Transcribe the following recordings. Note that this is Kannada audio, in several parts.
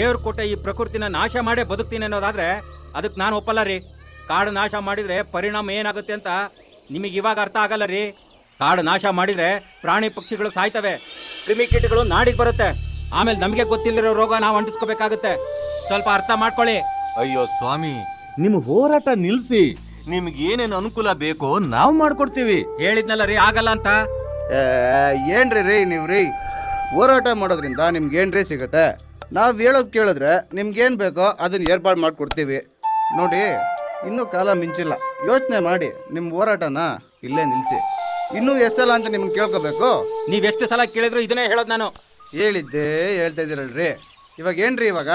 ದೇವ್ರ ಕೊಟ್ಟ ಈ ಪ್ರಕೃತಿನ ನಾಶ ಮಾಡೇ ಬದುಕ್ತೀನಿ ಅನ್ನೋದಾದ್ರೆ ಅದಕ್ಕೆ ನಾನು ಒಪ್ಪಲ್ಲ ರೀ. ಕಾಡು ನಾಶ ಮಾಡಿದ್ರೆ ಪರಿಣಾಮ ಏನಾಗುತ್ತೆ ಅಂತ ನಿಮಗೆ ಇವಾಗ ಅರ್ಥ ಆಗಲ್ಲ ರೀ. ಕಾಡು ನಾಶ ಮಾಡಿದ್ರೆ ಪ್ರಾಣಿ ಪಕ್ಷಿಗಳು ಸಾಯ್ತವೆ, ಕ್ರಿಮಿಕೀಟಗಳು ನಾಡಿಗೆ ಬರುತ್ತೆ, ಆಮೇಲೆ ನಮಗೆ ಗೊತ್ತಿಲ್ಲದಿರೋ ರೋಗ ನಾವು ಅಂಟಿಸ್ಕೋಬೇಕಾಗುತ್ತೆ. ಸ್ವಲ್ಪ ಅರ್ಥ ಮಾಡ್ಕೊಳ್ಳಿ. ಅಯ್ಯೋ ಸ್ವಾಮಿ, ನಿಮ್ಮ ಹೋರಾಟ ನಿಲ್ಸಿ. ನಿಮ್ಗೆ ಏನೇನು ಅನುಕೂಲ ಬೇಕೋ ನಾವು ಮಾಡ್ಕೊಡ್ತೀವಿ. ಹೇಳಿದ್ನಲ್ಲ ರೀ, ಆಗಲ್ಲ ಅಂತ. ಏನ್ರಿ ನೀವು ರೀ ಹೋರಾಟ ಮಾಡೋದ್ರಿಂದ ನಿಮ್ಗೇನ್ರಿ ಸಿಗುತ್ತೆ? ನಾವು ಹೇಳೋದು ಕೇಳಿದ್ರೆ ನಿಮ್ಗೇನು ಬೇಕೋ ಅದನ್ನ ಏರ್ಪಾಡು ಮಾಡಿಕೊಡ್ತೀವಿ. ನೋಡಿ, ಇನ್ನೂ ಕಾಲ ಮಿಂಚಿಲ್ಲ, ಯೋಚನೆ ಮಾಡಿ ನಿಮ್ಮ ಹೋರಾಟನ ಇಲ್ಲೇ ನಿಲ್ಲಿಸಿ. ಇನ್ನೂ ಎಷ್ಟಲ್ಲ ಅಂತ ನಿಮ್ಗೆ ಕೇಳ್ಕೋಬೇಕು? ನೀವೆಷ್ಟು ಸಲ ಕೇಳಿದ್ರು ಇದನ್ನೇ ಹೇಳೋದು ನಾನು. ಹೇಳಿದ್ದೆ ಹೇಳ್ತಾ ಇದ್ದೀರಲ್ರಿ. ಇವಾಗ ಏನ್ರಿ, ಇವಾಗ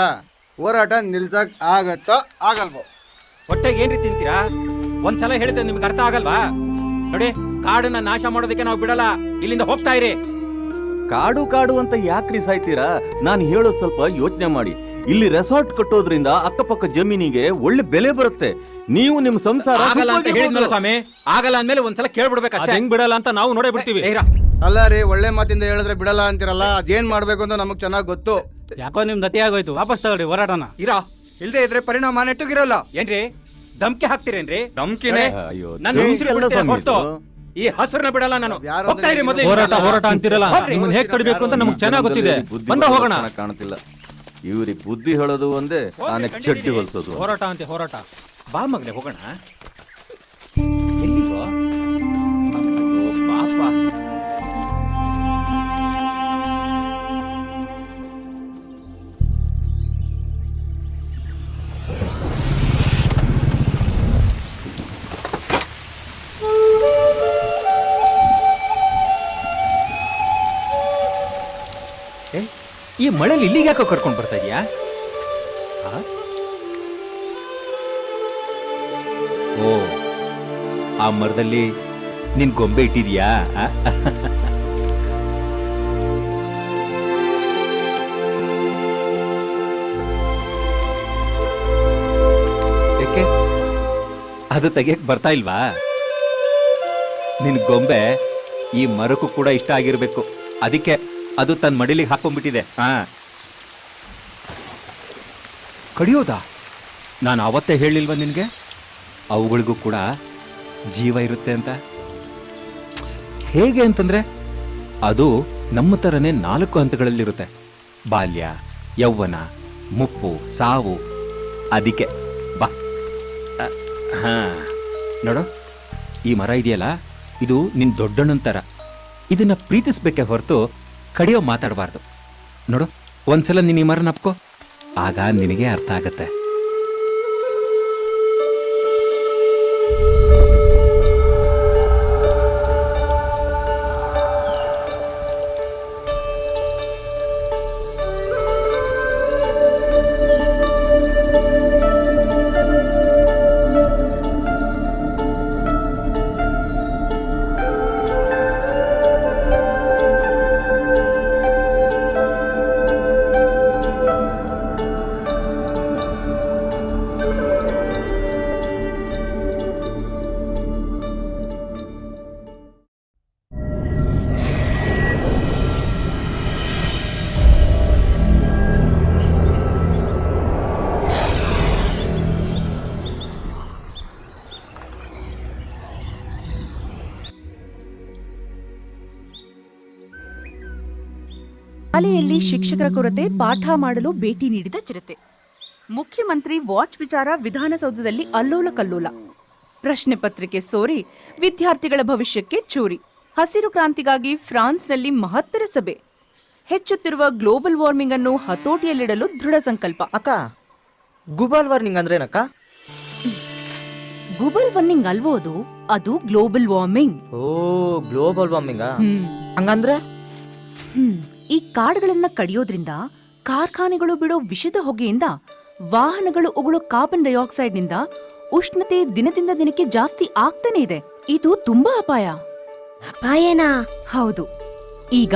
ಹೋರಾಟ ನಿಲ್ಸಕ್ ಆಗತ್ತೋ ಆಗಲ್ವೋ? ಹೊಟ್ಟೆಗೆ ಏನ್ರಿ ತಿಂತೀರಾ? ಒಂದ್ಸಲ ಹೇಳಿದ್ರೆ ನಿಮ್ಗೆ ಅರ್ಥ ಆಗಲ್ವಾ? ನೋಡಿ, ಕಾಡನ್ನ ನಾಶ ಮಾಡೋದಕ್ಕೆ ನಾವು ಬಿಡಲ್ಲ. ಇಲ್ಲಿಂದ ಹೋಗ್ತಾ ಇರಿ. ಕಾಡು ಕಾಡು ಅಂತ ಯಾಕ್ರಿ ಸಾಯ್ತೀರಾ? ನಾನು ಹೇಳೋದು ಸ್ವಲ್ಪ ಯೋಚನೆ ಮಾಡಿ. ಇಲ್ಲಿ ರೆಸಾರ್ಟ್ ಕಟ್ಟೋದ್ರಿಂದ ಅಕ್ಕಪಕ್ಕ ಜಮೀನಿಗೆ ಒಳ್ಳೆ ಬೆಲೆ ಬರುತ್ತೆ. ನೀವು ನಿಮ್ಮ ಸಂಸಾರ ಆಗಲ್ಲ ಅಂತ ಹೇಳಿದ್ನಲ್ಲ ಸ್ವಾಮಿ. ಆಗಲ್ಲ ಅಂದ್ಮೇಲೆ ಒಂದ್ಸಲ ಕೇಳ್ಬಿಡ್ಬೇಕಷ್ಟೇ. ಹೆಂಗ್ ಬಿಡಲ್ಲ ಅಂತ ನಾವು ನೋಡೇ ಬಿಡ್ತೀವಿ. ಅಲ್ಲ ರೀ, ಒಳ್ಳೆ ಮಾತಿಂದ ಹೇಳಿದ್ರೆ ಬಿಡಲ್ಲ ಅಂತಿರಲ್ಲ, ಅದೇನ್ ಮಾಡ್ಬೇಕು ಅಂತ ನಮಗ್ ಚೆನ್ನಾಗಿ ಗೊತ್ತು. ಯಾಕೋ ನಿಮ್ದು ಅತಿ ಆಗೋಯ್ತು, ವಾಪಸ್ ತಗೊಳ್ಳಿ ಹೋರಾಟನ. ಇಲ್ದೇ ಇದ್ರೆ ಪರಿಣಾಮ ನೆಟ್ಟಗಿರಲ್ಲ. ಏನ್ರಿ ಧಮ್ಕಿ ಹಾಕ್ತಿರೇನ್ರಿ? ಧಮ್ಕಿನೇ ನನ್ನ ಉಸಿರು ಬಿಡ್ತೀರಾ ಹೊರ್ತು ಈ ಹಸುರನ್ನ ಬಿಡಲ್ಲ ನಾನು. ಹೋಗ್ತಾ ಇರಿ ಮೊದಲು. ಹೋರಾಟ ಅಂತಿರಲ್ಲ, ನಿಮ್ಮನ್ನ ಹೇಗ್ ತಡಿಬೇಕು ಅಂತ ನಮ್ಗೆ ಚೆನ್ನಾಗಿ ಗೊತ್ತಿದೆ. ಬಂದ ಹೋಗೋಣ. ಕಾಣ್ತಿಲ್ಲ ಇವ್ರಿಗೆ ಬುದ್ಧಿ ಹೇಳೋದು ಒಂದೇ, ಆನೆ ಚಡ್ಡಿ ಹೊಲ್ಸೋದು. ಹೋರಾಟ ಅಂತೆ ಹೋರಾಟ. ಬಾ ಮಗನೆ ಹೋಗೋಣ. ಎಲ್ಲಿಗೋ ಪಾಪ. ಈ ಮಳೆಲಿ ಇಲ್ಲಿಗೆ ಯಾಕೋ ಕರ್ಕೊಂಡು ಬರ್ತಾ ಇದೀಯಾ? ಓ, ಆ ಮರದಲ್ಲಿ ನಿನ್ ಗೊಂಬೆ ಇಟ್ಟಿದ್ಯಾ? ಯಾಕೆ ಅದು ತೆಗಿಯಕ್ ಬರ್ತಾ ಇಲ್ವಾ? ನಿನ್ ಗೊಂಬೆ ಈ ಮರಕ್ಕೂ ಕೂಡ ಇಷ್ಟ ಆಗಿರ್ಬೇಕು, ಅದಕ್ಕೆ ಅದು ತನ್ನ ಮಡಿಲಿಗೆ ಹಾಕೊಂಡ್ಬಿಟ್ಟಿದೆ. ಕಡಿಯೋದಾ? ನಾನು ಅವತ್ತೇ ಹೇಳಿಲ್ವಾ ನಿನ್ಗೆ ಅವುಗಳಿಗೂ ಕೂಡ ಜೀವ ಇರುತ್ತೆ ಅಂತ? ಹೇಗೆ ಅಂತಂದ್ರೆ ಅದು ನಮ್ಮ ಥರನೇ 4 ಹಂತಗಳಲ್ಲಿರುತ್ತೆ: ಬಾಲ್ಯ, ಯೌವನ, ಮುಪ್ಪು, ಸಾವು. ಅದಕ್ಕೆ ಬಾ. ನೋಡು, ಈ ಮರ ಇದೆಯಲ್ಲ, ಇದು ನಿನ್ ದೊಡ್ಡಣ್ಣನ ಥರ. ಇದನ್ನ ಪ್ರೀತಿಸ್ಬೇಕೆ ಹೊರತು ಕಡಿಯೋ ಮಾತಾಡಬಾರ್ದು. ನೋಡು, ಒಂದ್ಸಲ ನೀನು ಈ ಮರ ನಪ್ಕೋ, ಆಗ ನಿನಗೆ ಅರ್ಥ ಆಗತ್ತೆ. ಶಾಲೆಯಲ್ಲಿ ಶಿಕ್ಷಕರ ಕೊರತೆ, ಪಾಠ ಮಾಡಲು ಭೇಟಿ ನೀಡಿದ ಚಿರತೆ. ಮುಖ್ಯಮಂತ್ರಿ ವಾಚ್ ವಿಚಾರ ವಿಧಾನಸೌಧದಲ್ಲಿ ಅಲ್ಲೋಲ ಕಲ್ಲೋಲ. ಪ್ರಶ್ನೆ ಪತ್ರಿಕೆ ಸೋರಿ ವಿದ್ಯಾರ್ಥಿಗಳ ಭವಿಷ್ಯಕ್ಕೆ ಚೂರಿ. ಹಸಿರು ಕ್ರಾಂತಿಗಾಗಿ ಫ್ರಾನ್ಸ್ನಲ್ಲಿ ಮಹತ್ತರ ಸಭೆ. ಹೆಚ್ಚುತ್ತಿರುವ ಗ್ಲೋಬಲ್ ವಾರ್ಮಿಂಗ್ ಅನ್ನು ಹತೋಟಿಯಲ್ಲಿಡಲು ದೃಢ ಸಂಕಲ್ಪ. ಅಕ್ಕ, ಗ್ಲೋಬಲ್ ವಾರ್ಮಿಂಗ್ ಅಂದ್ರೆ ಏನಕ್ಕ? ಗ್ಲೋಬಲ್ ವಾರ್ಮಿಂಗ್ ಅಲ್ವೋ ಅದು ಗ್ಲೋಬಲ್ ವಾರ್ಮಿಂಗ್. ಓ, ಗ್ಲೋಬಲ್ ವಾರ್ಮಿಂಗ್ ಹಂಗಂದ್ರೆ? ಈ ಕಾಡುಗಳನ್ನ ಕಡಿಯೋದ್ರಿಂದ, ಕಾರ್ಖಾನೆಗಳು ಬಿಡೋ ವಿಷದ ಹೊಗೆಯಿಂದ, ವಾಹನಗಳು ಉಗುಳೋ ಕಾರ್ಬನ್ ಡೈಆಕ್ಸೈಡ್ ನಿಂದ ಉಷ್ಣತೆ ದಿನದಿಂದ ದಿನಕ್ಕೆ ಜಾಸ್ತಿ ಆಗ್ತಾನೆ ಇದೆ. ಇದು ತುಂಬಾ ಅಪಾಯ. ಅಪಾಯನಾ? ಹೌದು. ಈಗ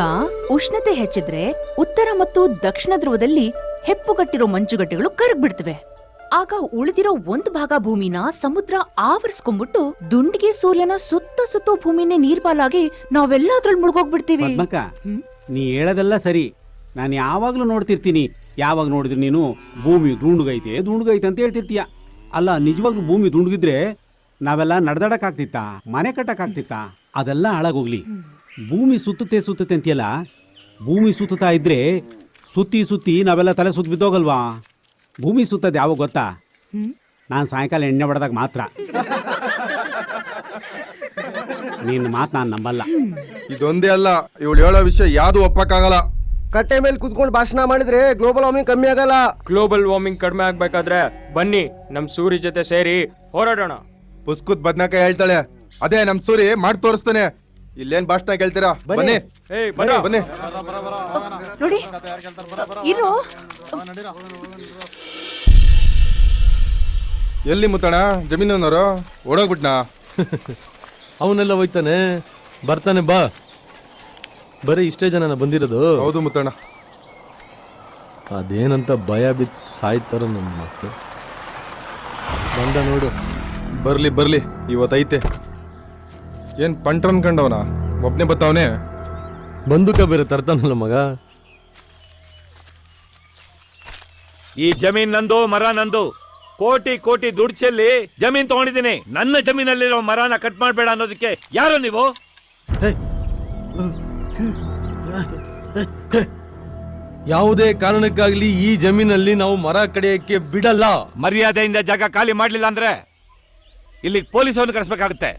ಉಷ್ಣತೆ ಹೆಚ್ಚಿದ್ರೆ ಉತ್ತರ ಮತ್ತು ದಕ್ಷಿಣ ಧ್ರುವದಲ್ಲಿ ಹೆಪ್ಪುಗಟ್ಟಿರೋ ಮಂಜುಗಡ್ಡೆಗಳು ಕರಗ್ಬಿಡ್ತವೆ. ಆಗ ಉಳಿದಿರೋ ಒಂದು ಭಾಗ ಭೂಮಿನ ಸಮುದ್ರ ಆವರಿಸ್ಕೊಂಡ್ಬಿಟ್ಟು ದುಂಡಿಗೆ ಸೂರ್ಯನ ಸುತ್ತೋ ಭೂಮಿನೇ ನೀರ್ಪಾಲಾಗಿ ನಾವೆಲ್ಲ ಅದ್ರಲ್ಲಿ ಮುಳುಗೋಗ್ಬಿಡ್ತೀವಿ. ನೀ ಹೇಳೋದೆಲ್ಲ ಸರಿ, ನಾನು ಯಾವಾಗ್ಲೂ ನೋಡ್ತಿರ್ತೀನಿ ಯಾವಾಗ ನೋಡಿದ್ರೆ ನೀನು ಭೂಮಿ ದುಂಡುಗೈತೆ ಅಂತ ಹೇಳ್ತಿರ್ತೀಯ. ಅಲ್ಲ, ನಿಜವಾಗ್ಲೂ ಭೂಮಿ ದುಂಡುಗಿದ್ರೆ ನಾವೆಲ್ಲ ನಡೆದಾಡಕ್ಕಾಗ್ತಿತ್ತ, ಮನೆ ಕಟ್ಟಕ್ಕಾಗ್ತಿತ್ತ? ಅದೆಲ್ಲ ಹಾಳಾಗೋಗ್ಲಿ. ಭೂಮಿ ಸುತ್ತುತ್ತೆ ಅಂತೀಯಲ್ಲ, ಭೂಮಿ ಸುತ್ತುತ್ತಾ ಇದ್ರೆ ಸುತ್ತಿ ನಾವೆಲ್ಲ ತಲೆ ಸುತ್ತ ಬಿದ್ದೋಗಲ್ವಾ? ಭೂಮಿ ಸುತ್ತದ ಯಾವಾಗ ಗೊತ್ತಾ? ನಾನು ಸಾಯಂಕಾಲ ಎಣ್ಣೆ ಹೊಡೆದಾಗ ಮಾತ್ರ. ನಿನ್ನ ಮಾತು ನಾನು ನಂಬಲ್ಲ. ಇದೊಂದೇ ಅಲ್ಲ, ಇವಳು ಹೇಳೋ ವಿಷಯ ಯಾವುದು ಒಪ್ಪಕ್ಕಾಗಲ್ಲ. ಕಟ್ಟೆ ಮೇಲೆ ಕುತ್ಕೊಂಡು ಭಾಷಣ ಮಾಡಿದ್ರೆ ಗ್ಲೋಬಲ್ ವಾರ್ಮಿಂಗ್ ಕಮ್ಮಿ ಆಗಲ್ಲ. ಗ್ಲೋಬಲ್ ವಾರ್ಮಿಂಗ್ ಕಡಿಮೆ ಆಗ್ಬೇಕಾದ್ರೆ ಬನ್ನಿ ನಮ್ ಸೂರ್ಯ ಜೊತೆ ಸೇರಿ ಹೋರಾಡೋಣ. ಪುಸ್ಕುತ್ ಬದ್ನಾಕಾಯಿ ಹೇಳ್ತಾಳೆ, ಅದೇ ನಮ್ ಸೂರಿ ಮಾಡಿ ತೋರಿಸ್ತಾನೆ. ಇಲ್ಲೇನ್ ಭಾಷಣ ಕೇಳ್ತೀರಾ? ಬನ್ನಿ ಬನ್ನಿ. ನೋಡಿ ಇರೋ ಎಲ್ಲಿ ಮುತ್ತಣ ಜಮೀನವರು ಓಡೋಗ್ಬಿಟ್ನಾ? ಅವನೆಲ್ಲ ಹೋಯ್ತಾನೆ, ಬರ್ತಾನೆ ಬಾ. ಬರೀ ಇಷ್ಟೇ ಜನ ಬಂದಿರೋದು. ಹೌದು ಮುತ್ತಣ್ಣ. ಅದೇನಂತ ಭಯ ಬಿದ್ದು ಸಾಯ್ತಾರ ನನ್ನ ಮಕ್ಕಳು. ಬಂದ ನೋಡು. ಬರ್ಲಿ ಇವತ್ತೈತೆ. ಏನ್ ಪಂಟ್ರನ್ ಕಂಡವನ ಒಬ್ನೇ ಬತ್ತವನೇ. ಬಂದೂಕ ಬೇರೆ ತರ್ತಾನಲ್ಲ ಮಗ. ಈ ಜಮೀನ್ ನಂದು, ಮರ ನಂದು. ಕೋಟಿ ದುಡ್ಡು ಚೆಲ್ಲಿ ಜಮೀನ್ ತಗೊಂಡಿದ್ದೀನಿ. ನನ್ನ ಜಮೀನಲ್ಲಿರೋ ಮರನ ಕಟ್ ಮಾಡಬೇಡ ಅನ್ನೋದಕ್ಕೆ ಯಾರು ನೀವು? ಯಾವುದೇ ಕಾರಣಕ್ಕಾಗ್ಲಿ ಈ ಜಮೀನಲ್ಲಿ ನಾವು ಮರ ಕಡಿಯಕ್ಕೆ ಬಿಡಲ್ಲ. ಮರ್ಯಾದೆಯಿಂದ ಜಾಗ ಖಾಲಿ ಮಾಡ್ಲಿಲ್ಲ ಅಂದ್ರೆ ಇಲ್ಲಿ ಪೊಲೀಸರನ್ನು ಕರೆಸ್ಬೇಕಾಗುತ್ತೆ.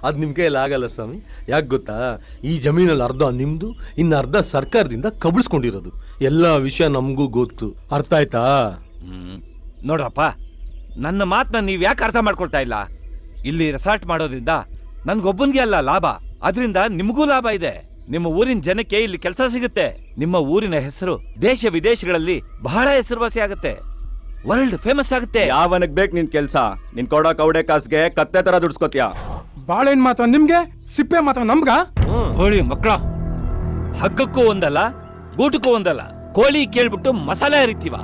ಅದು ನಿಮ್ಮ ಕೈಯಲ್ಲಿ ಆಗಲ್ಲ ಸ್ವಾಮಿ. ಯಾಕೆ ಗೊತ್ತಾ, ಈ ಜಮೀನಲ್ಲಿ ಅರ್ಧ ನಿಮ್ದು, ಇನ್ನು ಅರ್ಧ ಸರ್ಕಾರದಿಂದ ಕಬಳಿಸ್ಕೊಂಡಿರೋದು. ಎಲ್ಲ ವಿಷಯ ನಮಗೂ ಗೊತ್ತು. ಅರ್ಥ ಆಯ್ತಾ? ನೋಡ್ರಪ್ಪ, ನನ್ನ ಮಾತನ್ನ ನೀವು ಯಾಕೆ ಅರ್ಥ ಮಾಡ್ಕೊಳ್ತಾ ಇಲ್ಲ? ಇಲ್ಲಿ ರೆಸಾರ್ಟ್ ಮಾಡೋದ್ರಿಂದ ನನ್ಗೊಬ್ಬನಿಗೆ ಅಲ್ಲ ಲಾಭ, ಅದರಿಂದ ನಿಮಗೂ ಲಾಭ ಇದೆ. ನಿಮ್ಮ ಊರಿನ ಜನಕ್ಕೆ ಇಲ್ಲಿ ಕೆಲಸ ಸಿಗುತ್ತೆ. ನಿಮ್ಮ ಊರಿನ ಹೆಸರು ದೇಶ ವಿದೇಶಗಳಲ್ಲಿ ಬಹಳ ಹೆಸರುವಾಸಿ ಆಗುತ್ತೆ, ವರ್ಲ್ಡ್ ಫೇಮಸ್ ಆಗುತ್ತೆ. ಯಾವನಕ್ ಬೇಕು ನಿನ್ ಕೆಲ್ಸ? ನಿನ್ ಕೊಡೋ ಕೌಡೆ ಕಾಸ್ಗೆ ಕತ್ತೆ ತರ ದುಡ್ಸ್ಕೊತ್ಯಾ? ಬಾಳೆನ್ ಮಾತ್ರ ನಿಮ್ಗೆ, ಸಿಪ್ಪೆ ಮಾತ್ರ ನಮ್ಗ? ಕೋಳಿ ಮಕ್ಕಳ, ಹಗ್ಗಕ್ಕೂ ಒಂದಲ್ಲ ಗೂಟಕ್ಕೂ ಒಂದಲ್ಲ. ಕೋಳಿ ಕೇಳ್ಬಿಟ್ಟು ಮಸಾಲೆ ಹರಿತೀವ.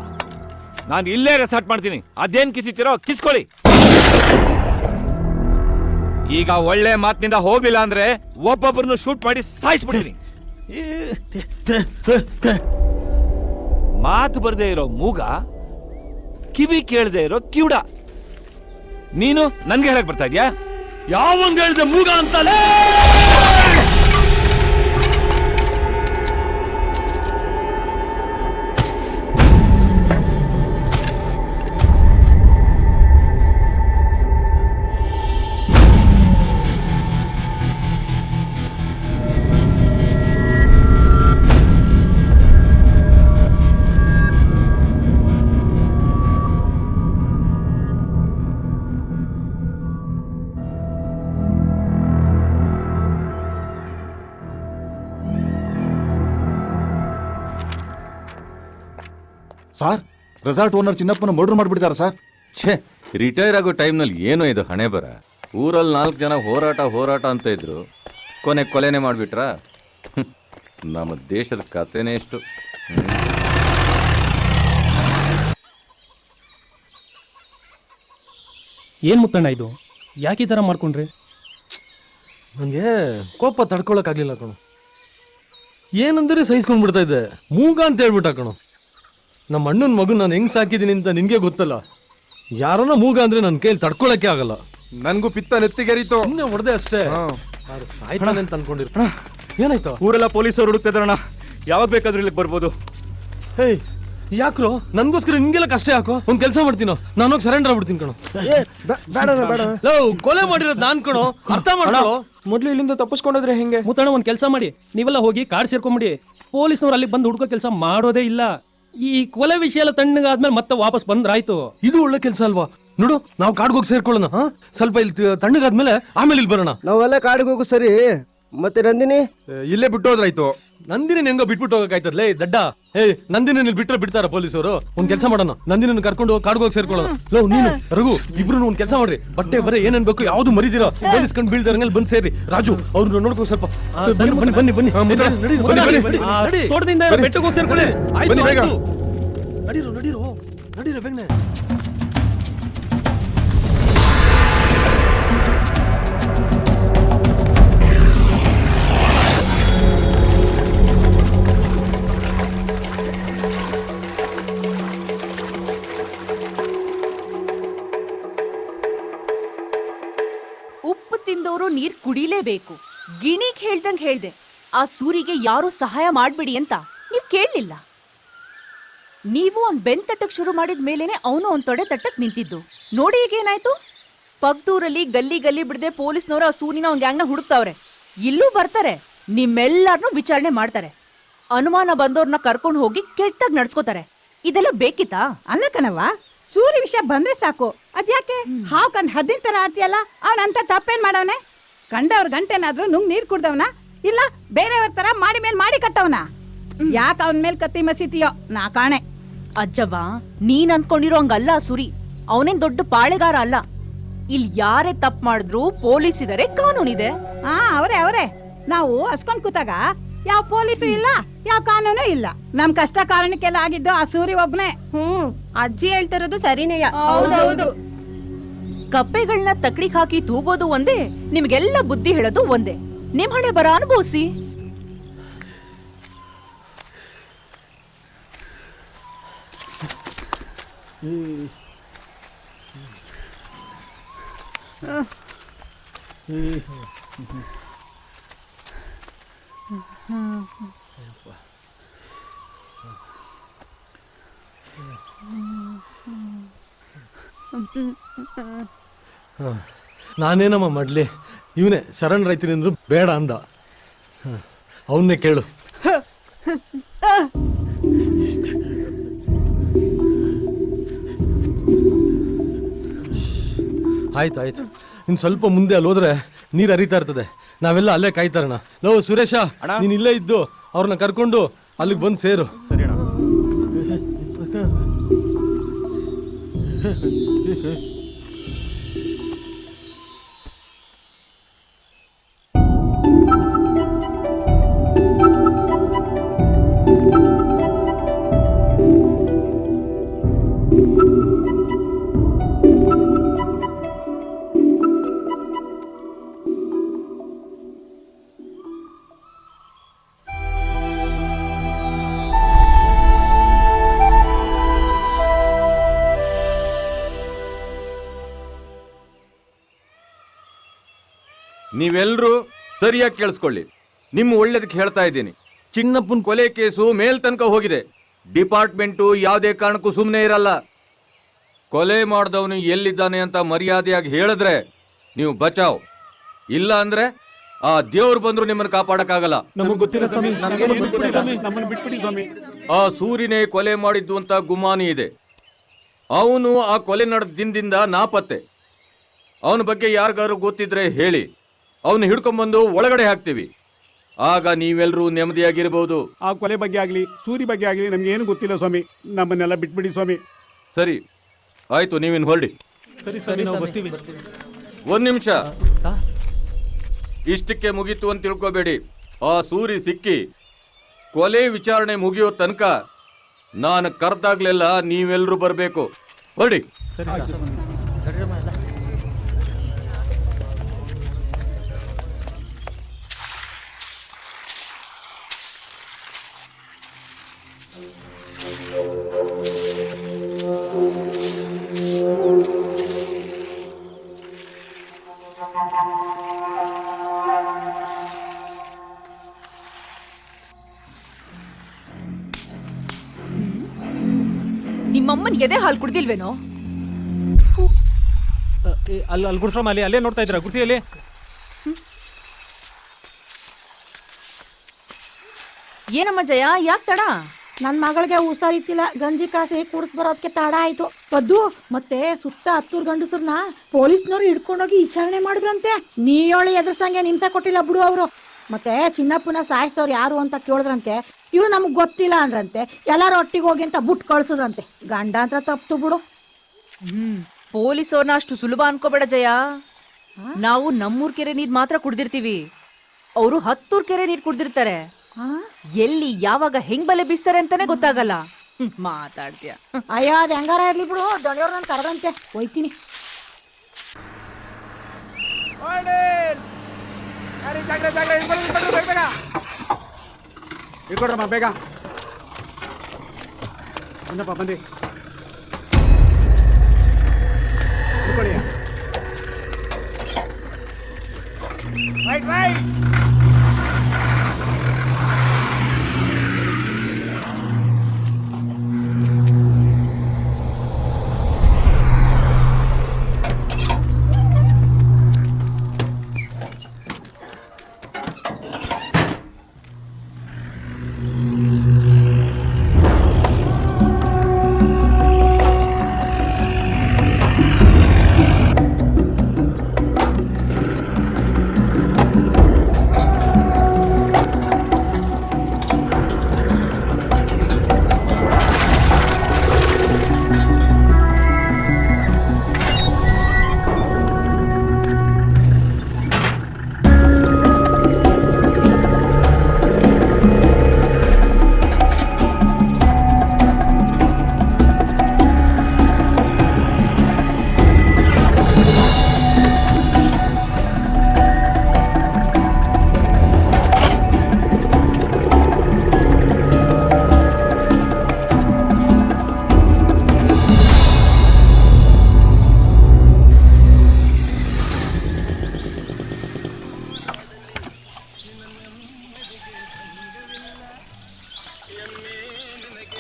ನಾನು ಇಲ್ಲೇ ರೆಸಾರ್ಟ್ ಮಾಡ್ತೀನಿ. ಅದೇನ್ ಕಿಸಿತೀರೋ ಕಿಸ್ಕೊಳ್ಳಿ. ಈಗ ಒಳ್ಳೆ ಮಾತಿನಿಂದ ಹೋಗ್ಲಿಲ್ಲ ಅಂದ್ರೆ ಒಬ್ಬೊಬ್ಬರನ್ನು ಶೂಟ್ ಮಾಡಿ ಸಾಯಿಸ್ಬಿಡ್ತೀನಿ. ಮಾತು ಬರ್ದೇ ಇರೋ ಮೂಗ, ಕಿವಿ ಕೇಳದೆ ಇರೋ ಕಿವುಡ. ನೀನು ನನ್ಗೆ ಹೇಳಕ್ ಬರ್ತಾ ಇದ್ಯಾ? ಯಾವಂಗ ಹೇಳ್ದೆ ಮೂಗ ಅಂತಲೇ? ಸರ್, ರೆಸಾರ್ಟ್ ಓನರ್ ಚಿನ್ನಪ್ಪನ ಮರ್ಡರ್ ಮಾಡ್ಬಿಡ್ತಾರ ಸರ್. ಛೇ, ರಿಟೈರ್ ಆಗೋ ಟೈಮ್ನಲ್ಲಿ ಏನೋ ಇದು ಹಣೆ ಬರ. ಊರಲ್ಲಿ 4 ಜನ ಹೋರಾಟ ಅಂತ ಇದ್ರು, ಕೊಲೆನೇ ಮಾಡಿಬಿಟ್ರಾ? ನಮ್ಮ ದೇಶದ ಕಥೆನೇ ಎಷ್ಟು. ಏನ್ ಮುತ್ತಣ್ಣ ಇದು? ಯಾಕೆ ಈ ಥರ ಮಾಡ್ಕೊಂಡ್ರಿ? ನನಗೆ ಕೋಪ ತಡ್ಕೊಳಕ್ಕಾಗ್ಲಿಲ್ಲ ಕಣು. ಏನಂದ್ರೆ ಸಹಿಸ್ಕೊಂಡ್ಬಿಡ್ತಾ ಇದ್ದೆ. ಮೂಗ ಅಂತ ಹೇಳ್ಬಿಟ್ಟ ಕಣು. ನಮ್ಮ ಅಣ್ಣನ ಮಗು ನಾನು ಹೆಂಗ್ ಸಾಕಿದ್ದೀನಿ ಅಂತ ನಿನ್ಗೆ ಗೊತ್ತಲ್ಲ. ಯಾರನ್ನ ಮೂಗ ಅಂದ್ರೆ ನನ್ನ ಕೈಯಲ್ಲಿ ತಡ್ಕೊಳಕ್ಕೆ ಆಗಲ್ಲ. ನನ್ಗೂ ಪಿತ್ತ ನೆತ್ತಿಗೆರಿತು. ಸುಮ್ಮನೆ ಹೊಡೆದೆ ಅಷ್ಟೇ. ಸಾಯ್ತಾನೆ ಅಂತ ಅನ್ಕೊಂಡಿರ್ತ. ಏನಾಯ್ತು? ಊರೆಲ್ಲ ಪೊಲೀಸರು ಹುಡುಕ್ತಿದ್ರಣ್ಣ. ಯಾವಾಗ ಬೇಕಾದ್ರೂ ಇಲ್ಲಿಗೆ ಬರ್ಬೋದು. ಹೇಯ್, ಯಾಕ್ರೋ ನನ್ಗೋಸ್ಕರ ನಿಮ್ಗೆಲ್ಲ ಕಷ್ಟ ಯಾಕೋ? ಒಂದ್ ಕೆಲಸ ಮಾಡ್ತೀನೋ, ನಾನು ಹೋಗಿ ಸರೆಂಡರ್ ಆಗ್ಬಿಡ್ತೀನಿ ಕಣೋ. ಕೊಲೆ ಮಾಡಿರೋದು ನಾನ್ ಕಣೋ, ಅರ್ಥ ಮಾಡೋ. ಮೊದ್ಲು ಇಲ್ಲಿಂದ ತಪ್ಪಿಸ್ಕೊಂಡೋದ್ರೆ ಹೆಂಗೆ? ಮುತ್ತಣ್ಣ ಒಂದ್ ಕೆಲಸ ಮಾಡಿ, ನೀವೆಲ್ಲ ಹೋಗಿ ಕಾಡ್ ಸೇರ್ಕೊಂಬಿಡಿ. ಪೊಲೀಸ್ನವ್ರು ಅಲ್ಲಿ ಬಂದು ಹುಡ್ಕೋ ಕೆಲಸ ಮಾಡೋದೇ ಇಲ್ಲ. ಈ ಕೊಲೆ ವಿಷಯ ಎಲ್ಲ ತಣ್ಣಗಾದ್ಮೇಲೆ ಮತ್ತೆ ವಾಪಸ್ ಬಂದ್ರಾಯ್ತು. ಇದು ಒಳ್ಳೆ ಕೆಲಸ ಅಲ್ವಾ? ನೋಡು, ನಾವು ಕಾಡ್ಗೆ ಹೋಗಿ ಸೇರ್ಕೊಳ್ಳೋಣ. ಸ್ವಲ್ಪ ಇಲ್ಲಿ ತಣ್ಣಗಾದ್ಮೇಲೆ ಆಮೇಲೆ ಇಲ್ಲಿ ಬರೋಣ. ನಾವೆಲ್ಲ ಕಾಡಿಗೆ ಹೋಗು. ಸರಿ, ಮತ್ತೆ ನಂದಿನಿ ಇಲ್ಲೇ ಬಿಟ್ಟು ಹೋದ್ರಾಯ್ತು. ನಂದಿನಿ ಹೆಂಗೋ ಬಿಟ್ಬಿಟ್ಟು ಹೋಗಕ್ಕಾಯ್ತದ್ಲೇ ದಡ್ಡ. ಏಯ್, ನಂದಿನಿ ಬಿಟ್ರೆ ಬಿಡ್ತಾರ ಪೊಲೀಸರು? ಒಂದ್ ಕೆಲಸ ಮಾಡೋಣ, ನಂದಿನ ಕರ್ಕೊಂಡು ಕಾಡ್ಗೆ ಹೋಗಿ ಸೇರ್ಕೊಳ್ಳೋಣ. ಲೋ, ನೀನು ರಘು ಇಬ್ರು ಒಂದ್ ಕೆಲಸ ಮಾಡ್ರಿ. ಬಟ್ಟೆ ಬರೀ ಏನೇನ್ ಬೇಕು ಯಾವ್ದು ಮರಿದಿರೋ ಪೊಲೀಸ್ಕೊಂಡು ಬೀಳ್ದಾರಂಗಲ್ಲಿ ಬಂದ್ ಸೇರಿ. ರಾಜು ಅವ್ರನ್ನ ನೋಡ್ಕೋ ಸ್ವಲ್ಪ. ತೋಟದಿಂದ ಬೆಟ್ಟಕ್ಕೆ ಹೋಗಿ ಸೇರ್ಕೊಳ್ಳಿ. ನಡೀರೋ ಬೇಗನೆ. ಪೋಲಿಸ್ನವರು ನೀರ್ ಕುಡಿಲೇಬೇಕು. ಗಿಣಿಗ್ ಹೇಳ್ದಂಗ್ ಹೇಳ್ದೆ, ಆ ಸೂರಿಗೆ ಯಾರು ಸಹಾಯ ಮಾಡ್ಬಿಡಿ ಅಂತ ನೀವ್ ಕೇಳಲಿಲ್ಲ. ನೀವು ಅವ್ನ್ ಬೆನ್ ತಟ್ಟಕ್ ಶುರು ಮಾಡಿದ ಮೇಲೇನೆ ಅವನು ಅವ್ನ್ ತೊಡೆ ತಟ್ಟಕ್ ನಿಂತಿದ್ದು. ನೋಡಿ ಈಗ ಏನಾಯ್ತು? ಪಕ್ದೂರಲ್ಲಿ ಗಲ್ಲಿ ಗಲ್ಲಿ ಬಿಡದೆ ಪೊಲೀಸ್ನವರು ಆ ಸೂರಿನ ಅವ್ನ್ ಗ್ಯಾಂಗ್ನ ಹುಡುಕ್ತಾವ್ರೆ. ಇಲ್ಲೂ ಬರ್ತಾರೆ, ನಿಮ್ಮೆಲ್ಲಾರನ್ನೂ ವಿಚಾರಣೆ ಮಾಡ್ತಾರೆ. ಅನುಮಾನ ಬಂದವ್ರನ್ನ ಕರ್ಕೊಂಡು ಹೋಗಿ ಕೆಟ್ಟಾಗಿ ನಡ್ಸ್ಕೋತಾರೆ. ಇದೆಲ್ಲ ಬೇಕಿತ್ತಾ? ಅಲ್ಲ ಕಣವ್ವ, ಸೂರ್ಯ ವಿಷಯ ಬಂದ್ರೆ ಸಾಕು. ಅದ್ಯಾಕೆ ಹಾವ್ ಕಂಡ್ ಹದ್ದಿನ ತರ ಆಡ್ತೀಯಲ್ಲ? ಅವನಂತ ತಪ್ಪೇನ್ ಮಾಡವನೆ? ಕಂಡವ್ರ ಗಂಟೆನಾದ್ರೂ ನುಂಗ್ ನೀರ್ ಕುಡ್ದವನ, ಇಲ್ಲ ಬೇರೆಯವ್ರ ತರ ಮಾಡಿ ಮೇಲ್ ಮಾಡಿ ಕಟ್ಟವನ? ಯಾಕೆ ಅವನ್ ಮೇಲ್ ಕತ್ತಿ ಮಸೀತಿಯೋ ನಾ ಕಾಣೆ. ಅಜ್ಜವ್ವ, ನೀನ್ ಅನ್ಕೊಂಡಿರೋ ಹಂಗಲ್ಲ ಸೂರಿ. ಅವನೇನ್ ದೊಡ್ಡ ಪಾಳೆಗಾರ ಅಲ್ಲ. ಇಲ್ಲಿ ಯಾರೇ ತಪ್ಪು ಮಾಡಿದ್ರು ಪೊಲೀಸ್ ಇದಾರೆ, ಕಾನೂನಿದೆ. ಅವರೇ ನಾವು ಹಸ್ಕೊಂಡ್ ಕೂತಾಗ ಯಾವ ಪೊಲೀಸು ಇಲ್ಲ, ಯಾವ ಕಾನೂನು ಇಲ್ಲ. ನಮ್ ಕಷ್ಟ ಕಾರಣಕ್ಕೆಲ್ಲ ಆಗಿದ್ದು ಆ ಸೂರ್ಯ ಒಬ್ನೇ. ಅಜ್ಜಿ ಹೇಳ್ತಿರೋದು ಸರಿನೇ. ಹೌದೌದು. ಕಪ್ಪೆಗಳನ್ನ ತಕ್ಕಡಿಗೆ ಹಾಕಿ ತೂಗೋದು ಒಂದೇ, ನಿಮ್ಗೆಲ್ಲ ಬುದ್ಧಿ ಹೇಳೋದು ಒಂದೇ. ನಿಮ್ ಹಣೆ ಬರ ಅನುಭವಿಸಿ. ನಾನೇನಮ್ಮ ಮಾಡ್ಲಿ? ಇವನೇ ಶರಣ್ ರೈತರಿಂದ್ರು ಬೇಡ ಅಂದ. ಅವನ್ನೇ ಕೇಳು. ಆಯ್ತು ಇನ್ನು ಸ್ವಲ್ಪ ಮುಂದೆ ಅಲ್ಲಿ ಹೋದ್ರೆ ನೀರು ಹರಿತಾ ಇರ್ತದೆ. ನಾವೆಲ್ಲ ಅಲ್ಲೇ ಕಾಯ್ತಾರಣ. ಲೋ ಸುರೇಶ, ನೀನ್ ಇಲ್ಲೇ ಇದ್ದು ಅವ್ರನ್ನ ಕರ್ಕೊಂಡು ಅಲ್ಲಿಗೆ ಬಂದು ಸೇರು. ನೀವೆಲ್ಲರೂ ಸರಿಯಾಗಿ ಕೇಳಿಸ್ಕೊಳ್ಳಿ. ನಿಮ್ಮ ಒಳ್ಳೇದಕ್ಕೆ ಹೇಳ್ತಾ ಇದ್ದೀನಿ. ಚಿನ್ನಪ್ಪನ ಕೊಲೆ ಕೇಸು ಮೇಲ್ ತನಕ ಹೋಗಿದೆ. ಡಿಪಾರ್ಟ್ಮೆಂಟು ಯಾವುದೇ ಕಾರಣಕ್ಕೂ ಸುಮ್ಮನೆ ಇರಲ್ಲ. ಕೊಲೆ ಮಾಡಿದವನು ಎಲ್ಲಿದ್ದಾನೆ ಅಂತ ಮರ್ಯಾದೆಯಾಗಿ ಹೇಳಿದ್ರೆ ನೀವು ಬಚಾವ್. ಇಲ್ಲ ಅಂದ್ರೆ ಆ ದೇವ್ರು ಬಂದ್ರು ನಿಮ್ಮನ್ನು ಕಾಪಾಡಕ್ಕಾಗಲ್ಲ. ನಮಗೆ ಗೊತ್ತಿಲ್ಲ ಸ್ವಾಮಿ, ನಮ್ಮನ್ನು ಬಿಟ್ಬಿಡಿ ಸ್ವಾಮಿ. ಆ ಸೂರಿನೇ ಕೊಲೆ ಮಾಡಿದ್ದು ಅಂತ ಗುಮಾನಿ ಇದೆ. ಅವನು ಆ ಕೊಲೆ ನಡೆದ ದಿನದಿಂದ ನಾಪತ್ತೆ. ಅವನ ಬಗ್ಗೆ ಯಾರಿಗಾರು ಗೊತ್ತಿದ್ರೆ ಹೇಳಿ, ಅವನು ಹಿಡ್ಕೊಂಡ್ಬಂದು ಒಳಗಡೆ ಹಾಕ್ತೀವಿ. ಆಗ ನೀವೆಲ್ಲರೂ ನೆಮ್ಮದಿಯಾಗಿರ್ಬೋದು. ಆ ಕೊಲೆ ಬಗ್ಗೆ ಆಗಲಿ ಸೂರಿ ಬಗ್ಗೆ ಆಗಲಿ ನಮ್ಗೆ ಏನು ಗೊತ್ತಿಲ್ಲ ಸ್ವಾಮಿ. ನಮ್ಮನ್ನೆಲ್ಲ ಬಿಟ್ಬಿಡಿ ಸ್ವಾಮಿ. ಸರಿ ಆಯ್ತು, ನೀವಿನ್ ಹೊರಡಿ. ಸರಿ ನಾವು ಬರ್ತೀವಿ. ಒಂದ್ ನಿಮಿಷ, ಇಷ್ಟಕ್ಕೆ ಮುಗೀತು ಅಂತ ತಿಳ್ಕೊಬೇಡಿ. ಆ ಸೂರಿ ಸಿಕ್ಕಿ ಕೊಲೆ ವಿಚಾರಣೆ ಮುಗಿಯೋ ತನಕ ನಾನು ಕರೆದಾಗ್ಲೆಲ್ಲ ನೀವೆಲ್ಲರೂ ಬರಬೇಕು. ಹೊರಡಿ. ನಿಮ್ಮಮ್ಮನ ಎದೆ ಹಾಲು ಕುಡ್ದಿಲ್ವೇನೋ? ಅಲ್ಲಿ ಗುಡ್ಸ್ರಮ್ಮ, ಅಲ್ಲೇ ನೋಡ್ತಾ ಇದ್ರ ಗುಡ್ಸಿಯಲ್ಲಿ. ಏನಮ್ಮ ಜಯ, ಯಾಕೆ ತಡ? ನನ್ ಮಗಳಿಗೆ ಹುಷಾರಿತ್ತಿಲ್ಲ, ಗಂಜಿ ಕಾಸಿ ಕುಡಿಸ್ ಬರೋದಕ್ಕೆ ತಡ ಆಯ್ತು. ಪದ್ದು ಮತ್ತೆ ಸುತ್ತ 10 ಗಂಡಸರನ್ನ ಪೊಲೀಸ್ನವ್ರು ಹಿಡ್ಕೊಂಡೋಗಿ ವಿಚಾರಣೆ ಮಾಡಿದ್ರಂತೆ. ನೀಯೋಳಿ ಎದುರ್ಸಂಗೆ ನಿಮ್ಸ ಕೊಟ್ಟಿಲ್ಲ ಬಿಡು ಅವರು. ಮತ್ತೆ ಚಿನ್ನಪ್ಪನ ಸಾಯಿಸ್ತವ್ರು ಯಾರು ಅಂತ ಕೇಳಿದ್ರಂತೆ. ಇವ್ರು ನಮಗ್ ಗೊತ್ತಿಲ್ಲ ಅಂದ್ರಂತೆ. ಎಲ್ಲಾರು ಒಟ್ಟಿಗೆ ಹೋಗಿ ಅಂತ ಬುಟ್ ಕಳ್ಸದ್ರಂತೆ. ಗಂಡ ಅಂತ ತಪ್ತು ಬಿಡು. ಪೊಲೀಸವ್ರನ್ನ ಅಷ್ಟು ಸುಲಭ ಅನ್ಕೋಬೇಡ ಜಯ. ನಾವು ನಮ್ಮೂರ್ ಕೆರೆ ನೀರ್ ಮಾತ್ರ ಕುಡ್ದಿರ್ತೀವಿ, ಅವರು 10 ಕೆರೆ ನೀರ್ ಕುಡ್ದಿರ್ತಾರೆ. ಎಲ್ಲಿ ಯಾವಾಗ ಹೆಂಗ್ ಬಲೆ ಬೀಸ್ತಾರೆ ಅಂತಾನೆ ಗೊತ್ತಾಗಲ್ಲ. ಮಾತಾಡ್ತೀಯ? ಅಯ್ಯೋ ಅದ್ ಹೆಂಗಾರ ಇರ್ಲಿ ಬಿಡು. ದೊಡ್ಡವ್ರ ನನ್ ಕರೆದಂತೆ ಹೋಯ್ತೀನಿ. ಇಟ್ಕೊಡ್ರಮ್ಮ ಬೇಗ. ಬಂದಪ್ಪ ಬಂದಿ.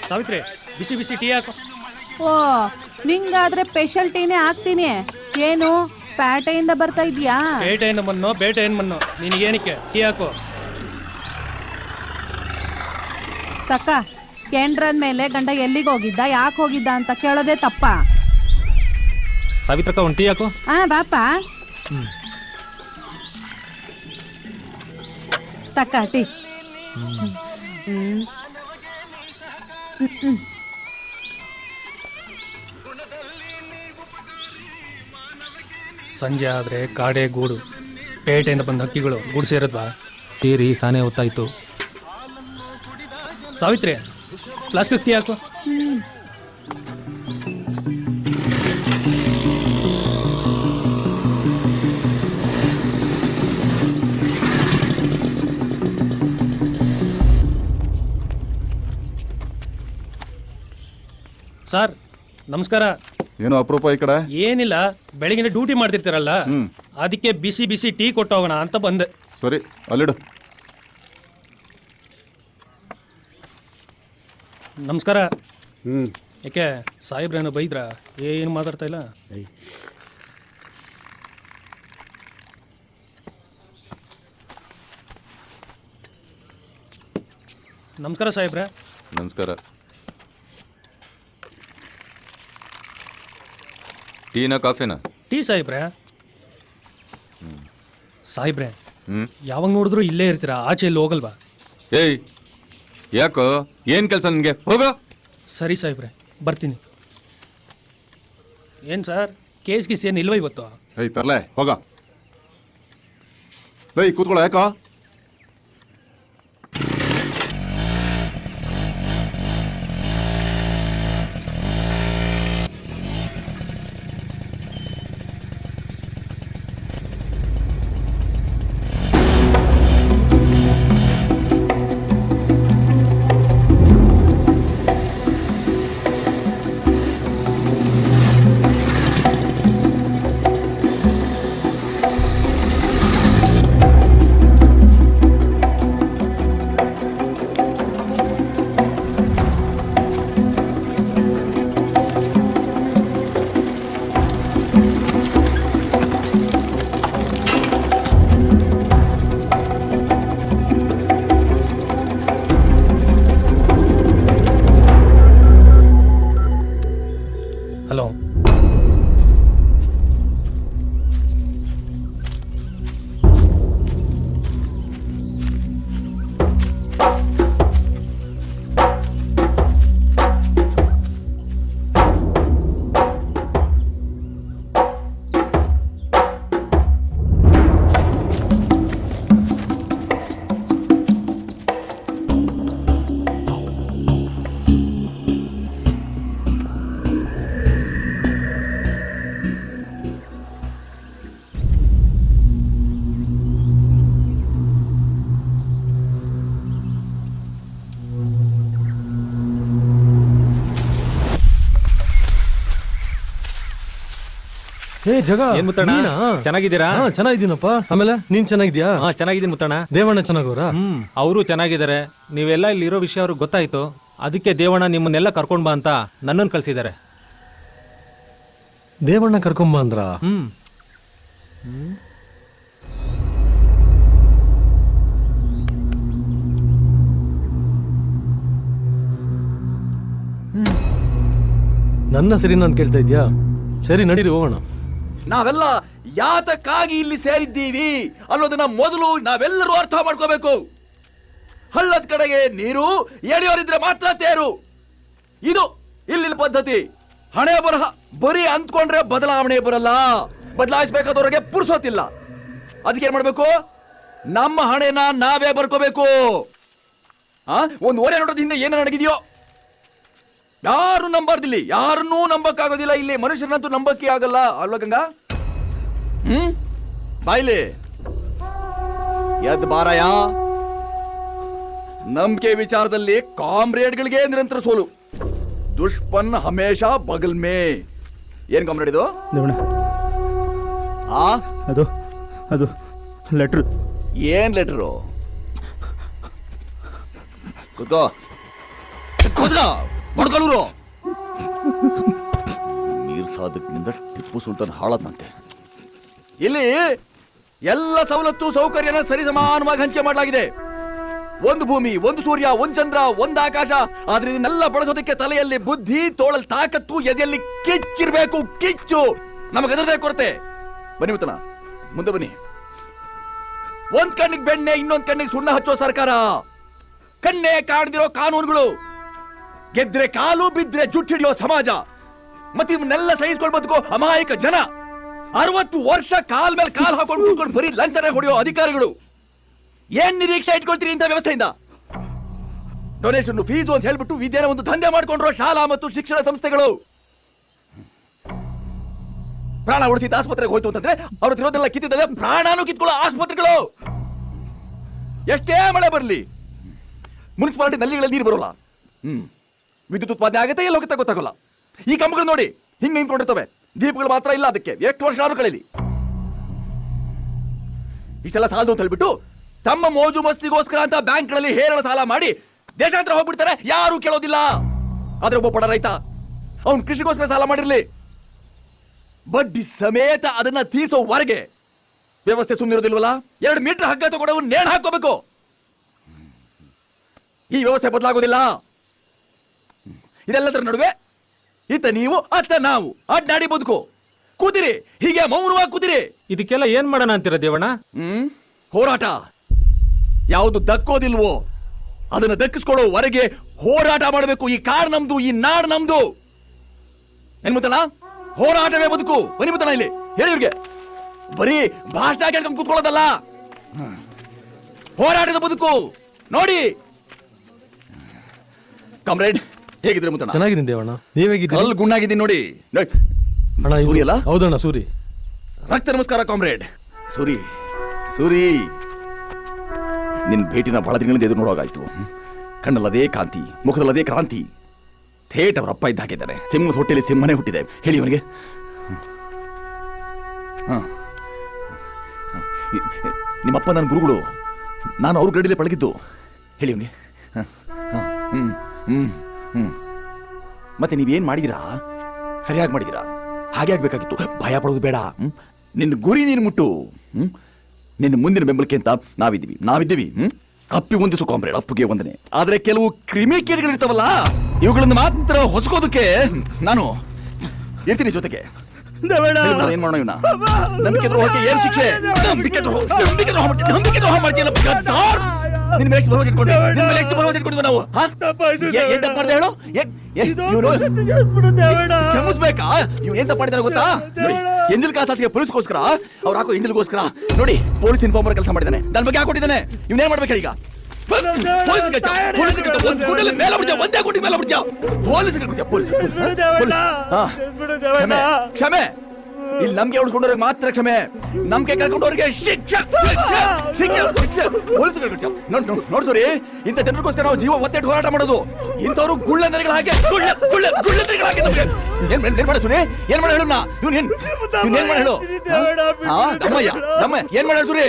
ಸಾವಿತ್ರಿ, ಬಿಸಿ ಬಿಸಿ ಟೀ ಹಾಕು. ಓ, ನಿಂಗಾದ್ರೆ ಸ್ಪೆಷಲ್ ಟೀನೇ ಹಾಕ್ತೀನಿ. ಏನು ಪೇಟೆಯಿಂದ ಬರ್ತಾ ಇದೀಯಾ? ಬೇಟೆಯಿಂದ ಮಣ್ಣು, ಬೇಟೆಯಿಂದ ಮಣ್ಣು, ನಿನಗೇನಕ್ಕೆ ಟೀ ಹಾಕು. ತಕ್ಕ, ಕೆಂಡ್ರದ್ ಮೇಲೆ ಗಂಡ ಎಲ್ಲಿಗೆ ಹೋಗಿದ್ದ, ಯಾಕೆ ಹೋಗಿದ್ದ ಅಂತ ಕೇಳೋದೇ ತಪ್ಪ. ಸಾವಿತ್ರಕ್ಕ ಒಂದು ಟೀ ಹಾಕು. ಬಾಪ. ತಕ್ಕ ಟೀ. ಸಂಜೆ ಆದರೆ ಕಾಡೆ ಗೂಡು, ಪೇಟೆಯಿಂದ ಬಂದ ಹಕ್ಕಿಗಳು ಗೂಡು ಸೇರದ್ವಾ? ಸೇರಿ ಸಾನೆ ಹೊತ್ತಾಯ್ತು. ಸಾವಿತ್ರಿ, ಫ್ಲಾಸ್ಕ್ ಟೀ ಹಾಕು. ಸರ್ ನಮಸ್ಕಾರ. ಏನೋ ಅಪರೂಪ ಈ ಕಡೆ? ಏನಿಲ್ಲ, ಬೆಳಗಿನ ಡ್ಯೂಟಿ ಮಾಡ್ತಿರ್ತೀರಲ್ಲ, ಅದಕ್ಕೆ ಬಿಸಿ ಬಿಸಿ ಟೀ ಕೊಟ್ಟೋಗೋಣ ಅಂತ ಬಂದೆ. ಸರಿ, ಅಲ್ಲಿಡು. ನಮಸ್ಕಾರ. ಯಾಕೆ ಸಾಹೇಬ್ರೇನು ಬೈದ್ರಾ? ಏನು ಮಾತಾಡ್ತಾ ಇಲ್ಲ. ನಮಸ್ಕಾರ ಸಾಹೇಬ್ರೆ. ನಮಸ್ಕಾರ. ಟೀನಾ ಕಾಫಿನಾ? ಟೀ ಸಾಹೇಬ್ರೆ. ಸಾಹೇಬ್ರೆ, ಯಾವಾಗ ನೋಡಿದ್ರು ಇಲ್ಲೇ ಇರ್ತೀರಾ, ಆಚೆ ಇಲ್ಲಿ ಹೋಗಲ್ವಾ? ಏಯ್, ಯಾಕೋ, ಏನ್ ಕೆಲಸ ನಿನ್ಗೆ? ಹೋಗೋ. ಸರಿ ಸಾಹೇಬ್ರೆ, ಬರ್ತೀನಿ. ಏನು ಸರ್, ಕೇಸ್ ಗೀಸ್ ಏನು ಇಲ್ವ ಇವತ್ತು? ಏಯ್ ತರ್ಲೆ, ಹೋಗ. ಏಯ್ ಕೂತ್ಕೊಳ್ಳೋ. ಯಾಕೋ? ಹಲೋ. ಹೇ ಜಗ ಏನ್ ಮುತ್ತಣ್ಣ? ನೀನಾ? ಚೆನ್ನಾಗಿದ್ದೀರಾ? ಹಾ, ಚೆನ್ನಾಗಿದ್ದೀನಪ್ಪ. ಆಮೇಲೆ ನೀನ್ ಚೆನ್ನಾಗಿದ್ಯಾ? ಹಾ ಚೆನ್ನಾಗಿದ್ದೀನಿ ಮುತ್ತಣ್ಣ. ದೇವಣ್ಣ ಚೆನ್ನಾಗವ್ರ? ಅವರು ಚೆನ್ನಾಗಿದ್ದಾರೆ. ನೀವೆಲ್ಲ ಇಲ್ಲಿ ಇರೋ ವಿಷಯ ಅವ್ರಿಗೆ ಗೊತ್ತಾಯ್ತು, ಅದಕ್ಕೆ ದೇವಣ್ಣ ನಿಮ್ಮನ್ನೆಲ್ಲ ಕರ್ಕೊಂಡ್ ಬಾ ಅಂತ ನನ್ನನ್ನು ಕಳ್ಸಿದ್ದಾರೆ. ದೇವಣ್ಣ ಕರ್ಕೊಂಬ ಅಂದ್ರ? ನನ್ನ ಸರಿ ನಾನು ಕೇಳ್ತಾ ಇದ್ಯಾ? ಸರಿ ನಡೀರಿ ಹೋಗೋಣ. ನಾವೆಲ್ಲ ಯಾತಕ್ಕಾಗಿ ಇಲ್ಲಿ ಸೇರಿದ್ದೀವಿ ಅನ್ನೋದನ್ನ ಮೊದಲು ನಾವೆಲ್ಲರೂ ಅರ್ಥ ಮಾಡ್ಕೋಬೇಕು. ಹಳ್ಳದ ಕಡೆಗೆ ನೀರು, ಎಳೆಯೋರಿದ್ರೆ ಮಾತ್ರ ತೇರು. ಇದು ಇಲ್ಲಿನ ಪದ್ಧತಿ. ಹಣೆ ಬರಹ ಬರೀ ಅಂದ್ಕೊಂಡ್ರೆ ಬದಲಾವಣೆ ಬರಲ್ಲ. ಬದಲಾಯಿಸಬೇಕಾದವ್ರಿಗೆ ಪುರ್ಸೋತಿಲ್ಲ. ಅದಕ್ಕೆ ಏನ್ ಮಾಡ್ಬೇಕು? ನಮ್ಮ ಹಣೆನ ನಾವೇ ಬರ್ಕೋಬೇಕು. ಒಂದು ಓರೆ ನೋಡೋದ್ ಹಿಂದೆ ಏನ ನಡಗಿದೆಯೋ ಯಾರು ನಂಬಾರ್ದಿಲ್ಲಿ, ಯಾರನ್ನೂ ನಂಬಕ್ಕಾಗೋದಿಲ್ಲ. ಇಲ್ಲಿ ಮನುಷ್ಯರನ್ನಂತೂ ನಂಬಕ್ಕೆ ಆಗಲ್ಲ ಅಲ್ವಾ ಗಂಗಾ? ಬಾಯ್ಲಿ ಎದ್ ಬಾರಯ. ನಂಬಿಕೆ ವಿಚಾರದಲ್ಲಿ ಕಾಮ್ರೇಡ್ಗಳಿಗೆ ನಿರಂತರ ಸೋಲು. ದುಷ್ಪನ್ ಹಮೇಶ ಬಗಲ್ ಮೇ. ಏನ್ ಕಾಮ್ರೇಡ್ ಇದು? ಅದು ಅದು ಲೆಟ್ರ್. ಏನ್ ಲೆಟ್ರು? ಕೂತ್ಕೋ ಮಾಡ್ಕೊಳ್ಳೂರು. ಮೀರ್ ಸಾಧಕ್ನಿಂದ ಟಿಪ್ಪು ಸುಲ್ತಾನ್ ಹಾಳದಂತೆ. ಇಲ್ಲಿ ಎಲ್ಲ ಸವಲತ್ತು ಸೌಕರ್ಯನ ಸರಿ ಸಮಾನವಾಗಿ ಹಂಚಿಕೆ ಮಾಡಲಾಗಿದೆ. ಒಂದು ಭೂಮಿ, ಒಂದು ಸೂರ್ಯ, ಒಂದು ಚಂದ್ರ, ಒಂದು ಆಕಾಶ. ಆದ್ರೆ ಇದನ್ನೆಲ್ಲ ಬಳಸೋದಕ್ಕೆ ತಲೆಯಲ್ಲಿ ಬುದ್ಧಿ, ತೋಳಲ್ಲಿ ತಾಕತ್ತು, ಎದೆಯಲ್ಲಿ ಕಿಚ್ಚಿರ್ಬೇಕು. ಕಿಚ್ಚು ನಮಗೆ ಅದರದೇ ಕೊರತೆ. ಬನ್ನಿ ಮುತ್ತನ, ಮುಂದೆ ಬನ್ನಿ. ಒಂದ್ ಕಣ್ಣಿಗೆ ಬೆಣ್ಣೆ, ಇನ್ನೊಂದ್ ಕಣ್ಣಿಗೆ ಸುಣ್ಣ ಹಚ್ಚೋ ಸರ್ಕಾರ. ಕಣ್ಣೆ ಕಾಣದಿರೋ ಕಾನೂನುಗಳು. ಗೆದ್ರೆ ಕಾಲು, ಬಿದ್ರೆ ಜುಟ್ಟು ಹಿಡಿಯೋ ಸಮಾಜ. ಮತ್ತೆ ಇವನ್ನೆಲ್ಲ ಸಹಿಸ್ಕೊಂಡು ಬದುಕೋ ಅಮಾಯಕ ಜನ. 60 ವರ್ಷ ಕಾಲ್ ಮೇಲೆ ಕಾಲ್ ಹಾಕೊಂಡು ಕೂತ್ಕೊಂಡು ಬರೀ ಲಂಚನೆ ಹೊಡೆಯೋ ಅಧಿಕಾರಿಗಳು. ಏನ್ ನಿರೀಕ್ಷೆ ಇಟ್ಕೊಳ್ತೀರಿ ಇಂಥ ವ್ಯವಸ್ಥೆಯಿಂದ? ಡೊನೇಷನ್, ಫೀಸು ಅಂತ ಹೇಳ್ಬಿಟ್ಟು ವಿದ್ಯೆನ ಒಂದು ದಂಧೆ ಮಾಡ್ಕೊಂಡ್ರು ಶಾಲಾ ಮತ್ತು ಶಿಕ್ಷಣ ಸಂಸ್ಥೆಗಳು. ಪ್ರಾಣ ಉಳಿಸಿದ ಆಸ್ಪತ್ರೆಗೆ ಹೋಯ್ತು ಅಂತಂದ್ರೆ ಅವ್ರ ತಿರೋದೆಲ್ಲ ಕಿತ್ತಿದ್ದರೆ ಪ್ರಾಣಾನು ಕಿತ್ಕೊಳ್ಳೋ ಆಸ್ಪತ್ರೆಗಳು. ಎಷ್ಟೇ ಮಳೆ ಬರಲಿ ಮುನ್ಸಿಪಾಲಿಟಿ ನಲ್ಲಿಗಳಲ್ಲಿ ನೀರು ಬರೋಲ್ಲ. ವಿದ್ಯುತ್ ಉತ್ಪಾದನೆ ಆಗುತ್ತೆ, ಎಲ್ಲ ಹೋಗುತ್ತೆ ಗೊತ್ತಾಗಲ್ಲ. ಈ ಕಂಬಗಳು ನೋಡಿ ಹಿಂಗೆ ನಿಂತ್ಕೊಂಡಿರ್ತವೆ, ದೀಪಗಳು ಮಾತ್ರ ಇಲ್ಲ. ಅದಕ್ಕೆ ಎಷ್ಟು ವರ್ಷ ಆದ್ರೂ ಕಳೀಲಿ. ಇಷ್ಟೆಲ್ಲ ಸಾಲದು ಅಂತ ಹೇಳ್ಬಿಟ್ಟು ತಮ್ಮ ಮೋಜು ಮಸ್ತಿಗೋಸ್ಕರ ಅಂತ ಬ್ಯಾಂಕ್ಗಳಲ್ಲಿ ಹೇರಳ ಸಾಲ ಮಾಡಿ ದೇಶಾಂತರ ಹೋಗ್ಬಿಡ್ತಾರೆ. ಯಾರು ಕೇಳೋದಿಲ್ಲ. ಆದ್ರೆ ಒಬ್ಬ ಬಡ ರೈತ ಅವನು ಕೃಷಿಗೋಸ್ಕರ ಸಾಲ ಮಾಡಿರ್ಲಿ, ಬಡ್ಡಿ ಸಮೇತ ಅದನ್ನ ತೀರ್ಸೋವರೆಗೆ ವ್ಯವಸ್ಥೆ ಸುಮ್ಮನಿರೋದಿಲ್ವಲ್ಲ. 2 ಮೀಟರ್ ಹಗ್ಗ ತಗೊಂಡು ನೇಣು ಹಾಕೋಬೇಕು. ಈ ವ್ಯವಸ್ಥೆ ಬದಲಾಗೋದಿಲ್ಲ. ಇದೆಲ್ಲದರ ನಡುವೆ ಇತ್ತ ನೀವು ಅತ್ತ ನಾವು ಅಡ್ಡಾಡಿ ಬದುಕು. ಕೂತಿರಿ, ಹೀಗೆ ಮೌನವಾಗಿ ಕೂತಿರಿ. ಇದಕ್ಕೆಲ್ಲ ಏನ್ ಮಾಡೋಣ ಅಂತೀರ ದೇವಣ್ಣ? ಹೋರಾಟ. ಯಾವುದು ದಕ್ಕೋದಿಲ್ವೋ ಅದನ್ನ ದಕ್ಕಿಸ್ಕೊಳ್ಳೋವರೆಗೆ ಹೋರಾಟ ಮಾಡಬೇಕು. ಈ ಕಾಡ್ ನಮ್ದು, ಈ ನಾಡ್ ನಮ್ದು. ಏನ್ ಮುತ್ತಣ್ಣ? ಹೋರಾಟವೇ ಬದುಕು. ಬನ್ನಿ ಮುತ್ತಣ್ಣ, ಇಲ್ಲಿ ಹೇಳಿ ಇವ್ರಿಗೆ. ಬರೀ ಭಾಷಣ ಕೇಳ್ಕೊಂಡು ಕೂತ್ಕೊಳ್ಳೋದಲ್ಲ, ಹೋರಾಟದ ಬದುಕು ನೋಡಿ. ಕಾಮ್ರೇಡ್ ಹೇಗಿದ್ರೆ ಮುತ್ತಣ್ಣ? ಚೆನ್ನಾಗಿದ್ದೀನಿ ದೇವಣ್ಣ, ನೀವೇಗಿದ್ದೀರಿ? ಅಲ್ಲಿ ಗುಣ್ಣಾಗಿದ್ದೀನಿ ನೋಡಿ. ಅಣ್ಣ ಸೂರಿ ಅಲ್ಲ? ಹೌದಣ್ಣ, ಸೂರಿ. ರಕ್ತ ನಮಸ್ಕಾರ ಕಾಮ್ರೇಡ್. ಸೂರಿ, ಸೂರಿ, ನಿನ್ ಭೇಟಿನ ಬಹಳ ದಿನಗಳಿಂದ ಎದುರು ನೋಡೋಗಾಯ್ತು. ಕಣ್ಣಲ್ಲದೇ ಕಾಂತಿ, ಮುಖದಲ್ಲದೇ ಕ್ರಾಂತಿ. ಥೇಟ್ ಅವರಪ್ಪ ಇದ್ದ ಹಾಕಿದ್ದಾನೆ. ಸಿಂಹದ ಹೊಟ್ಟೆಯಲ್ಲಿ ಸಿಂಹನೇ ಹುಟ್ಟಿದೆ. ಹೇಳಿ ಅವನಿಗೆ. ನಿಮ್ಮಪ್ಪ ನನ್ನ ಗುರುಗಳು, ನಾನು ಅವ್ರ ಗಡಿಲೇ ಪಳಗಿದ್ದು. ಹೇಳಿ ಅವನಿಗೆ. ಮತ್ತೆ ನೀವೇನ್ ಮಾಡಿದಿರಾ? ಸರಿಯಾಗಿ ಮಾಡಿದಿರಾ? ಹಾಗೆ ಆಗ್ಬೇಕಾಗಿತ್ತು. ಭಯ ಪಡೋದು ಬೇಡ. ನಿನ್ನ ಗುರಿ ನೀನು ಮುಟ್ಟು. ನಿನ್ನ ಮುಂದಿನ ಬೆಂಬಲಕ್ಕೆ ಅಂತ ನಾವಿದ್ದೀವಿ. ಅಪ್ಪಿ ಹೊಂದಿಸು ಕಾಮ್ರೇಡ್, ಅಪ್ಪುಗೆ ವಂದನೆ. ಆದ್ರೆ ಕೆಲವು ಕ್ರಿಮಿಕೀಟಗಳಿರ್ತಾವಲ್ಲ, ಇವುಗಳನ್ನು ಮಾತ್ರ ಹೊಸಕೋದಕ್ಕೆ ನಾನು ಇರ್ತೀನಿ ಜೊತೆಗೆ. ಏನ್ ಮಾಡೋಣ ಇವನ? ನಂಬಿಕೆ ದ್ರೋಹಕ್ಕೆ ಏನ್ ಶಿಕ್ಷೆ? ನಂಬಿಕೆ ದ್ರೋಹ ಮಾಡ್ತೀಯಲ್ಲ. ನಿನ್ನ ಮೇಲೆ ಎಷ್ಟು ಭರವಸೆ ಇಟ್ಕೊಂಡಿದ್ವಿ ನಾವು? ಏನ್ ತಪ್ಪು ಮಾಡ್ದೆ ಹೇಳು? ಕ್ಷಮಿಸ್ಬೇಕಾ? ಇವ್ ಏನ್ ತಪ್ಪು ಮಾಡಿದಾರೆ ಗೊತ್ತಾ? ಎಂಜಲ್ ಕಾಸಾಸಿಗೆ ಪೊಲೀಸ್ಗೋಸ್ಕರ, ಅವ್ರು ಹಾಕೋ ಎಂಜಲ್ಗೋಸ್ಕರ ನೋಡಿ ಪೊಲೀಸ್ ಇನ್ಫಾರ್ಮರ್ ಕೆಲಸ ಮಾಡಿದ್ದಾನೆ. ನನ್ನ ಬಗ್ಗೆ ಹಾಕೊಟ್ಟಿದ್ದಾನೆ. ಇವನೇನ್ ಮಾಡ್ಬೇಕು ಈಗ? ಕ್ಷಮೆ. ಇಲ್ಲಿ ನಮ್ಗೆ ಉಳ್ಕೊಂಡವ್ರಿಗೆ ಮಾತ್ರ ಕ್ಷಮೆ, ನಮ್ಗೆ ಕರ್ಕೊಂಡವ್ರಿಗೆ ಶಿಕ್ಷೆ ಶಿಕ್ಷೆ ಶಿಕ್ಷೆ ಶಿಕ್ಷೆ. ನೋಡ್ ಸೂರಿ, ಇಂಥ ಜನರಿಗೋಸ್ಕರ ನಾವು ಜೀವ ಒತ್ತೆಟ್ಟು ಹೋರಾಟ ಮಾಡೋದು. ಇಂಥವ್ರು ಗುಳ್ಳೆಂದರಿಗಳ ಹಾಗೆ ಗುಳ್ಳೆಂದರಿಗಳ ಹಾಗೆ ನಮ್ಗೆ ಏನ್ ಮಾಡ ಸೂರಿ, ಏನ್ ಮಾಡ ಹೇಳು ನಾ ಇವ್ನ ಏನ್ ಮಾಡ ಹೇಳು ದಮ್ಮಯ್ಯ ದಮ್ಮ ಏನ್ ಮಾಡ ಹೇಳು ಸೂರಿ.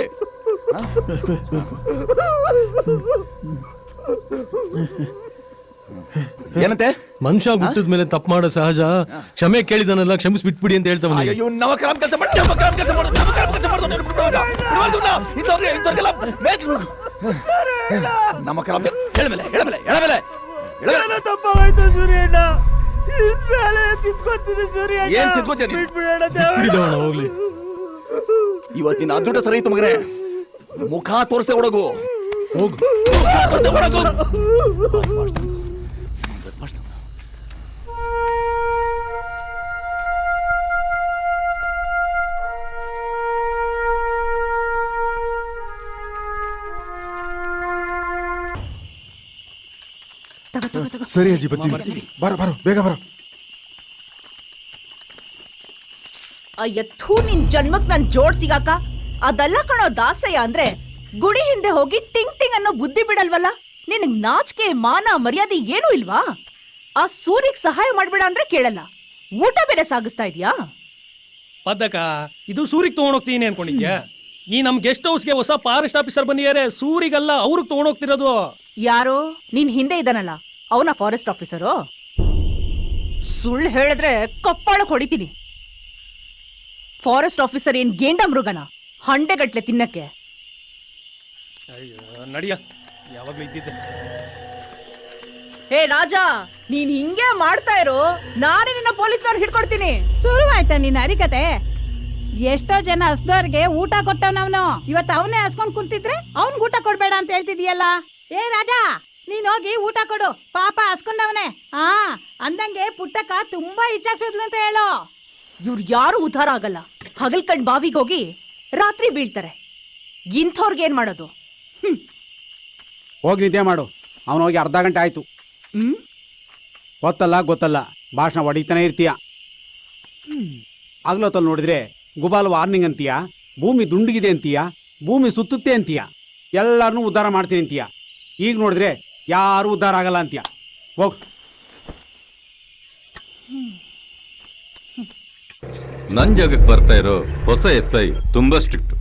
ಏನಂತೆ? ಮನುಷ್ಯ ಹುಟ್ಟಿದ ಮೇಲೆ ತಪ್ಪು ಮಾಡೋ ಸಹಜ, ಕ್ಷಮೆ ಕೇಳಿದನಲ್ಲ ಕ್ಷಮಿಸ್ಬಿಟ್ಬಿಡಿ ಅಂತ ಹೇಳ್ತಾವ. ಅಯ್ಯೋ ನವಕರಾಮ್ ಕೆಲಸ ಮಾಡಿ, ನವಕರಾಮ್ ಕೆಲಸ ಮಾಡೋದು, ನವಕರಾಮ್ ಕೆಲಸ ಮಾಡೋದು. ನಮಕರಾಮ್ ಹೇಳಮೇಲೆ ಹೇಳಮೇಲೆ ಹೇಳಮೇಲೆ ತಪ್ಪಾಯ್ತು ಸೂರ್ಯಣ್ಣ, ತಿದ್ಕೋತೀನಿ ಸೂರ್ಯಣ್ಣ. ಏನ್ ತಿದ್ಕೋತೀನಿ? ಬಿಡಿದವಣ ಹೋಗ್ಲಿ. ಇವತ್ತಿನ ಅದೃಷ್ಟ ಸರಿ ಇತ್ತು ಮಗನೇ, ಮುಖ ತೋರಿಸ್ದೆ ಒಳಗು ಹೋಗು. ಸರಿ ಅಜ್ಜಿ ಬರ್ತೀನಿ. ಬರೋ ಬರೋ ಬೇಗ ಬರೋ. ಅಯ್ಯಥೂ ನಿನ್ ಜನ್ಮಕ್ ನನ್ ಜೋಡ್ ಸಿಗಾಕ. ಅದೆಲ್ಲ ಕಣೋ ದಾಸಯ್ಯ ಅಂದ್ರೆ, ಗುಡಿ ಹಿಂದೆ ಹೋಗಿ ಟಿಂಗ್ ಟಿಂಗ್ ಅನ್ನೋ ಬುದ್ಧಿ ಬಿಡಲ್ವಲ್ಲ. ನಿನಗ್ ನಾಚಿಕೆ ಮಾನ ಮರ್ಯಾದೆ ಏನೂ ಇಲ್ವಾ? ಆ ಸೂರ್ಯಗ್ ಸಹಾಯ ಮಾಡ್ಬೇಡ ಅಂದ್ರೆ ಕೇಳಲ್ಲ, ಊಟ ಬೇರೆ ಸಾಗಿಸ್ತಾ ಇದ್ಯಾ? ಪದ್ದಕ, ಇದು ಸೂರಿಗೆ ತಗೊಂಡೋಗ್ತೀನಿ ಅನ್ಕೊಂಡಿದ್ಯಾ? ಈ ನಮ್ ಗೆಸ್ಟ್ ಹೌಸ್ಗೆ ಹೊಸ ಫಾರೆಸ್ಟ್ ಆಫೀಸರ್ ಬಂದಿದ್ದಾರೆ. ಸೂರಿಗಲ್ಲ, ಅವ್ರಿಗೆ ತಗೊಂಡೋಗ್ತಿರೋದು. ಯಾರೋ ನಿನ್ ಹಿಂದೆ ಇದ್ದಾನಲ್ಲ, ಅವನ ಫಾರೆಸ್ಟ್ ಆಫೀಸರು? ಸುಳ್ಳು ಹೇಳಿದ್ರೆ ಕಪ್ಪಾಳಕ್ ಹೊಡಿತೀನಿ. ಫಾರೆಸ್ಟ್ ಆಫೀಸರ್ ಏನ್ ಗೇಂಡ ಮೃಗನ ಹಂಡೆಗಟ್ಲೆ ತಿನ್ನಕ್ಕೆ? ನಡಿಯ, ಯಾವಾಗ್ಲೂ ಇದ್ದಿದ್ದೆ. ಹೇ ರಾಜ, ನೀನ್ ಹಿಂಗೆ ಮಾಡ್ತಾ ಇರೋ, ನಾನೇ ನಿನ್ನ ಪೊಲೀಸ್ನವ್ರು ಹಿಡ್ಕೊಡ್ತೀನಿ. ಶುರುವಾಯ್ತಾ ನಿನ್ನ ಅರಿಕತೆ? ಎಷ್ಟೋ ಜನ ಹಸ್ದವ್ರಿಗೆ ಊಟ ಕೊಟ್ಟವನವನು, ಇವತ್ತು ಅವನೇ ಹಸ್ಕೊಂಡ್ ಕುಂತಿದ್ರೆ ಅವ್ನ್ಗ್ ಊಟ ಕೊಡ್ಬೇಡ ಅಂತ ಹೇಳ್ತಿದೀಯಲ್ಲ. ಏ ರಾಜ, ನೀನ್ ಹೋಗಿ ಊಟ ಕೊಡು, ಪಾಪ ಹಸ್ಕೊಂಡವನೇ. ಅಂದಂಗೆ ಪುಟ್ಟಕ್ಕ ತುಂಬಾ ಇಚ್ಛಾಸಿದ್ಲು ಅಂತ ಹೇಳು. ಇವ್ರು ಯಾರು ಉದ್ಧಾರ ಆಗಲ್ಲ. ಹಗಲ್ ಕಂಡ್ ಬಾವಿಗೆ ಹೋಗಿ ರಾತ್ರಿ ಬೀಳ್ತಾರೆ. ಇಂಥವ್ರಿಗೆ ಏನ್ ಮಾಡೋದು? ಹೋಗಿ ನಿದ್ದೆ ಮಾಡು. ಅವನು ಹೋಗಿ ಅರ್ಧ ಗಂಟೆ ಆಯ್ತು. ಗೊತ್ತಲ್ಲ ಭಾಷಣ ಹೊಡಿತಾನೆ ಇರ್ತೀಯ. ಆಗ್ಲೊತ್ತಲ್ಲಿ ನೋಡಿದ್ರೆ ಗುಬಾಲ್ ವಾರ್ನಿಂಗ್ ಅಂತೀಯ, ಭೂಮಿ ದುಂಡಗಿದೆ ಅಂತೀಯ, ಭೂಮಿ ಸುತ್ತುತ್ತೆ ಅಂತೀಯ, ಎಲ್ಲಾರನ್ನೂ ಉದ್ಧಾರ ಮಾಡ್ತೀನಿ ಅಂತೀಯ. ಈಗ ನೋಡಿದ್ರೆ ಯಾರು ಉದ್ಧಾರ ಆಗಲ್ಲ ಅಂತೀಯ. ಹೋಗ್. ನನ್ ಜಾಗಕ್ಕೆ ಬರ್ತಾ ಇರೋ ಹೊಸ SI ತುಂಬಾ ಸ್ಟ್ರಿಕ್ಟ್.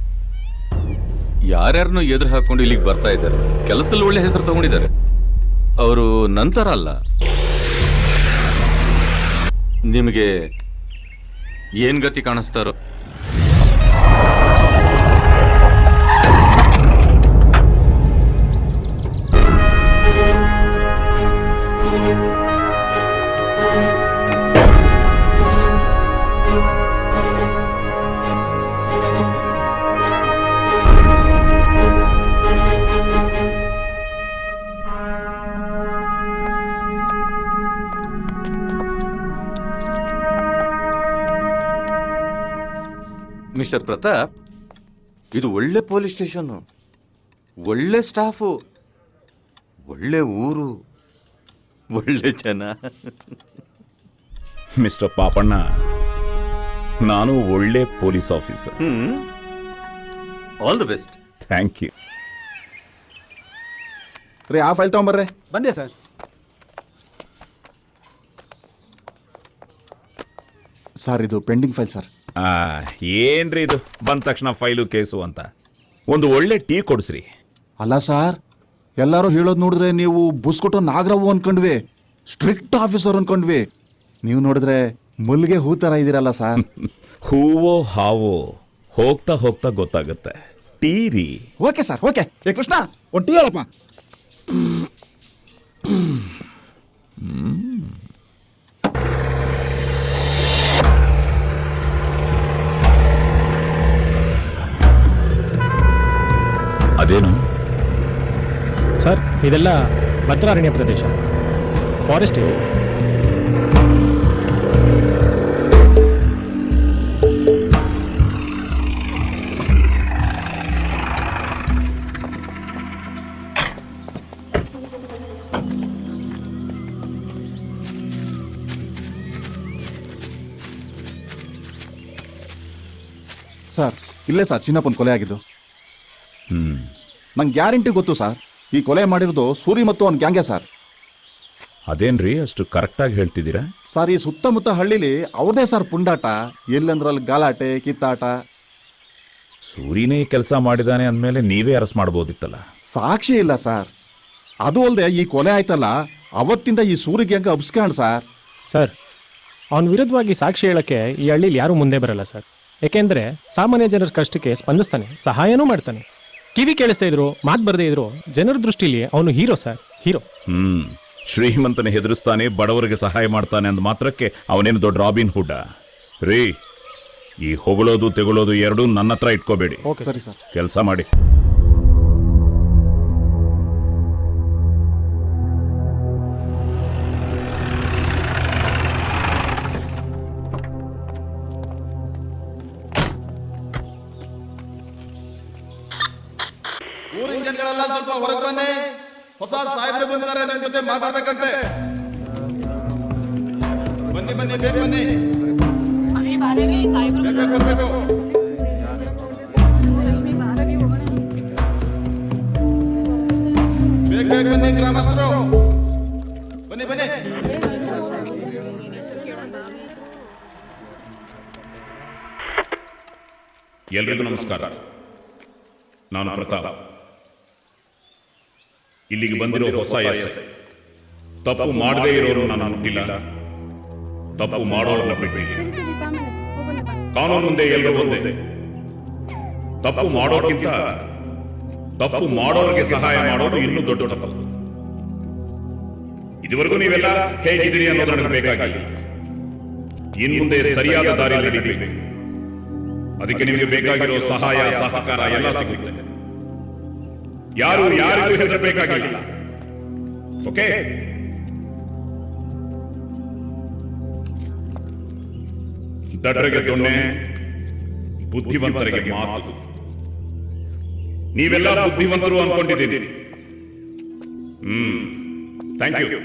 ಯಾರ್ಯಾರನ್ನು ಎದುರು ಹಾಕೊಂಡು ಇಲ್ಲಿಗೆ ಬರ್ತಾ ಇದ್ದಾರೆ. ಕೆಲಸದಲ್ಲಿ ಒಳ್ಳೆ ಹೆಸರು ತಗೊಂಡಿದ್ದಾರೆ. ಅವರು ನಂತರ ಅಲ್ಲ. ನಿಮಗೆ ಏನ್ ಗತಿ ಕಾಣಿಸ್ತಾರೋ? ಮಿಸ್ಟರ್ ಪ್ರತಾಪ್, ಇದು ಒಳ್ಳೆ ಪೊಲೀಸ್ ಸ್ಟೇಷನ್, ಒಳ್ಳೆ ಸ್ಟಾಫು, ಒಳ್ಳೆ ಊರು, ಒಳ್ಳೆ ಜನ. ಮಿಸ್ಟರ್ ಪಾಪಣ್ಣ, ನಾನು ಒಳ್ಳೆ police officer. All the best. Thank you. ರೀ, ಆ ಫೈಲ್ ತಗೊಂಬರ್ರೆ. ಬಂದೆ ಸರ್. ಸರ್, ಇದು ಪೆಂಡಿಂಗ್ ಫೈಲ್ ಸರ್. ಏನ್ರಿ ಇದು ಬಂದ ತಕ್ಷಣ ಫೈಲು ಕೇಸು ಅಂತ? ಒಂದು ಒಳ್ಳೆ ಟೀ ಕೊಡಿಸ್ರಿ. ಅಲ್ಲ ಸರ್, ಎಲ್ಲರೂ ಹೇಳೋದು ನೋಡಿದ್ರೆ ನೀವು ಬುಸ್ಕೊಟ್ಟು ನಾಗರಾವು ಅನ್ಕೊಂಡ್ವಿ, ಸ್ಟ್ರಿಕ್ಟ್ ಆಫೀಸರ್ ಅನ್ಕೊಂಡ್ವಿ. ನೀವು ನೋಡಿದ್ರೆ ಮುಲ್ಗೆ ಹೂ ಥರ ಇದ್ದೀರಲ್ಲ ಸರ್. ಹೂವೋ ಹಾವೋ ಹೋಗ್ತಾ ಹೋಗ್ತಾ ಗೊತ್ತಾಗುತ್ತೆ. ಟೀ ರೀ. Okay sir, okay. ಏ ಕೃಷ್ಣ, ಒಂದು ಟೀ ಹೇಳಪ್ಪ. ಅದೇನು ಸರ್, ಇದೆಲ್ಲ ಭದ್ರಾರಣ್ಯ ಪ್ರದೇಶ, ಫಾರೆಸ್ಟ್ ಏರಿಯಾ. ಸರ್ ಇಲ್ಲೇ ಸರ್ ಚಿನ್ನಪ್ಪನ ಕೊಲೆ ಆಗಿದ್ದು. ನಂಗೆ ಗ್ಯಾರಂಟಿ ಗೊತ್ತು ಸರ್, ಈ ಕೊಲೆ ಮಾಡಿರೋದು ಸೂರಿ ಮತ್ತು ಅವ್ನ ಗ್ಯಾಂಗೆ ಸರ್. ಅದೇನ್ರಿ ಅಷ್ಟು ಕರೆಕ್ಟಾಗಿ ಹೇಳ್ತಿದ್ದೀರಾ? ಸರ್ ಈ ಸುತ್ತಮುತ್ತ ಹಳ್ಳಿಲಿ ಅವ್ರದೇ ಸರ್ ಪುಂಡಾಟ, ಎಲ್ಲಂದ್ರಲ್ಲಿ ಗಲಾಟೆ ಕಿತ್ತಾಟ. ಸೂರಿನೇ ಕೆಲಸ ಮಾಡಿದಾನೆ ಅಂದಮೇಲೆ ನೀವೇ ಅರೆಸ್ಟ್ ಮಾಡ್ಬೋದಿತ್ತಲ್ಲ. ಸಾಕ್ಷಿ ಇಲ್ಲ ಸರ್. ಅದು ಅಲ್ಲದೆ ಈ ಕೊಲೆ ಆಯ್ತಲ್ಲ, ಅವತ್ತಿಂದ ಈ ಸೂರಿಗೆ ಹೆಂಗೆ ಅಬ್ಸ್ಕಾಂಡ್ ಸರ್. ಸರ್ ಅವನ ವಿರುದ್ಧವಾಗಿ ಸಾಕ್ಷಿ ಹೇಳಕ್ಕೆ ಈ ಹಳ್ಳಿಲಿ ಯಾರೂ ಮುಂದೆ ಬರಲ್ಲ ಸರ್. ಯಾಕೆಂದ್ರೆ ಸಾಮಾನ್ಯ ಜನರ ಕಷ್ಟಕ್ಕೆ ಸ್ಪಂದಿಸ್ತಾನೆ, ಸಹಾಯನೂ ಮಾಡ್ತಾನೆ. ಕಿವಿ ಕೇಳಿಸ್ತಾ ಇದ್ರು, ಮಾತು ಬರದೇ ಇದ್ರು, ಜನರ ದೃಷ್ಟಿಲಿ ಅವನು ಹೀರೋ ಸರ್, ಹೀರೋ. ಶ್ರೀಮಂತನ ಹೆದರಿಸ್ತಾನೆ, ಬಡವರಿಗೆ ಸಹಾಯ ಮಾಡ್ತಾನೆ ಅಂದ ಮಾತ್ರಕ್ಕೆ ಅವನೇನು ದೊಡ್ಡ ರಾಬಿನ್ ಹುಡ್ಡ ರೀ? ಈ ಹೊಗಳೋದು ತೆಗೊಳ್ಳೋದು ಎರಡೂ ನನ್ನ ಹತ್ರ ಇಟ್ಕೋಬೇಡಿ. ಸರಿ ಸರ್. ಕೆಲಸ ಮಾಡಿ. ಊರಿನ ಜನಗಳೆಲ್ಲ ಸ್ವಲ್ಪ ಹೊರಗೆ ಬನ್ನಿ, ಹೊಸ ಸಾಹೇಬ್ರು ಬಂದಿದ್ದಾರೆ, ನಿಮ್ಮ ಜೊತೆ ಮಾತಾಡ್ಬೇಕಂತೆ. ಬನ್ನಿ ಬನ್ನಿ, ಬೇಗ ಬನ್ನಿ, ಬರ್ಬೇಕು. ಬೇಗ ಬೇಗ ಬನ್ನಿ ಗ್ರಾಮಸ್ಥರು, ಬನ್ನಿ ಬನ್ನಿ. ಎಲ್ರಿಗೂ ನಮಸ್ಕಾರ. ನಾನು ಪ್ರತಾಪ್. ಇಲ್ಲಿಗೆ ಬಂದಿರೋ ಹೊಸ ಎಸ್. ತಪ್ಪು ಮಾಡದೇ ಇರೋರು ನಾನು ಮುಟ್ಟಿಲ್ಲ, ತಪ್ಪು ಮಾಡೋರನ್ನ ಬಿಟ್ಟಿಲ್ಲ. ಕಾನೂನು ಮುಂದೆ ಎಲ್ಲರೂ ಒಂದೇ. ತಪ್ಪು ಮಾಡೋಕ್ಕಿಂತ ತಪ್ಪು ಮಾಡೋರಿಗೆ ಸಹಾಯ ಮಾಡೋದು ಇನ್ನೂ ದೊಡ್ಡ ತಪ್ಪು. ಇದುವರೆಗೂ ನೀವೆಲ್ಲ ಹೇಗಿದ್ದೀರಿ ಅನ್ನೋದು ನನಗೆ ಬೇಕಾಗಿಲ್ಲ. ಇನ್ಮುಂದೆ ಸರಿಯಾದ ದಾರಿ ನಡೀಬೇಕು. ಅದಕ್ಕೆ ನಿಮಗೆ ಬೇಕಾಗಿರೋ ಸಹಾಯ ಸಹಕಾರ ಎಲ್ಲ ಸಿಗುತ್ತೆ. ಯಾರು ಯಾರಿಗೂ ಹೆದರಬೇಕಾಗಿಲ್ಲ. ಓಕೆ? ದಡ್ಡರಿಗೆ ದೊಣ್ಣೆ, ಬುದ್ಧಿವಂತರಿಗೆ ಮಾತು. ನೀವೆಲ್ಲ ಬುದ್ಧಿವಂತರು ಅನ್ಕೊಂಡಿದ್ದೀರಿ. Thank you.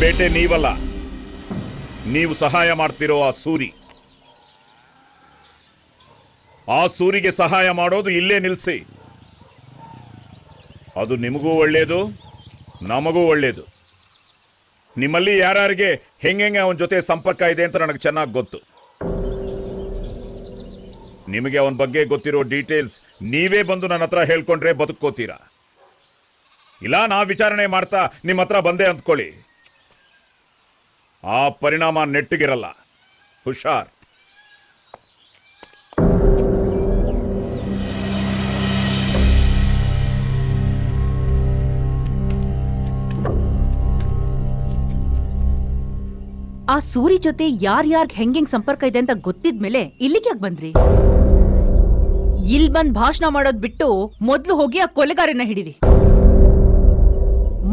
ಬೇಟೆ ನೀವಲ್ಲ, ನೀವು ಸಹಾಯ ಮಾಡ್ತಿರೋ ಆ ಸೂರಿ. ಆ ಸೂರಿಗೆ ಸಹಾಯ ಮಾಡೋದು ಇಲ್ಲೇ ನಿಲ್ಲಿಸಿ. ಅದು ನಿಮಗೂ ಒಳ್ಳೆಯದು, ನಮಗೂ ಒಳ್ಳೆಯದು. ನಿಮ್ಮಲ್ಲಿ ಯಾರ್ಯಾರಿಗೆ ಹೆಂಗೆ ಅವನ ಜೊತೆ ಸಂಪರ್ಕ ಇದೆ ಅಂತ ನನಗೆ ಚೆನ್ನಾಗಿ ಗೊತ್ತು. ನಿಮಗೆ ಅವನ ಬಗ್ಗೆ ಗೊತ್ತಿರೋ ಡೀಟೇಲ್ಸ್ ನೀವೇ ಬಂದು ನನ್ನ ಹತ್ರ ಹೇಳ್ಕೊಂಡ್ರೆ ಬದುಕೋತೀರಾ. ಇಲ್ಲ ನಾ ವಿಚಾರಣೆ ಮಾಡ್ತಾ ನಿಮ್ಮ ಹತ್ರ ಬಂದೆ ಅಂದ್ಕೊಳ್ಳಿ, ಆ ಪರಿಣಾಮ ನೆಟ್ಟಿಗಿರಲ್ಲ. ಹುಷಾರ್. ಆ ಸೂರಿ ಜೊತೆ ಯಾರ್ಯಾರ್ಗ್ ಹೆಂಗೆಂಗ್ ಸಂಪರ್ಕ ಇದೆ ಅಂತ ಗೊತ್ತಿದ್ಮೇಲೆ ಇಲ್ಲಿಗೆ ಯಾಕೆ ಬಂದ್ರಿ? ಇಲ್ ಬಂದ್ ಭಾಷಣ ಮಾಡೋದ್ ಬಿಟ್ಟು ಮೊದ್ಲು ಹೋಗಿ ಆ ಕೊಲೆಗಾರನ ಹಿಡೀರಿ.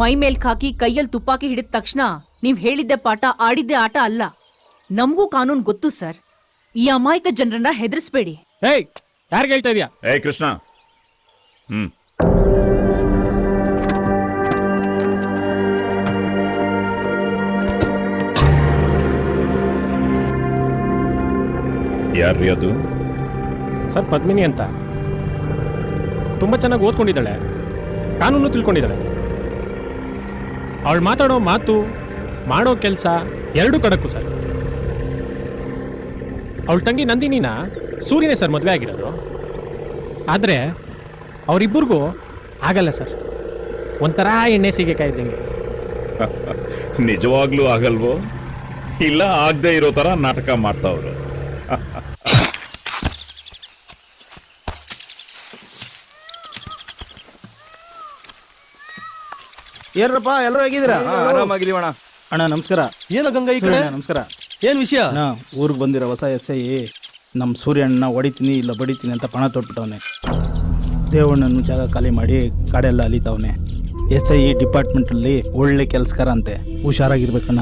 ಮೈ ಮೇಲ್ ಹಾಕಿ ಕೈಯಲ್ಲಿ ತುಪಾಕಿ ಹಿಡಿದ ತಕ್ಷಣ ನೀವ್ ಹೇಳಿದ್ದೆ ಪಾಠ ಆಡಿದ್ದೆ ಆಟ ಅಲ್ಲ. ನಮಗೂ ಕಾನೂನು ಗೊತ್ತು ಸರ್. ಈ ಅಮಾಯಕ ಜನರನ್ನ ಹೆದರ್ಸ್ಬೇಡಿ. ಏಯ್, ಯಾರು ಹೇಳ್ತಾ ಇದೀಯಾ? ಏಯ್ ಕೃಷ್ಣ, ಯಾರ್ರೀ ಅದು? ಸರ್ ಪದ್ಮಿನಿ ಅಂತ. ತುಂಬಾ ಚೆನ್ನಾಗಿ ಓದ್ಕೊಂಡಿದ್ದಾಳೆ, ಕಾನೂನು ತಿಳ್ಕೊಂಡಿದ್ದಾಳೆ. ಅವಳು ಮಾತಾಡೋ ಮಾತು, ಮಾಡೋ ಕೆಲಸ ಎರಡೂ ಕಡಕ್ಕು ಸರ್. ಅವಳ ತಂಗಿ ನಂದಿನಿನ ಸೂರ್ಯನೇ ಸರ್ ಮದುವೆ ಆಗಿರೋದು. ಆದರೆ ಅವರಿಬ್ಬರಿಗೂ ಆಗಲ್ಲ ಸರ್. ಒಂಥರ ಎಣ್ಣೆ ಸೀಗೆಕಾಯಿ ಇದ್ದಂಗೆ. ನಿಜವಾಗ್ಲೂ ಆಗಲ್ವೋ ಇಲ್ಲ ಆಗದೆ ಇರೋ ತರ ನಾಟಕ ಮಾಡ್ತಾವ್ರು. ಏನ್ರಪ್ಪ ಎಲ್ಲರೂ ಹೇಗಿದ್ದೀರಾ? ಆರಾಮಾಗಿದೀವಣ. ಅಣ್ಣ ನಮಸ್ಕಾರ. ಏನೋ ಗಂಗಾ ಈ ಕಡೆ? ನಮಸ್ಕಾರ. ಏನ್ ವಿಷಯ? ಊರಿಗೆ ಬಂದಿರೋ ಹೊಸ SI ನಮ್ಮ ಸೂರ್ಯಣ್ಣ ಹೊಡಿತೀನಿ ಇಲ್ಲ ಬಡಿತೀನಿ ಅಂತ ಪಣ ತೊಟ್ಬಿಟ್ಟವನೆ. ದೇವಣ್ಣನ ಜಾಗ ಖಾಲಿ ಮಾಡಿ ಕಾಡೆಲ್ಲ ಅಲಿತಾವನೆ. SI ಡಿಪಾರ್ಟ್ಮೆಂಟಲ್ಲಿ ಒಳ್ಳೆ ಕೆಲಸಕಾರ ಅಂತೆ, ಹುಷಾರಾಗಿರ್ಬೇಕಣ್ಣ.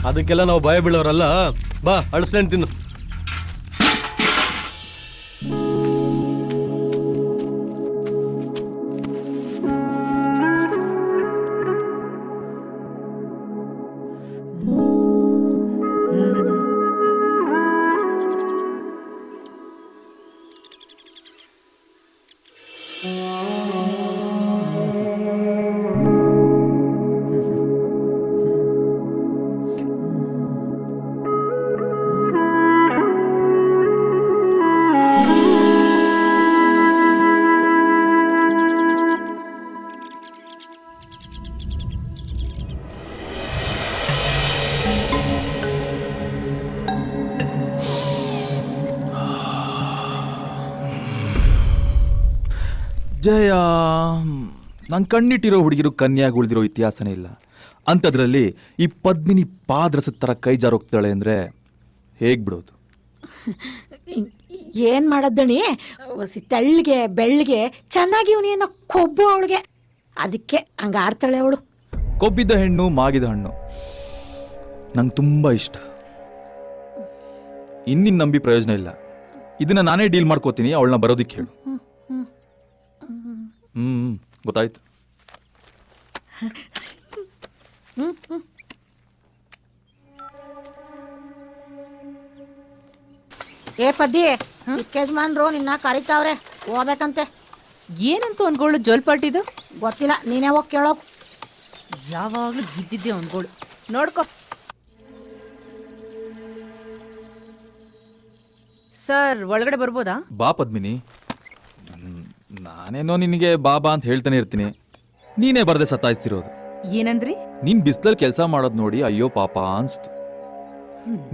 ಅದಕ್ಕೆಲ್ಲ ನಾವು ಭಯ ಬೀಳೋರಲ್ಲ. ಬಾ ಅಳಿಸ್ಲೇನ್ ತಿನ್ನು. ಜಯ, ನಾನು ಕಣ್ಣಿಟ್ಟಿರೋ ಹುಡುಗಿರು ಕನ್ಯಾಗಿ ಉಳಿದಿರೋ ಇತಿಹಾಸನೇ ಇಲ್ಲ. ಅಂಥದ್ರಲ್ಲಿ ಈ ಪದ್ಮಿನಿ ಪಾದ್ರಸದ ಥರ ಕೈ ಜಾರೋಗ್ತಾಳೆ ಅಂದರೆ ಹೇಗೆ ಬಿಡೋದು? ಏನ್ ಮಾಡದ್ದಣಿ, ತೆಳ್ಳಿಗೆ ಬೆಳ್ಳಿಗೆ ಚೆನ್ನಾಗಿ ಇವನೇನೋ ಕೊಬ್ಬು ಅವಳಿಗೆ, ಅದಕ್ಕೆ ಹಂಗ ಆಡ್ತಾಳೆ ಅವಳು. ಕೊಬ್ಬಿದ್ದ ಹೆಣ್ಣು ಮಾಗಿದ ಹಣ್ಣು ನಂಗೆ ತುಂಬ ಇಷ್ಟ. ಇನ್ನಿನ್ ನಂಬಿ ಪ್ರಯೋಜನ ಇಲ್ಲ. ಇದನ್ನ ನಾನೇ ಡೀಲ್ ಮಾಡ್ಕೋತೀನಿ, ಅವಳನ್ನ ಬರೋದಿಕ್ಕೆ ಹೇಳು. ಗೊತ್ತಾಯ್ತು. ಏ ಪದ್ದಿ, ಯಜಮಾನ್ರು ನಿನ್ನ ಕರಿತಾವ್ರೆ, ಹೋಗ್ಬೇಕಂತೆ. ಏನಂತ ಅನ್ಗೋಳು ಜೋಲ್ಪಾಟಿದು? ಗೊತ್ತಿಲ್ಲ, ನೀನೇ ಹೋಗಿ ಕೇಳೋ. ಯಾವಾಗ್ಲೂ ಬಿದ್ದಿದ್ದೆ ಅನ್ಗೋಳು. ನೋಡ್ಕೊ ಸರ್, ಒಳಗಡೆ ಬರ್ಬೋದಾ? ಬಾ ಪದ್ಮಿನಿ. ನಾನೇನೋ ನಿನಗೆ ಬಾಬಾ ಅಂತ ಹೇಳ್ತಾನೆ ಇರ್ತೀನಿ, ನೀನೇ ಬರದೆ ಸತಾಯಿಸ್ತಿರೋದು. ಏನಂದ್ರಿ? ನೀನ್ ಬಿಸ್ಲಲ್ಲಿ ಕೆಲಸ ಮಾಡೋದು ನೋಡಿ ಅಯ್ಯೋ ಪಾಪ ಅನ್ಸ್ತು.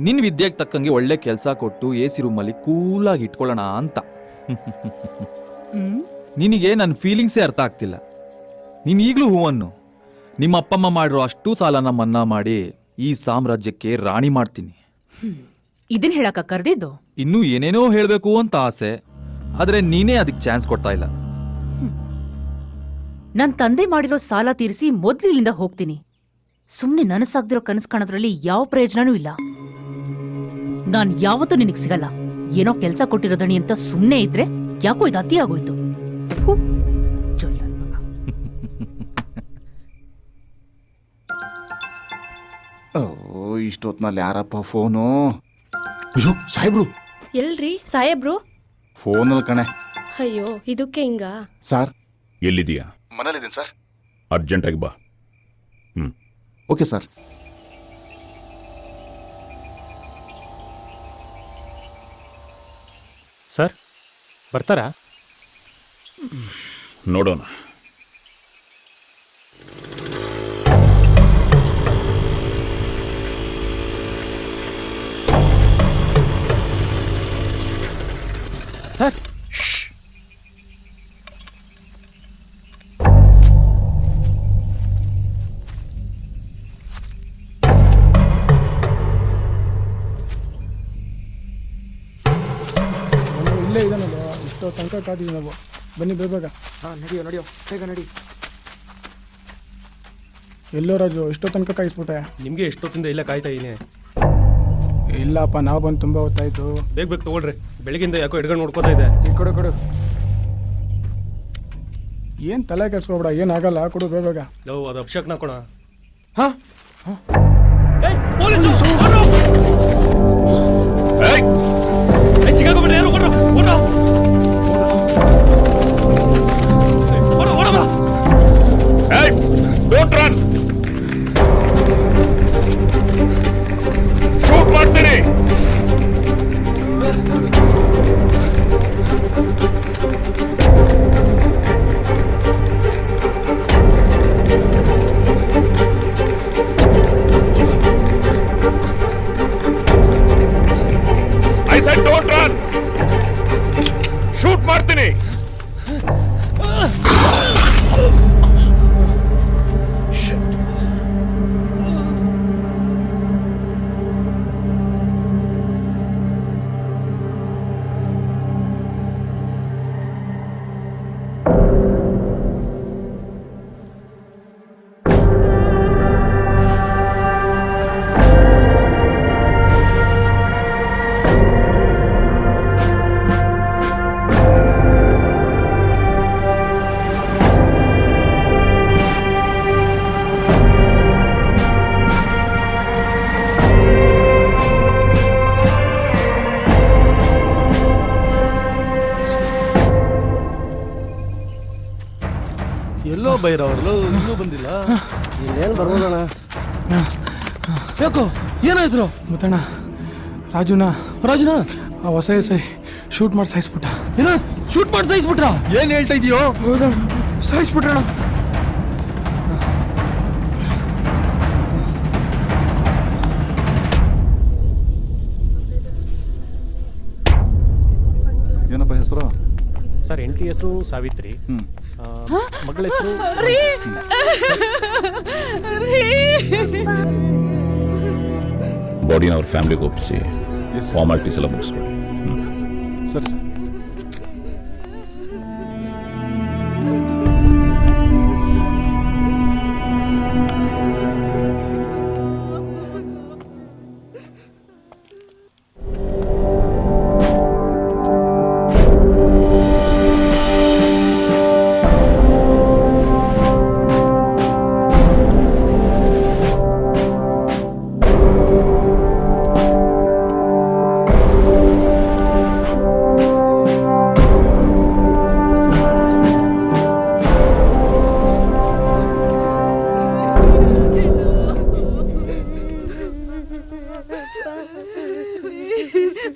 ನಿನ್ ವಿದ್ಯೆಗೆ ತಕ್ಕಂಗೆ ಒಳ್ಳೆ ಕೆಲಸ ಕೊಟ್ಟು AC ರೂಮಲ್ಲಿ ಕೂಲಾಗಿ ಇಟ್ಕೊಳ್ಳೋಣ ಅಂತ. ನಿನಗೆ ನನ್ನ ಫೀಲಿಂಗ್ಸೇ ಅರ್ಥ ಆಗ್ತಿಲ್ಲ. ನೀನ್ ಈಗಲೂ ಹೂವನ್ನು ನಿಮ್ಮ ಅಪ್ಪಮ್ಮ ಮಾಡಿರೋ ಅಷ್ಟು ಸಾಲನ ಮನ್ನಾ ಮಾಡಿ ಈ ಸಾಮ್ರಾಜ್ಯಕ್ಕೆ ರಾಣಿ ಮಾಡ್ತೀನಿ. ಇದನ್ ಹೇಳಕ ಕರ್ದಿದ್ದು? ಇನ್ನೂ ಏನೇನೋ ಹೇಳಬೇಕು ಅಂತ ಆಸೆ, ಆದ್ರೆ ನೀನೇ ಅದಕ್ಕೆ ಚಾನ್ಸ್ ಕೊಡ್ತಾ ಇಲ್ಲ. ನನ್ ತಂದೆ ಮಾಡಿರೋ ಸಾಲ ತೀರಿಸಿ ಮೊದ್ಲು ಇಲ್ಲಿಂದ ಹೋಗ್ತೀನಿ. ಸುಮ್ನೆ ನನಸಾಗ್ದಿರೋ ಕನಸು ಕಾಣೋದ್ರಲ್ಲಿ ಯಾವ ಪ್ರಯೋಜನನೂ ಇಲ್ಲ. ನಾನ್ ಯಾವತ್ತೂ ನಿನಗ್ ಸಿಗಲ್ಲ. ಏನೋ ಕೆಲ್ಸ ಕೊಟ್ಟಿರೋದಣಿ ಅಂತ ಸುಮ್ನೆ ಇದ್ರೆ ಯಾಕೋ ಇದು ಅತಿ ಆಗೋಯ್ತು. ಇಷ್ಟೊತ್ನಲ್ಲಿ ಯಾರಪ್ಪ ಫೋನು? ಅಯ್ಯೋ ಸಾಹೇಬ್ರು. ಎಲ್ರಿ ಸಾಹೇಬ್ರು? ಫೋನಲ್ಲಿ ಕಣೆ. ಅಯ್ಯೋ ಇದಕ್ಕೆ ಹಿಂಗ? ಸರ್ ಎಲ್ಲಿದೀಯಾ? ಮನೇಲಿದ್ದೀನಿ ಸರ್. ಅರ್ಜೆಂಟಾಗಿ ಬಾ. Okay sir. ಸರ್ ಬರ್ತಾರಾ? ನೋಡೋಣ. ಸರ್ ಇಲ್ಲೇ ಇದಾನಲ್ಲ, ಇಷ್ಟೋ ತನಕ ಕಾದಿದ್ವಿ ನಾವು. ಬನ್ನಿ ಬೇಗ. ನಡಿಯೋ ನಡಿಯೋ, ಬೇಗ ನಡಿ. ಎಲ್ಲೋ ರಾಜು, ಇಷ್ಟೋ ತನಕ ಕಾಯಿಸ್ಬಿಟ್ಟೆ. ನಿಮಗೆ ಎಷ್ಟೊತ್ತಿಂದ ಇಲ್ಲ ಕಾಯ್ತಾ ಇದೀನಿ. ಇಲ್ಲಪ್ಪ, ನಾವು ಬಂದು ತುಂಬ ಹೊತ್ತಾಯ್ತು. ಬೇಗ ಬೇಗ ತಗೊಳ್ರಿ, ಬೆಳಗಿಂದ ಯಾಕೋ ಹಿಡ್ಕೊಂಡು ನೋಡ್ಕೋತಾ ಇದೆ. ಕೊಡು ಕೊಡು. ಏನು ತಲೆ ಕೆಡ್ಸ್ಕೊಬೇಡ, ಏನಾಗಲ್ಲ, ಕೊಡು ಬೇಗ. ಅದು ಅಭಿಷೇಕ್ನ ಕೊಡ. ಹಾಂ ಸಿಗಾಕೊಂಡ್ಬಿಟ್ಟೆ, ಯಾರು ಕೊಡ್ರು? ಬೈರವ್ರಲ್ಲ ಇನ್ನೂ ಬಂದಿಲ್ಲ. ಇನ್ನೇನು ಬರ್ಬೋದಣ್ಣ. ಯಾಕೋ ಏನಾಯ್ತು ಮುತ್ತಣ್ಣ ರಾಜುನ ಆ ಹೊಸ ಎಸ್ಐ ಶೂಟ್ ಮಾಡಿ ಸಾಯಿಸ್ಬಿಟ್ಟ. ಏನ ಶೂಟ್ ಮಾಡಿ ಸಾಯಿಸ್ಬಿಟ್ರ? ಏನ್ ಹೇಳ್ತಾ ಇದೀಯೋ? ಸಾಯಿಸ್ಬಿಟ್ರಣ. ಏನಪ್ಪ ಹೆಸರು? ಸರ್ ಹೆಂಡತಿ ಹೆಸರು ಸಾವಿತ್ರಿ, ಮಗಳ ಹೆಸರು ಬಾಡಿನ ಅವ್ರ ಫ್ಯಾಮಿಲಿಗೆ ಒಪ್ಪಿಸಿ ಫಾರ್ಮಾಲಿಟೀಸ್ ಎಲ್ಲ ಮುಗಿಸ್ಕೊಳ್ಳಿ. ಸರಿ ಸರ್.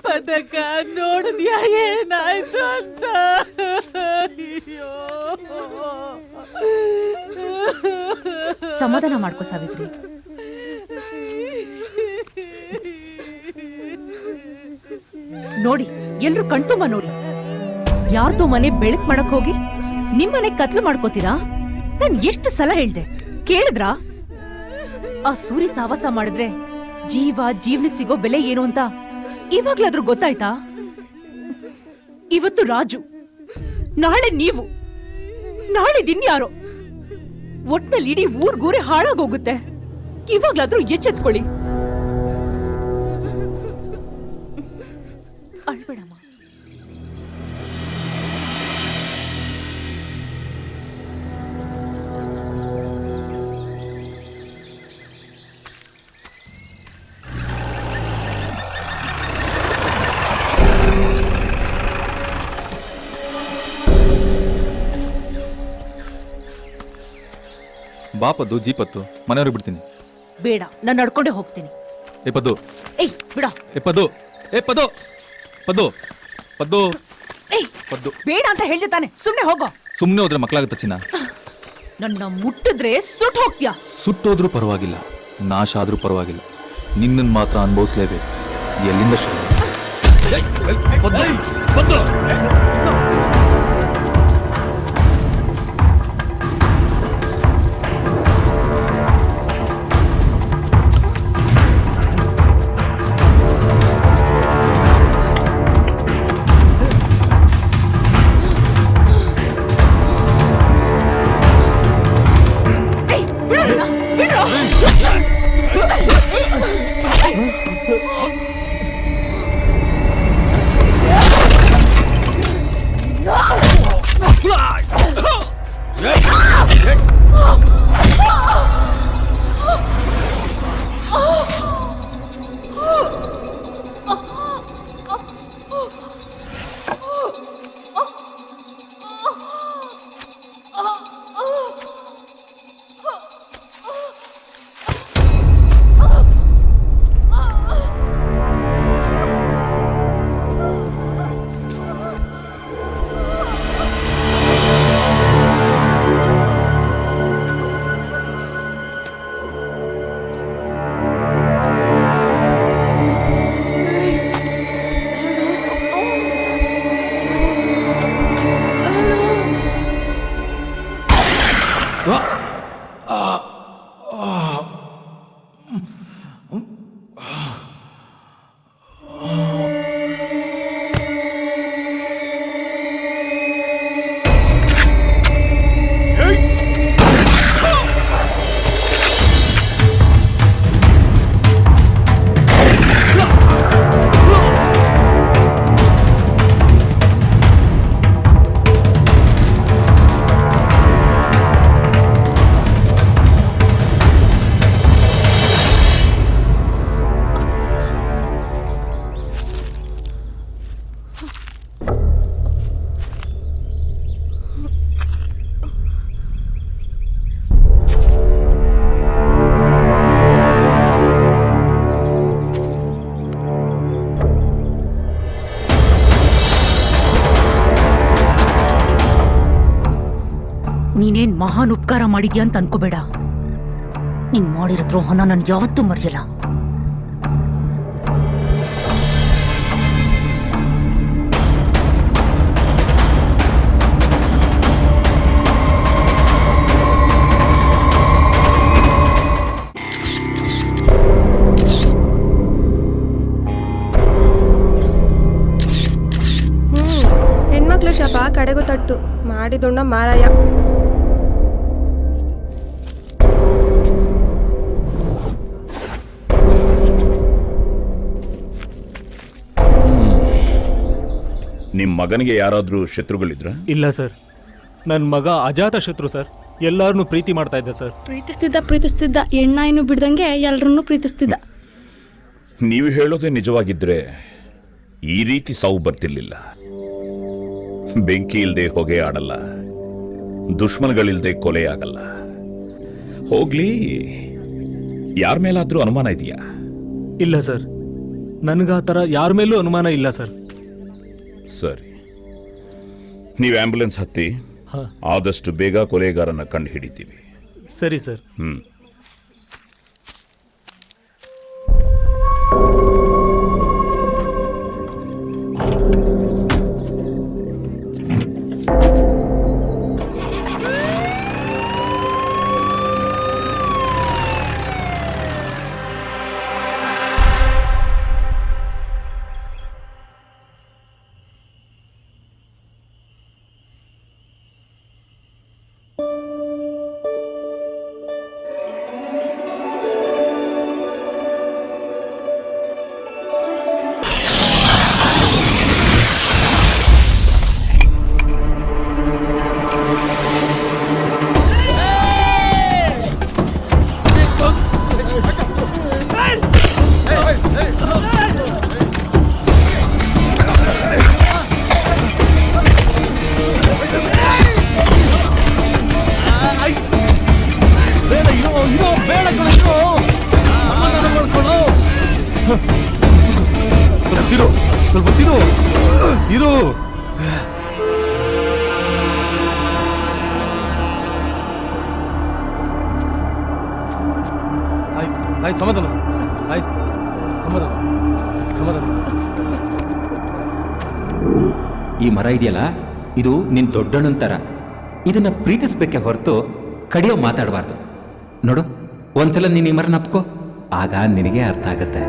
ಪದಕ ನೋಡಿದ್ಯಾ ಏನಾಯ್ತು ಅಂತ? ಸಮಾಧಾನ ಮಾಡ್ಕೋ ಸಾವಿತ್ರಿ. ನೋಡಿ, ಎಲ್ರು ಕಣ್ತುಂಬ ನೋಡಿ. ಯಾರ್ದೋ ಮನೆ ಬೆಳಕ್ ಮಾಡಕ್ ಹೋಗಿ ನಿಮ್ಮನೆ ಕತ್ಲು ಮಾಡ್ಕೋತೀರಾ? ನಾನ್ ಎಷ್ಟು ಸಲ ಹೇಳ್ದೆ, ಕೇಳಿದ್ರಾ? ಆ ಸೂರಿ ಸಾವಾಸ ಮಾಡಿದ್ರೆ ಜೀವನಿಗೆ ಸಿಗೋ ಬೆಲೆ ಏನು ಅಂತ ಇವಾಗ್ಲಾದ್ರೂ ಗೊತ್ತಾಯ್ತಾ? ಇವತ್ತು ರಾಜು, ನಾಳೆ ನೀವು, ನಾಳೆ ದಿನ್ಯಾರೋ. ಒಟ್ನಲ್ಲಿ ಇಡೀ ಊರ್ಗೂರೇ ಹಾಳಾಗೋಗುತ್ತೆ. ಇವಾಗ್ಲಾದ್ರೂ ಎಚ್ಚೆತ್ಕೊಳ್ಳಿ. ಅಳ್ಬೇಡಮ್ಮ. ಬಾಪದ್ದು ಜೀಪತ್ತು ಮನೆಯವ್ರಿಗೆ ಬಿಡ್ತೀನಿ. ಬೇಡ, ನಾನು ನಡ್ಕೊಂಡೇ ಹೋಗ್ತೀನಿ. ಏ ಪದ್ದು, ಏಯ್ ಬಿಡ. ಏ ಪದ್ದು, ಏ ಪದ್ದು, ಪದ್ದು, ಪದ್ದು, ಏಯ್ ಪದ್ದು. ಬೇಡ ಅಂತ ಹೇಳ್ದೆ ತಾನೆ, ಸುಮ್ನೆ ಹೋಗೋ. ಸುಮ್ಮನೆ ಹೋದ್ರೆ ಮಕ್ಕಳಾಗುತ್ತೆ ಚಿನ್ನ. ನನ್ನ ಮುಟ್ಟಿದ್ರೆ ಸುಟ್ಟು ಹೋಗ್ತೀಯಾ? ಸುಟ್ಟೋದ್ರೂ ಪರವಾಗಿಲ್ಲ, ನಾಶ ಆದ್ರೂ ಪರವಾಗಿಲ್ಲ, ನಿನ್ನನ್ನು ಮಾತ್ರ ಅನುಭವಿಸ್ಲೇಬೇಕು. ಎಲ್ಲಿಂದ ಶುರು? ನೀನೇನ್ ಮಹಾನ್ ಉಪಕಾರ ಮಾಡಿದ್ಯಾ ಅಂತ ಅನ್ಕೋಬೇಡ. ನೀನ್ ಮಾಡಿರೋ ದ್ರೋಹನ ನಾನು ಯಾವತ್ತೂ ಮರೆಯಲ್ಲ. ಹೆಣ್ಮಕ್ಳು ಶಾಪ ಕಡೆಗೂ ತಟ್ಟು ಮಾಡಿದೊಣ್ಣ ಮಾರಾಯ. ನಿಮ್ಮ ಮಗನಿಗೆ ಯಾರಾದ್ರೂ ಶತ್ರುಗಳಿದ್ರ? ಇಲ್ಲ ಸರ್, ನನ್ನ ಮಗ ಅಜಾತ ಶತ್ರು ಸರ್. ಎಲ್ಲಾರನ್ನೂ ಪ್ರೀತಿ ಮಾಡ್ತಾ ಇದ್ದ ಸರ್. ಪ್ರೀತಿಸ್ತಿದ್ದ ಎಣ್ಣಾಯಿನೂ ಬಿಡ್ದಂಗೆ ಎಲ್ರನ್ನೂ ಪ್ರೀತಿಸ್ತಿದ್ದ. ನೀವು ಹೇಳೋದೇ ನಿಜವಾಗಿದ್ರೆ ಈ ರೀತಿ ಸಾವು ಬರ್ತಿರ್ಲಿಲ್ಲ. ಬೆಂಕಿ ಇಲ್ದೆ ಹೊಗೆ ಆಡಲ್ಲ, ದುಶ್ಮನ್ಗಳಿಲ್ದೆ ಕೊಲೆ ಆಗಲ್ಲ. ಹೋಗ್ಲಿ, ಯಾರ ಮೇಲಾದ್ರೂ ಅನುಮಾನ ಇದೆಯಾ? ಇಲ್ಲ ಸರ್, ನನಗ ಆ ಥರ ಯಾರ ಮೇಲೂ ಅನುಮಾನ ಇಲ್ಲ ಸರ್. ಸರಿ, ನೀವು ಆಂಬ್ಯುಲೆನ್ಸ್ ಹತ್ತಿ. ಆದಷ್ಟು ಬೇಗ ಕೊಲೆಗಾರನ ಕಂಡು ಹಿಡಿತೀವಿ. ಸರಿ ಸರ್. ಸ್ವಲ್ಪ ಇರು. ಆಯ್ತು, ಸಮಾಧಾನ. ಆಯ್ತು, ಸಮಾಧಾನ. ಈ ಮರ ಇದೆಯಲ್ಲ, ಇದು ನಿನ್ ದೊಡ್ಡಣ್ಣನ ಥರ. ಇದನ್ನ ಪ್ರೀತಿಸ್ಬೇಕೆ ಹೊರತು ಕಡಿಯೋ ಮಾತಾಡಬಾರ್ದು. ನೋಡು, ಒಂದ್ಸಲ ನೀನು ಈ ಮರನ ಅಪ್ಕೋ, ಆಗ ನಿನಗೆ ಅರ್ಥ ಆಗತ್ತೆ.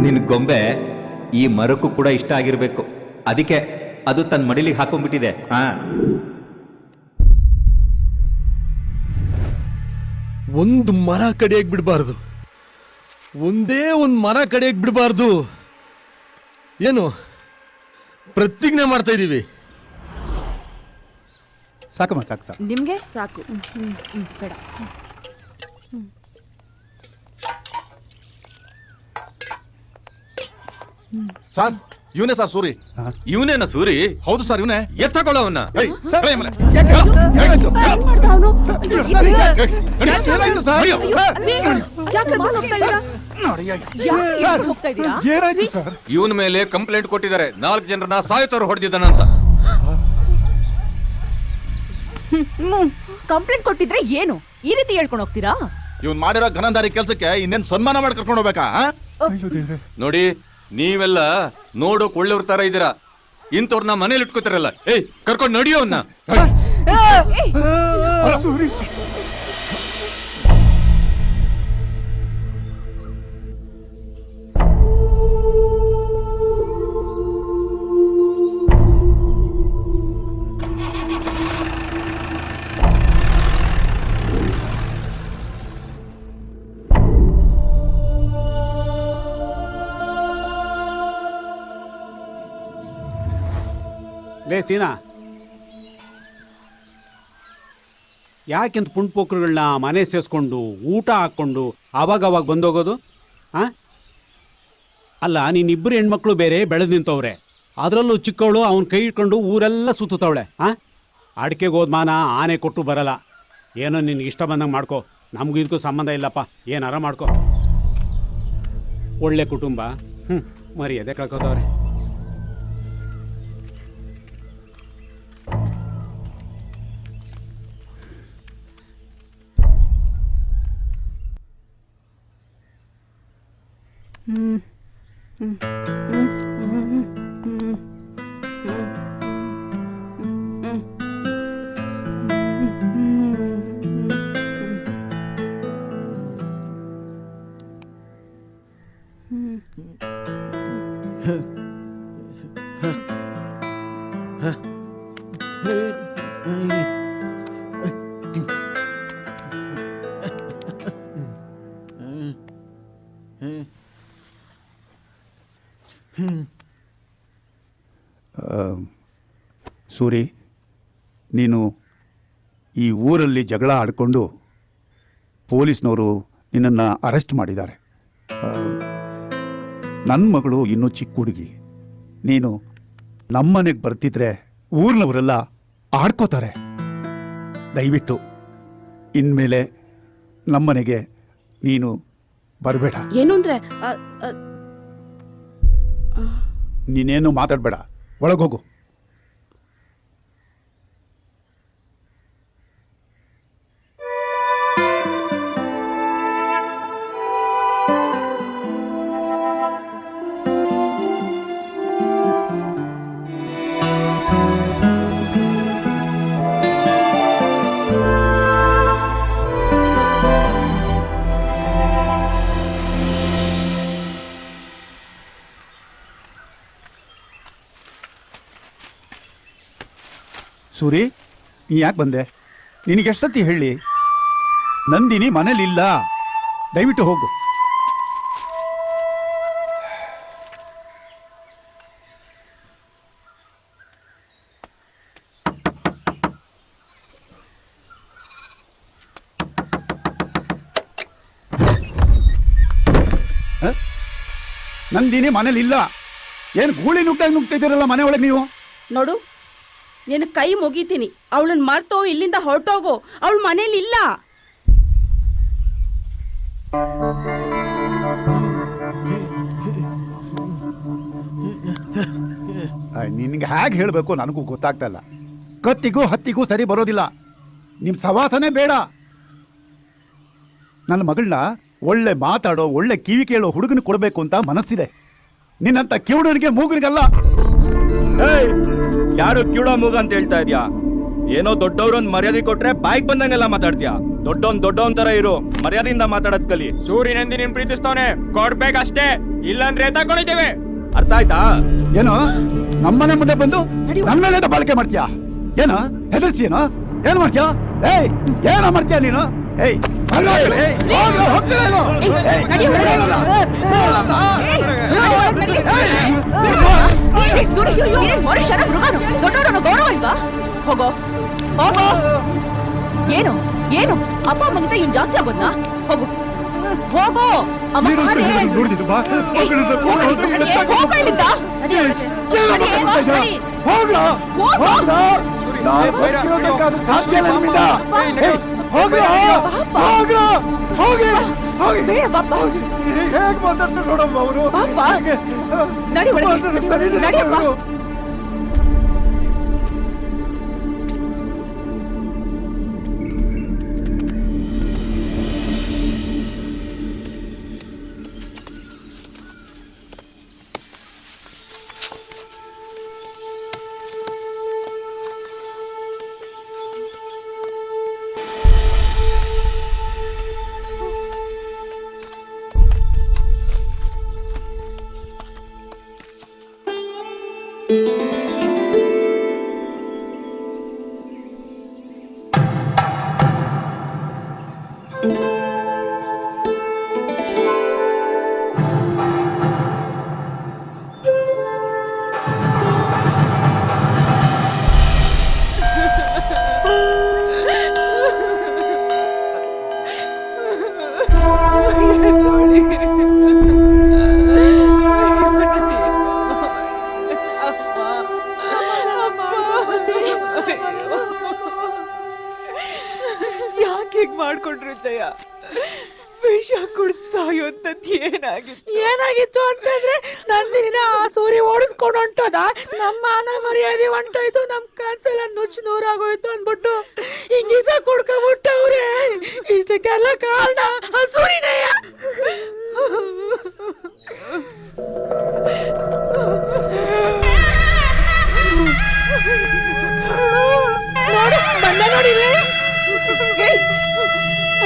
ನಿನ್ ಗೊಂಬೆ ಈ ಮರಕ್ಕೂ ಕೂಡ ಇಷ್ಟ ಆಗಿರ್ಬೇಕು. ಅದಕ್ಕೆ ಅದು ತನ್ನ ಮಡಿಲಿಗೆ ಹಾಕೊಂಡ್ಬಿಟ್ಟಿದೆ. ಒಂದು ಮರ ಕಡಿಯಕ್ ಬಿಡಬಾರ್ದು, ಒಂದೇ ಒಂದು ಮರ ಕಡಿಯಕ್ ಬಿಡಬಾರ್ದು. ಏನು ಪ್ರತಿಜ್ಞೆ ಮಾಡ್ತಾ ಇದೀವಿ. ಸಾಕಮ್ಮ, ಸಾಕು. ನಿಮ್ಗೆ ಸಾಕು. ಬೇಡ. ಸರ್, ಇವನೇ ಸರ್ ಸೂರಿ. ಇವನೇನ ಸೂರಿ? ಹೌದು ಸರ್, ಇವನೇ. ಎತ್ತಕೊಳ್ಳೋವನ್ನ. ಇವನ ಮೇಲೆ ಕಂಪ್ಲೇಂಟ್ ಕೊಟ್ಟಿದ್ದಾರೆ. 4 ಜನರನ್ನ ಸಾಯುತ್ತವ್ರು ಹೊಡೆದಿದ್ದಾನಂತ. ಕಂಪ್ಲೇಂಟ್ ಕೊಟ್ಟಿದ್ರೆ ಏನು ಈ ರೀತಿ ಹೇಳ್ಕೊಂಡು ಹೋಗ್ತೀರಾ? ಇವನ್ ಮಾಡಿರೋ ಘನಂದಾರಿ ಕೆಲ್ಸಕ್ಕೆ ಇನ್ನೇನ್ ಸನ್ಮಾನ ಮಾಡಿ ಕರ್ಕೊಂಡು ಹೋಗ್ಬೇಕಾ? ನೋಡಿ, ನೀವೆಲ್ಲ ನೋಡೋಕ್ ಒಳ್ಳೆಯವ್ರ ತರ ಇದ್ದೀರಾ. ಇಂಥವ್ರನ್ನ ಮನೇಲಿ ಇಟ್ಕೋತಾರಲ್ಲ. ಏಯ್, ಕರ್ಕೊಂಡು ನಡಿಯೋವನ್ನ. ಲೇ ಸೀನಾ, ಯಾಕೆಂತ ಪುಂಡ್ಪೋಕ್ರುಗಳನ್ನ ಮನೆ ಸೇರಿಸ್ಕೊಂಡು ಊಟ ಹಾಕ್ಕೊಂಡು ಅವಾಗವಾಗ ಬಂದೋಗೋದು? ಹಾಂ, ಅಲ್ಲ, ನೀನಿಬ್ಬರು ಹೆಣ್ಮಕ್ಳು ಬೇರೆ ಬೆಳೆದು ನಿಂತವ್ರೆ, ಅದರಲ್ಲೂ ಚಿಕ್ಕವಳು ಅವನ ಕೈ ಇಟ್ಕೊಂಡು ಊರೆಲ್ಲ ಸುತ್ತವಳೆ. ಹಾಂ, ಅಡಿಕೆಗೆ ಹೋದ್ಮಾನ ಆನೆ ಕೊಟ್ಟು ಬರಲ್ಲ. ಏನೋ ನಿನ್ಗೆ ಇಷ್ಟ ಬಂದಂಗೆ ಮಾಡ್ಕೊ, ನಮಗೂ ಇದಕ್ಕೂ ಸಂಬಂಧ ಇಲ್ಲಪ್ಪ, ಏನಾರ ಮಾಡ್ಕೊ. ಒಳ್ಳೆ ಕುಟುಂಬ, ಮರ್ಯಾದೆ ಕಳ್ಕೊತವ್ರೆ. ಸೂರಿ, ನೀನು ಈ ಊರಲ್ಲಿ ಜಗಳ ಆಡಿಕೊಂಡು ಪೊಲೀಸ್ನವರು ನಿನ್ನನ್ನು ಅರೆಸ್ಟ್ ಮಾಡಿದ್ದಾರೆ. ನನ್ನ ಮಗಳು ಇನ್ನೂ ಚಿಕ್ಕ ಹುಡುಗಿ, ನೀನು ನಮ್ಮನೆಗೆ ಬರ್ತಿದ್ರೆ ಊರಿನವರೆಲ್ಲ ಆಡ್ಕೋತಾರೆ. ದಯವಿಟ್ಟು ಇನ್ಮೇಲೆ ನಮ್ಮನೆಗೆ ನೀನು ಬರಬೇಡ. ಏನು ಅಂದ್ರೆ ನೀನೇನು ಮಾತಾಡಬೇಡ, ಒಳಗೋಗು. ಸೂರಿ, ನೀ ಯಾಕೆ ಬಂದೆ? ನಿನಗೆ ಎಷ್ಟು ಸತಿ ಹೇಳಿ, ನಂದಿನಿ ಮನೇಲಿಲ್ಲ, ದಯವಿಟ್ಟು ಹೋಗು. ನಂದಿನಿ ಮನೇಲಿಲ್ಲ. ಏನು ಗೂಳಿ ನುಗ್ತಿದ್ದೀರಲ್ಲ ಮನೆ ಒಳಗೆ ನೀವು? ನೋಡು, ನಿನ್ನ ಕೈ ಮುಗಿತೀನಿ, ಅವಳನ್ನ ಮರ್ತೋ ಇಲ್ಲಿಂದ ಹೊರಟೋಗು. ಅವಳು ಮನೇಲಿ ಇಲ್ಲ. ನಿನಗೆ ಹೇಗೆ ಹೇಳಬೇಕು ನನಗೂ ಗೊತ್ತಾಗ್ತಾ ಇಲ್ಲ. ಕತ್ತಿಗೂ ಹತ್ತಿಗೂ ಸರಿ ಬರೋದಿಲ್ಲ. ನಿಮ್ಮ ಸವಾಸನೆ ಬೇಡ. ನನ್ನ ಮಗಳನ್ನ ಒಳ್ಳೆ ಮಾತಾಡೋ, ಒಳ್ಳೆ ಕಿವಿ ಕೇಳೋ ಹುಡುಗನ ಕೊಡಬೇಕು ಅಂತ ಮನಸ್ಸಿದೆ. ನಿನ್ನಂತ ಕಿವುಡನಿಗೆ ಮೂಗನಿಗಲ್ಲ. ಯಾರು ಕಿವುಡ ಮೂಗ ಅಂತ ಹೇಳ್ತಾ ಇದ್ಯಾ? ಏನೋ ದೊಡ್ಡವ್ರೊಂದ್ ಮರ್ಯಾದೆ ಕೊಟ್ರೆ ಬಾಯ್ಗೆ ಬಂದಂಗೆಲ್ಲ ಮಾತಾಡ್ತೀಯಾ? ದೊಡ್ಡವನ್ ತರ ಇರು, ಮರ್ಯಾದೆಯಿಂದ ಮಾತಾಡೋದ್ ಕಲಿ. ಸೂರ್ಯನಂದಿ ನೀನ್ ಪ್ರೀತಿಸ್ತವನೆ, ಕೊಡ್ಬೇಕಷ್ಟೇ, ಇಲ್ಲಾಂದ್ರೆ ತಗೊಂಡಿದ್ದೇವೆ. ಅರ್ಥ ಆಯ್ತಾ? ಏನೋ ನಮ್ಮನೆ ಮುಂದೆ ಬಂದು ನನ್ನ ಮೇಲೆ ಬಾಳಿಕೆ ಮಾಡ್ತೀಯಾ? ಏನೋ ಹೆದರ್ಸಿಯೇನೋ? ಏನ್ ಮಾಡ್ತೀಯಾ? ಏಯ್, ಏನೋ ಮಾಡ್ತೀಯಾ ನೀನು? ಏಯ್, ಗೌರವ ಇಲ್ವಾ? ಹೋಗೋ ಹೋಗೋ. ಏನು ಏನು ಅಪ್ಪ ಅಮ್ಮಗಿಂತ ಇನ್ ಜಾಸ್ತಿ ಆಗೋದ್ನಾ? ಹೋಗು ಹೋಗೋ. ಹೇಗೆ ಮಾತಾಡ್ತಾರೆ ನೋಡಮ್ಮ ಅವರು. ನಡಿಯಪ್ಪ. ಯಾಕೆ ಹೀಗ್ ಮಾಡ್ಕೊಂಡ್ರು ಜಯ? ವಿಷ ಕುಡ್ದು ಸಾಯೋಂಥದ್ದು ಏನಾಗಿತ್ತು? ಏನಾಗಿತ್ತು ಅಂತಂದ್ರೆ ನಂದಿನ ಆ ಸೂರಿ ಓಡಿಸ್ಕೊಂಡು ಹೊಂಟೋದ, ನಮ್ಮ ಮಾನ ಮರ್ಯಾದೆ ಹೊಂಟೋಯ್ತು, ನಮ್ ಕನ್ಸೆಲ್ಲ ನುಚ್ಚು ನೂರಾಗೋಯ್ತು ಅಂದ್ಬಿಟ್ಟು ಹಿಂಗೀಸ ಕುಡ್ಕೊಂಡ್ಬಿಟ್ಟವ್ರೆ. ಇಷ್ಟಕ್ಕೆಲ್ಲ ಕಾರಣ ಆ ಸೂರಿನಯ್ಯ. ಬಂದ ನೋಡಿವೆ.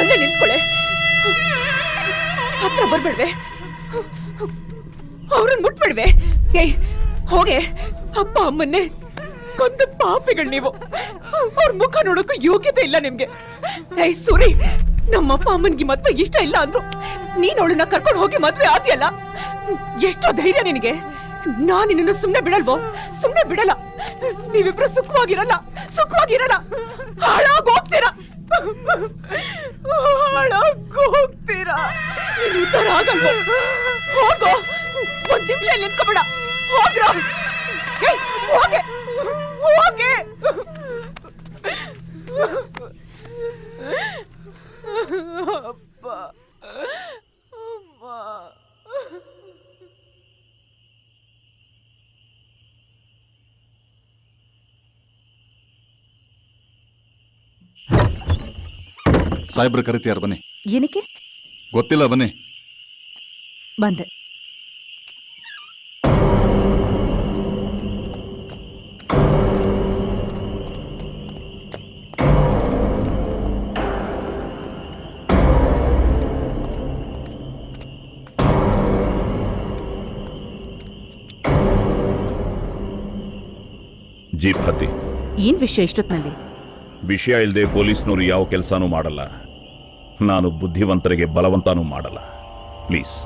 ಅಲ್ಲೇ ನಿಂತ್ಕೊಳ್ಳೆ, ಹತ್ರ ಬರ್ಬೇಡ್ವೆ, ಅವ್ರನ್ನ ಮುಟ್ಬೇಡ್ವೆ. ಏಯ್ ಹೋಗೆ, ಅಪ್ಪ ಅಮ್ಮನ್ನೇ ಕೊಂದ ಪಾಪಿಗಳು ನೀವು. ಅವ್ರ ಮುಖ ನೋಡೋಕ್ಕೂ ಯೋಗ್ಯತೆ ಇಲ್ಲ ನಿಮ್ಗೆ. ಏಯ್ ಸೂರಿ, ನಮ್ಮಪ್ಪ ಅಮ್ಮನ್ಗೆ ಮದ್ವೆ ಇಷ್ಟ ಇಲ್ಲ ಅಂದ್ರು ನೀನ್ ಅವಳನ್ನ ಕರ್ಕೊಂಡು ಹೋಗಿ ಮದ್ವೆ ಆದ್ಯಲ್ಲ. ಎಷ್ಟೋ ಧೈರ್ಯ ನಿನಗೆ. ನಾನ್ ನಿನ್ನನ್ನು ಸುಮ್ನೆ ಬಿಡಲ್ವೋ? ಸುಮ್ನೆ ಬಿಡಲ್ಲ. ನೀವಿಬ್ರು ಸುಖವಾಗಿರಲ್ಲ, ಸುಖವಾಗಿರಲ್ಲ, ಹಾಳಾಗ್ ಹೋಗ್ತೀರಾ, ಹಾಳಾಗ್ ಹೋಗ್ತೀರಾ. ನೀನು ಉದ್ಧಾರ ಆಗಲ್ವೋ? ಹೋಗೋ, ಒಂದ್ ನಿಮಿಷ ಇಲ್ಲಿ ನಿಂತ್ಕೊಬೇಡ, ಹೋಗ್ರ. ಹೋಗೆ ಹೋಗೆ. ಅಪ್ಪ ಅಮ್ಮ. ಸಾಹೇಬ್ರು ಕರಿತೀಯಾರ, ಬನ್ನಿ. ಏನಕ್ಕೆ? ಗೊತ್ತಿಲ್ಲ, ಬನ್ನಿ. ಬಂದೆ. ಜೀಪ್ ಹತ್ತಿ. ಏನ್ ವಿಷಯ ಇಷ್ಟೊತ್ನಲ್ಲಿ? ವಿಷಯ ಇಲ್ಲದೆ ಪೊಲೀಸ್ನವರು ಯಾವ ಕೆಲಸನೂ ಮಾಡಲ್ಲ. ನಾನು ಬುದ್ಧಿವಂತರಿಗೆ ಬಲವಂತನೂ ಮಾಡಲ್ಲ. ಪ್ಲೀಸ್.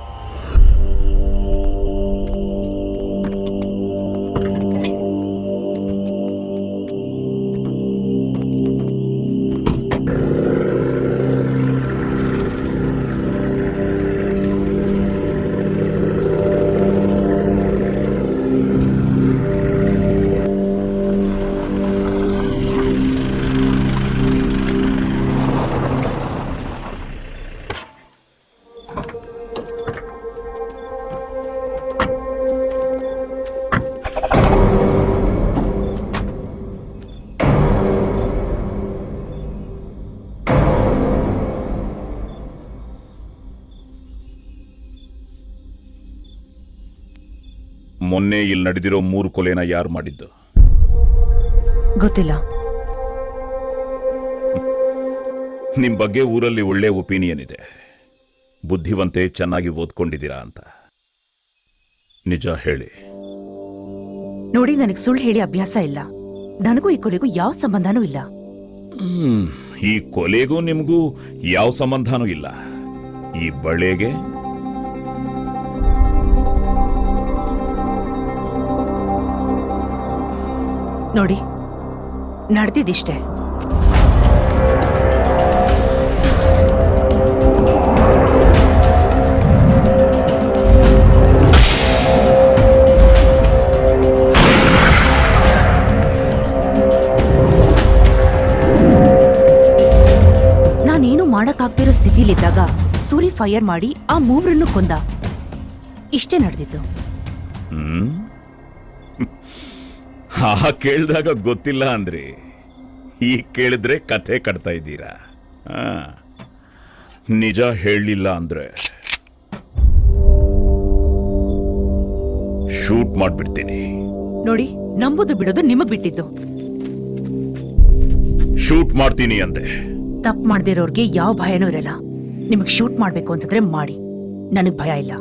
ಮೊನ್ನೆ ಇಲ್ಲಿ ನಡೆದಿರೋ 3 ಕೊಲೆನ ಯಾರು ಮಾಡಿದ್ದು? ಗೊತ್ತಿಲ್ಲ. ನಿಮ್ ಬಗ್ಗೆ ಊರಲ್ಲಿ ಒಳ್ಳೆ ಒಪಿನಿಯನ್ ಇದೆ. ಬುದ್ಧಿವಂತೆ, ಚೆನ್ನಾಗಿ ಓದ್ಕೊಂಡಿದ್ದೀರಾ ಅಂತ. ನಿಜ ಹೇಳಿ. ನೋಡಿ, ನನಗೆ ಸುಳ್ಳು ಹೇಳಿ ಅಭ್ಯಾಸ ಇಲ್ಲ. ನನಗೂ ಈ ಕೊಲೆಗೂ ಯಾವ ಸಂಬಂಧನೂ ಇಲ್ಲ. ಈ ಕೊಲೆಗೂ ನಿಮಗೂ ಯಾವ ಸಂಬಂಧನೂ ಇಲ್ಲ. ಈ ಬಳೆಗೆ ನೋಡಿ, ನಡೆದಿದ್ದಿಷ್ಟೇ. ನಾನೇನು ಮಾಡಕ್ಕಾಗ್ತಿರೋ ಸ್ಥಿತಿಲಿದ್ದಾಗ ಸೂರಿ ಫೈರ್ ಮಾಡಿ ಆ ಮೂವರನ್ನು ಕೊಂದ. ಇಷ್ಟೇ ನಡೆದಿದ್ದು. ಕೇಳಿದಾಗ ಗೊತ್ತಿಲ್ಲ ಅಂದ್ರೆ ಈಗ ಕೇಳಿದ್ರೆ ಕಥೆ ಕಟ್ತಾ ಇದ್ದೀರಾ. ನಿಜ ಹೇಳಲಿಲ್ಲ ಅಂದ್ರೆ ಶೂಟ್ ಮಾಡ್ಬಿಡ್ತೀನಿ. ನೋಡಿ, ನಂಬುದು ಬಿಡೋದು ನಿಮಗ್ ಬಿಟ್ಟಿದ್ದು. ಶೂಟ್ ಮಾಡ್ತೀನಿ ಅಂದೆ. ತಪ್ಪು ಮಾಡ್ದಿರೋರ್ಗೆ ಯಾವ ಭಯನೂ ಇರಲ್ಲ. ನಿಮಗ್ ಶೂಟ್ ಮಾಡ್ಬೇಕು ಅನ್ಸಿದ್ರೆ ಮಾಡಿ, ನನಗ್ ಭಯ ಇಲ್ಲ.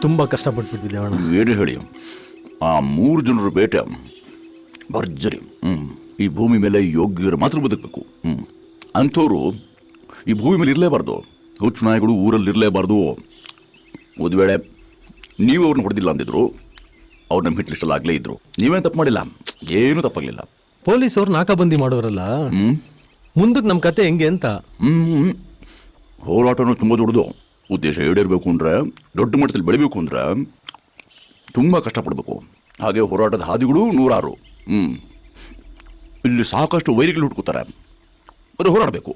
ತುಂಬ ಕಷ್ಟಪಟ್ಬಿಟ್ಟಿದ್ದೆ ಅಣ್ಣ. ಏನು ಹೇಳಿ, ಆ 3 ಜನರ ಬೇಟೆ ಭರ್ಜರಿ. ಈ ಭೂಮಿ ಮೇಲೆ ಯೋಗ್ಯರು ಮಾತ್ರ ಬದುಕಬೇಕು. ಅಂಥವ್ರು ಈ ಭೂಮಿ ಮೇಲೆ ಇರಲೇಬಾರ್ದು. ಹುಚ್ಚು ನಾಯಿಗಳು ಊರಲ್ಲಿ ಇರಲೇಬಾರ್ದು. ಒಂದು ವೇಳೆ ನೀವು ಅವ್ರನ್ನ ಹೊಡೆದಿಲ್ಲ ಅಂದಿದ್ರು, ಅವ್ರು ನಮ್ಮ ಹಿಟ್ ಲಿಸ್ಟಲ್ಲಿ ಆಗಲೇ ಇದ್ರು. ನೀವೇನು ತಪ್ಪು ಮಾಡಿಲ್ಲ, ಏನೂ ತಪ್ಪಾಗಲಿಲ್ಲ. ಪೊಲೀಸ್ ಅವ್ರು ನಾಕಾಬಂದಿ ಮಾಡೋರಲ್ಲ, ಮುಂದಕ್ಕೆ ನಮ್ಮ ಕತೆ ಹೆಂಗೆ ಅಂತ. ಹೋರಾಟನೂ ತುಂಬ ದೊಡ್ಡದು. ಉದ್ದೇಶ ಈಡೇರಬೇಕು ಅಂದರೆ, ದೊಡ್ಡ ಮಟ್ಟದಲ್ಲಿ ಬೆಳಿಬೇಕು ಅಂದರೆ ತುಂಬ ಕಷ್ಟಪಡಬೇಕು. ಹಾಗೆ ಹೋರಾಟದ ಹಾದಿಗಳು 106. ಇಲ್ಲಿ ಸಾಕಷ್ಟು ವೈರಿಗಳು ಹುಡ್ಕೋತಾರೆ. ಅದು ಹೋರಾಡಬೇಕು.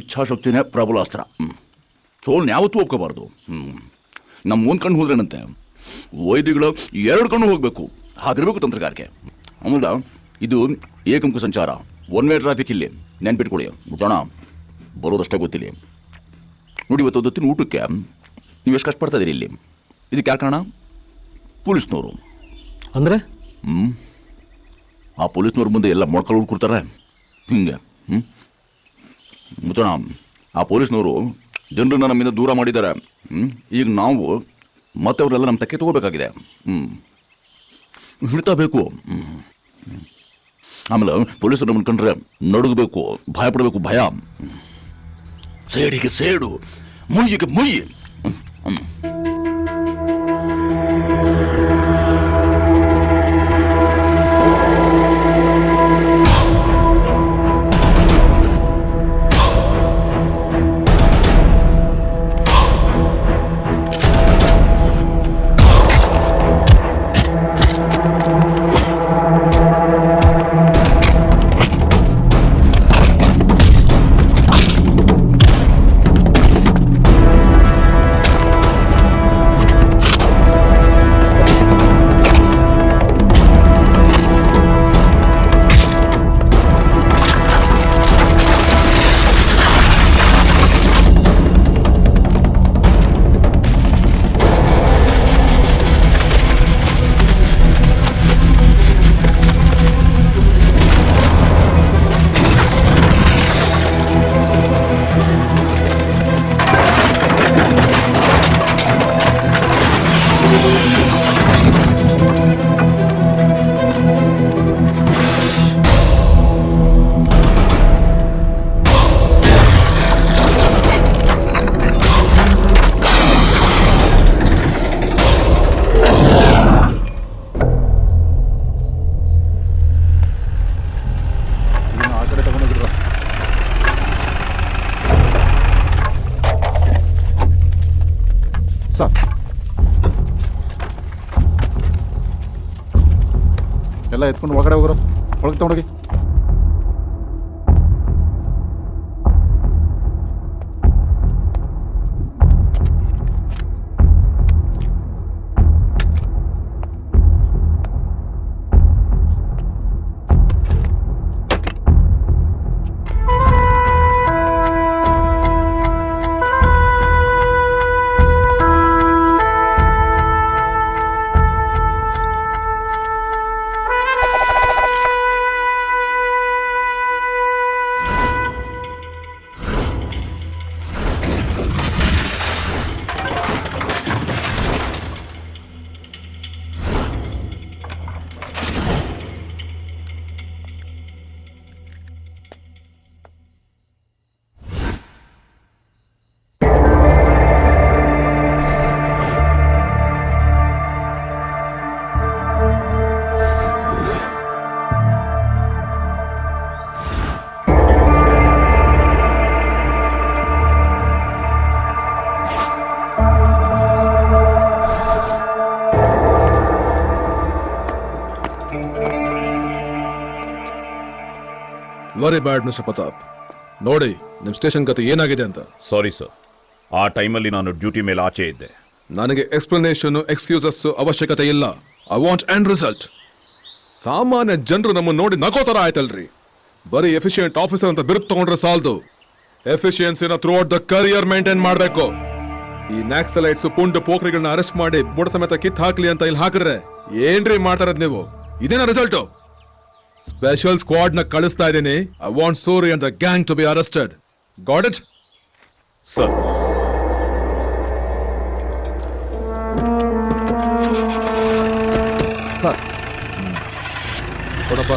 ಇಚ್ಛಾಶಕ್ತಿನೇ ಪ್ರಬಲ ಅಸ್ತ್ರ. ಸೋಲ್ನ ಯಾವತ್ತೂ ಒಪ್ಕೋಬಾರ್ದು. ನಮ್ಮ ಒಂದು ಕಣ್ಣು ಹೋದ್ರೇನಂತೆ, ವೈದ್ಯಗಳು 2 ಕಣ್ಣು ಹೋಗಬೇಕು. ಹಾಗಿರಬೇಕು ತಂತ್ರಗಾರಿಕೆ. ಆಮೇಲೆ ಇದು ಏಕಮುಖ ಸಂಚಾರ, 1 ವೇ ಟ್ರಾಫಿಕ್. ಇಲ್ಲಿ ನೆನ್ಪಿಟ್ಕೊಳ್ಳಿ ಮುಟ್ಟೋಣ, ಬರೋದಷ್ಟೇ ಗೊತ್ತಿಲ್ಲ. ನೋಡಿ, ಇವತ್ತು ಹೊತ್ತಿನ ಊಟಕ್ಕೆ ನೀವು ಎಷ್ಟು ಕಷ್ಟಪಡ್ತಾ ಇದ್ದೀರಿ ಇಲ್ಲಿ. ಇದಕ್ಕೆ ಯಾರು ಕಾರಣ? ಪೊಲೀಸ್ನವರು. ಅಂದರೆ ಆ ಪೊಲೀಸ್ನವ್ರ ಮುಂದೆ ಎಲ್ಲ ಮೊಳ್ಕಲು ಹುಡ್ಕೊಡ್ತಾರೆ ಹಿಂಗೆ. ಮುಚ್ಚೋಣ, ಆ ಪೊಲೀಸ್ನವರು ಜನರನ್ನ ನಮ್ಮಿಂದ ದೂರ ಮಾಡಿದ್ದಾರೆ. ಈಗ ನಾವು ಮತ್ತೆ ಅವರೆಲ್ಲ ನಮ್ಮ ತಕ್ಕೆ ತಗೋಬೇಕಾಗಿದೆ. ಹಿಡ್ತಾ ಬೇಕು. ಆಮೇಲೆ ಪೊಲೀಸರು ನಮ್ಮನ್ನು ಕಂಡ್ರೆ ನಡುಗಬೇಕು, ಭಯ ಪಡಬೇಕು. ಭಯ. ಸೇಡಿಗೆ ಸೇಡು, ಮುಯ್ಯಿಗೆ ಮುಯ್ಯಿ. ಸರ್, ಎಲ್ಲ ಎತ್ಕೊಂಡು ಒಳಗಡೆ ಹೋಗೋರು, ಒಳಗೆ ತಗೊಂಡೋಗಿ. Very bad mister Pratap. ನೋಡಿ ನಿಮ್ಮ ಸ್ಟೇಷನ್ ಕತೆ ಏನಾಗಿದೆ ಅಂತ. ಸಾರಿ ಸರ್, ಆ ಟೈಮಲ್ಲಿ ನಾನು ಡ್ಯೂಟಿ ಮೇಲೆ ಆಚೆ ಇದ್ದೆ. ನನಗೆ ಎಕ್ಸ್ಪ್ಲನೇಷನ್, ಎಕ್ಸ್ಕ್ಯೂಸಸ್ ಅವಶ್ಯಕತೆ ಇಲ್ಲ. I want end result. ಸಾಮಾನ್ಯ ಜನರು ನಮ್ಮನ್ನು ನೋಡಿ ನಗೋತರ ಆಯ್ತಲ್ರಿ. ಬರೀ ಎಫಿಷಿಯಂಟ್ ಆಫೀಸರ್ ಅಂತ ಬಿರುದು ತಗೊಂಡ್ರೆ ಸಾಲದು. ಎಫಿಷಿಯನ್ಸಿನ throughout the career maintain ಮಾಡಬೇಕು. ಈ ನ್ಯಾಕ್ಸಲೈಟ್ಸ್ ಪುಂಡ್ ಪೋಖ್ರಿಗಳನ್ನ ಅರೆಸ್ಟ್ ಮಾಡಿ ಬುಡ ಸಮೇತ ಕಿತ್ ಹಾಕ್ಲಿ ಅಂತ ಇಲ್ಲಿ ಹಾಕಿದ್ರೆ ಏನ್ರಿ ಮಾಡ್ತಾರದ್ ನೀವು? ಇದೇನ ರಿಸಲ್ಟ್? ಸ್ಪೆಷಲ್ ಸ್ಕ್ವಾಡ್ ನ ಕಳಿಸ್ತಾ ಇದ್ದೀನಿ. I want Suri and the gang to be arrested. Got it? Sir. Sir ಕೊಡಪ್ಪ.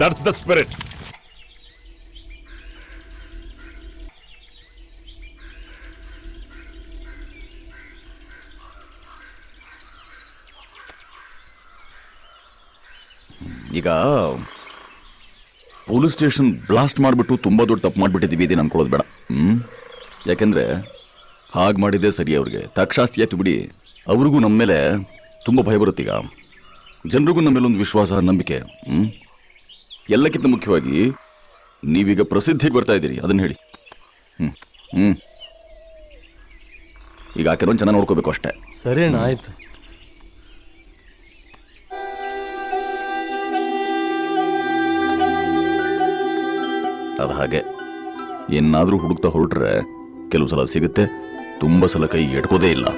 That's the spirit. ಈಗ ಪೊಲೀಸ್ ಸ್ಟೇಷನ್ ಬ್ಲಾಸ್ಟ್ ಮಾಡಿಬಿಟ್ಟು ತುಂಬ ದೊಡ್ಡ ತಪ್ಪು ಮಾಡಿಬಿಟ್ಟಿದ್ದೀವಿ ಇದನ್ನು ಅನ್ಕೊಳ್ಳೋದು ಬೇಡ. ಯಾಕೆಂದರೆ ಹಾಗೆ ಮಾಡಿದ್ದೇ ಸರಿ. ಅವ್ರಿಗೆ ತಕ್ಷಾಸ್ತಿ ಆಯ್ತು ಬಿಡಿ. ಅವ್ರಿಗೂ ನಮ್ಮ ಮೇಲೆ ತುಂಬ ಭಯ ಬರುತ್ತೀಗ. ಜನರಿಗೂ ನಮ್ಮ ಮೇಲೆ ಒಂದು ವಿಶ್ವಾಸ, ನಂಬಿಕೆ. ಎಲ್ಲಕ್ಕಿಂತ ಮುಖ್ಯವಾಗಿ ನೀವೀಗ ಪ್ರಸಿದ್ಧಿಗೆ ಬರ್ತಾ ಇದ್ದೀರಿ, ಅದನ್ನು ಹೇಳಿ. ಈಗ ಕೆಲವೊಂದು ಚೆನ್ನಾಗಿ ನೋಡ್ಕೋಬೇಕು ಅಷ್ಟೇ. ಸರಿ ಅಣ್ಣ, ಆಯ್ತು. ಅದು ಹಾಗೆ ಏನಾದರೂ ಹುಡುಕ್ತಾ ಹೊರಟ್ರೆ ಕೆಲವು ಸಲ ಸಿಗುತ್ತೆ, ತುಂಬ ಸಲ ಕೈ ಎಟ್ಕೋದೇ ಇಲ್ಲ.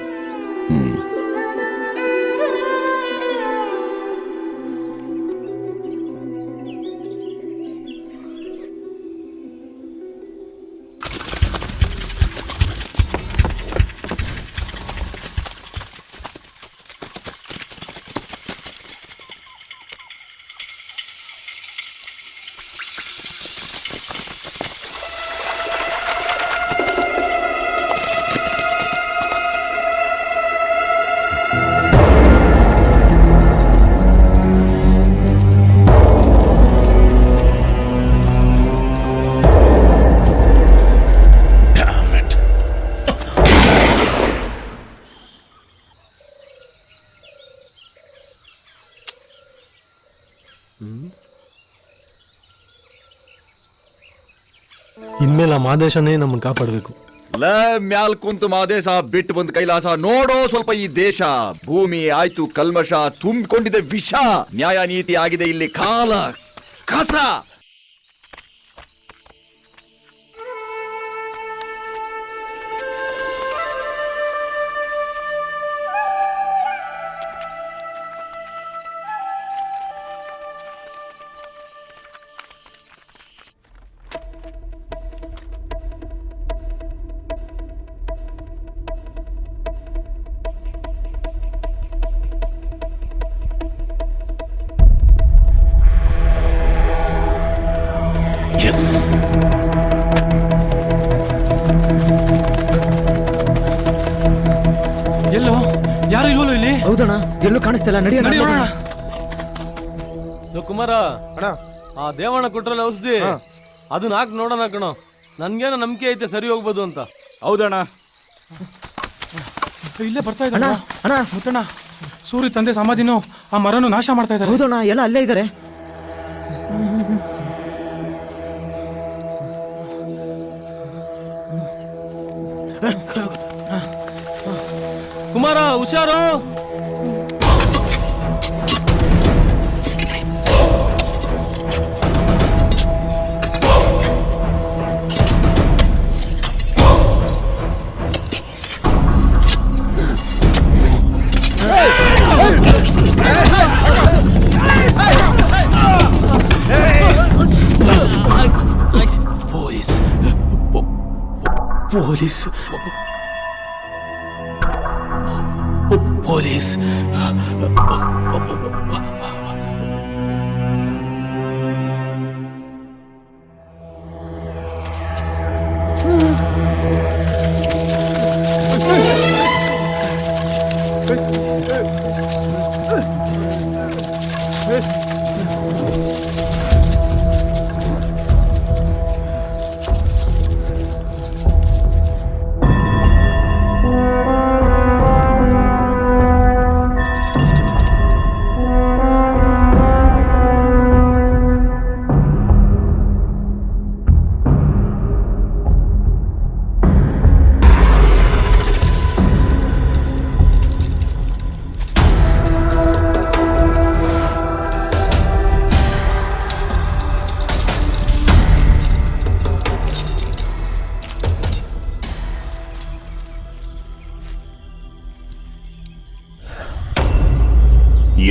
ಇನ್ಮೇಲೆ ಆ ಮಾದೇಶನೇ ನಮ್ಮನ್ನು ಕಾಪಾಡಬೇಕು. ಮ್ಯಾಲ್ ಕುಂತು ಮಾದೇಶ ಬಿಟ್ಟು ಬಂದ ಕೈಲಾಸ. ನೋಡೋ ಸ್ವಲ್ಪ ಈ ದೇಶ. ಭೂಮಿ ಆಯ್ತು ಕಲ್ಮಶ, ತುಂಬಿಕೊಂಡಿದೆ ವಿಷ. ನ್ಯಾಯ ನೀತಿ ಆಗಿದೆ ಇಲ್ಲಿ ಕಾಲ ಕಸ. ಎಲ್ಲೋ ಯಾರು ಇಲ್ವಲ್ಲ ಇಲ್ಲಿ? ಹೌದಣ್ಣ, ಎಲ್ಲೂ ಕಾಣಿಸ್ತಿಲ್ಲ. ನಡೆಯೋಣ. ಕುಮಾರ ಅಣ್ಣ, ಆ ದೇವಣ್ಣ ಕೊಟ್ರಲ್ಲ ಔಷಧಿ, ಅದನ್ನ ಹಾಕಿ ನೋಡೋಣ ಕಣೋ. ನನ್ಗೇನೋ ನಂಬಿಕೆ ಐತೆ ಸರಿ ಹೋಗ್ಬೋದು ಅಂತ. ಹೌದಣ್ಣ. ಇಲ್ಲೇ ಬರ್ತಾ ಇದ್ದಾನೆ ಮುತ್ತಣ್ಣ. ಸೂರಿ ತಂದೆ ಸಮಾಧಿನೂ ಆ ಮರನು ನಾಶ ಮಾಡ್ತಾ ಇದ್ದಾರೆ. ಹೌದಣ್ಣ, ಎಲ್ಲ ಅಲ್ಲೇ ಇದ್ದಾರೆ. ಕುಮಾರ ಹುಷಾರು. ಪೊಲೀಸ್ ಪೊಲೀಸ್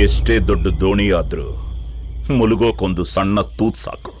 ಎಷ್ಟೇ ದೊಡ್ಡ ದೋಣಿ ಆದ್ರೂ ಮುಳುಗೋಕೊಂದು ಸಣ್ಣ ತೂತ್ ಸಾಕು.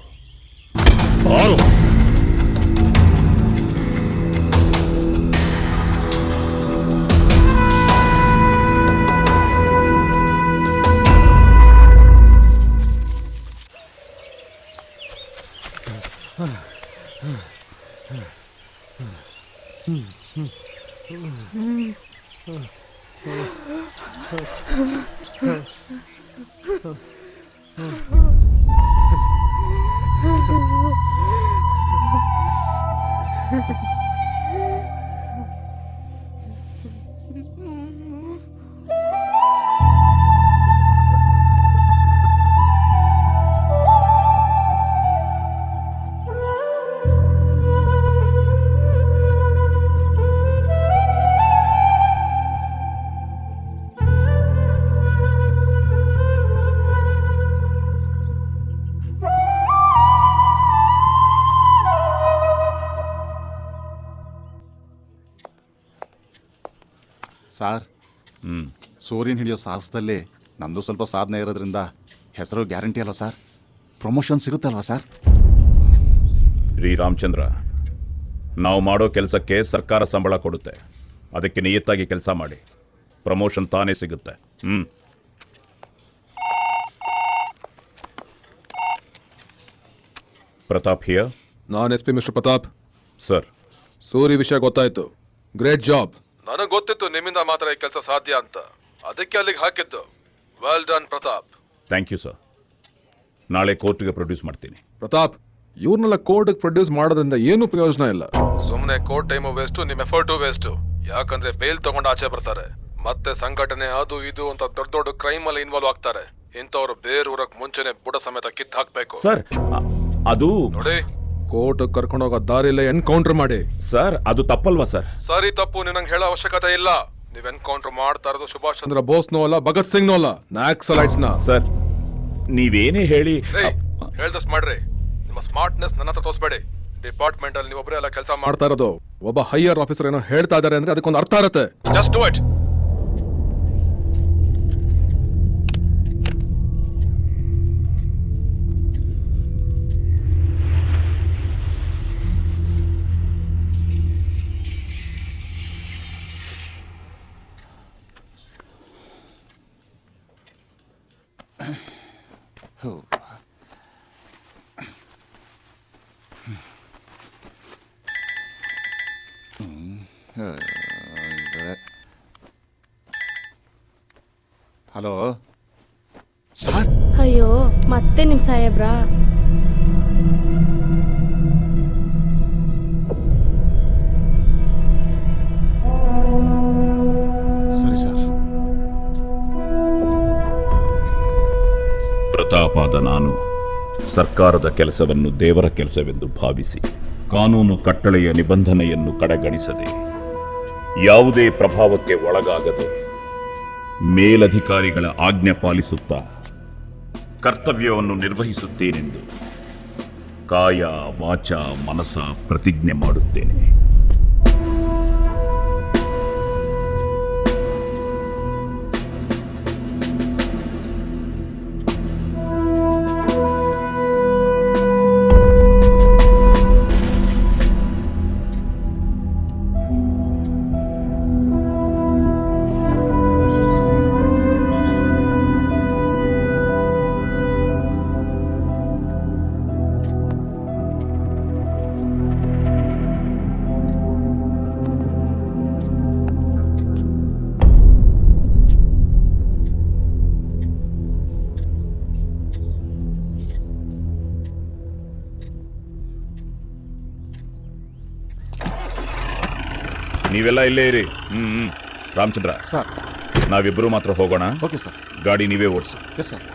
ಸಾರ್, ಸೂರ್ಯನ ಹಿಡಿಯೋ ಸಾಹಸದಲ್ಲಿ ನಮ್ಮದು ಸ್ವಲ್ಪ ಸಾಧನೆ ಇರೋದ್ರಿಂದ ಹೆಸರು ಗ್ಯಾರಂಟಿ ಅಲ್ವಾ ಸರ್? Promotion ಸಿಗುತ್ತಲ್ವಾ sir? ರೀ ರಾಮಚಂದ್ರ, ನಾವು ಮಾಡೋ ಕೆಲಸಕ್ಕೆ ಸರ್ಕಾರ ಸಂಬಳ ಕೊಡುತ್ತೆ. ಅದಕ್ಕೆ ನಿಯತ್ತಾಗಿ ಕೆಲಸ ಮಾಡಿ, ಪ್ರಮೋಷನ್ ತಾನೇ ಸಿಗುತ್ತೆ. ಪ್ರತಾಪ್ ಹಿಯರ್. ನಾನು SP mister Pratap. Sir, Suri ವಿಷಯ ಗೊತ್ತಾಯ್ತು. Great job. ನನಗೆ ಗೊತ್ತಿತ್ತು ನಿಮ್ಮಿಂದ ಮಾತ್ರ ಈ ಕೆಲಸ ಸಾಧ್ಯ ಅಂತ, ಅದಕ್ಕೆ ಅಲ್ಲಿಗೆ ಹಾಕಿದ್ದು. Well done Pratap. Thank you sir. ನಾಳೆ ಕೋರ್ಟ್ಗೆ ಪ್ರೊಡ್ಯೂಸ್ ಮಾಡ್ತೀನಿ. ಪ್ರತಾಪ್, ಇವ್ರನ್ನೆಲ್ಲ ಕೋರ್ಟ್ಗೆ ಪ್ರೊಡ್ಯೂಸ್ ಮಾಡೋದ್ರಿಂದ ಏನು ಪ್ರಯೋಜನ ಇಲ್ಲ. ಸುಮ್ಮನೆ ಕೋರ್ಟ್ ಟೈಮು ವೇಸ್ಟು, ನಿಮ್ಮ ಎಫರ್ಟು ವೇಸ್ಟು. ಯಾಕಂದ್ರೆ ಬೇಲ್ ತಗೊಂಡು ಆಚೆ ಬರ್ತಾರೆ, ಮತ್ತೆ ಸಂಘಟನೆ ಅದು ಇದು ಅಂತ ದೊಡ್ಡ ದೊಡ್ಡ ಕ್ರೈಮ್ ಅಲ್ಲಿ ಇನ್ವಾಲ್ವ್ ಆಗ್ತಾರೆ. ಇಂಥವ್ರು ಬೇರೂರಕ್ ಮುಂಚೆನೆ ಬುಡ ಸಮೇತ ಕಿತ್ತು ಹಾಕ್ಬೇಕು. ಸರ್, ಅದು ನೋಡಿ, ಕೋರ್ಟ್ ಕರ್ಕೊಂಡೋಗೋ ದಾರಿಲೇ ಎನ್ಕೌಂಟರ್ ಮಾಡಿ. ಸರ್, ಅದು ತಪ್ಪಲ್ವಾ ಸರ್? ಸರಿ ತಪ್ಪು ನಿನಗೆ ಹೇಳೋ ಅವಶ್ಯಕತೆ ಇಲ್ಲ. ನೀವ್ ಎನ್ಕೌಂಟರ್ ಮಾಡ್ತಾ ಇರೋದು ಸುಭಾಷ್ ಚಂದ್ರ ಬೋಸ್ನೋ ಅಲ್ಲ, ಭಗತ್ ಸಿಂಗ್ನೋ ಅಲ್ಲ, ನಕ್ಸಲೈಟ್ಸ್ ನ. ಸರ್, ನೀವೇನೇ ಹೇಳಿ ಹೇಳ್ದಷ್ಟು ಮಾಡ್ರಿ. ನಿಮ್ಮ ಸ್ಮಾರ್ಟ್ನೆಸ್ ನನ್ನ ಹತ್ರ ತೋರಿಸ್ಬೇಡಿ. ಡಿಪಾರ್ಟ್ಮೆಂಟ್ ಅಲ್ಲಿ ನೀವೊಬ್ಬರೇ ಎಲ್ಲ ಕೆಲಸ ಮಾಡ್ತಾ ಇರೋದು. ಒಬ್ಬ ಹೈಯರ್ ಆಫೀಸರ್ ಏನೋ ಹೇಳ್ತಾ ಇದಾರೆ ಅಂದ್ರೆ ಅದಕ್ಕೊಂದು ಅರ್ಥ ಇರುತ್ತೆ. Just do it. Hello sir. ಅಯ್ಯೋ, ಮತ್ತೆ ನಿಮ್ ಸಾಹೇಬ್ರಾ? ಸರಿ ಸರ್. ಪ್ರತಾಪಾದ ನಾನು ಸರ್ಕಾರದ ಕೆಲಸವನ್ನು ದೇವರ ಕೆಲಸವೆಂದು ಭಾವಿಸಿ, ಕಾನೂನು ಕಟ್ಟಳೆಯ ನಿಬಂಧನೆಯನ್ನು ಕಡೆಗಣಿಸದೆ, ಯಾವುದೇ ಪ್ರಭಾವಕ್ಕೆ ಒಳಗಾಗದೆ, ಮೇಲಧಿಕಾರಿಗಳ ಆಜ್ಞೆ ಪಾಲಿಸುತ್ತಾ ಕರ್ತವ್ಯವನ್ನು ನಿರ್ವಹಿಸುತ್ತೇನೆಂದು ಕಾಯ ವಾಚ ಮನಸ ಪ್ರತಿಜ್ಞೆ ಮಾಡುತ್ತೇನೆ. ನೀವೆಲ್ಲ ಇಲ್ಲೇ ಇರಿ. ರಾಮಚಂದ್ರ ಸರ್, ನಾವಿಬ್ಬರು ಮಾತ್ರ ಹೋಗೋಣ. Okay sir. ಗಾಡಿ ನೀವೇ ಓಡಿಸಿ. Yes sir.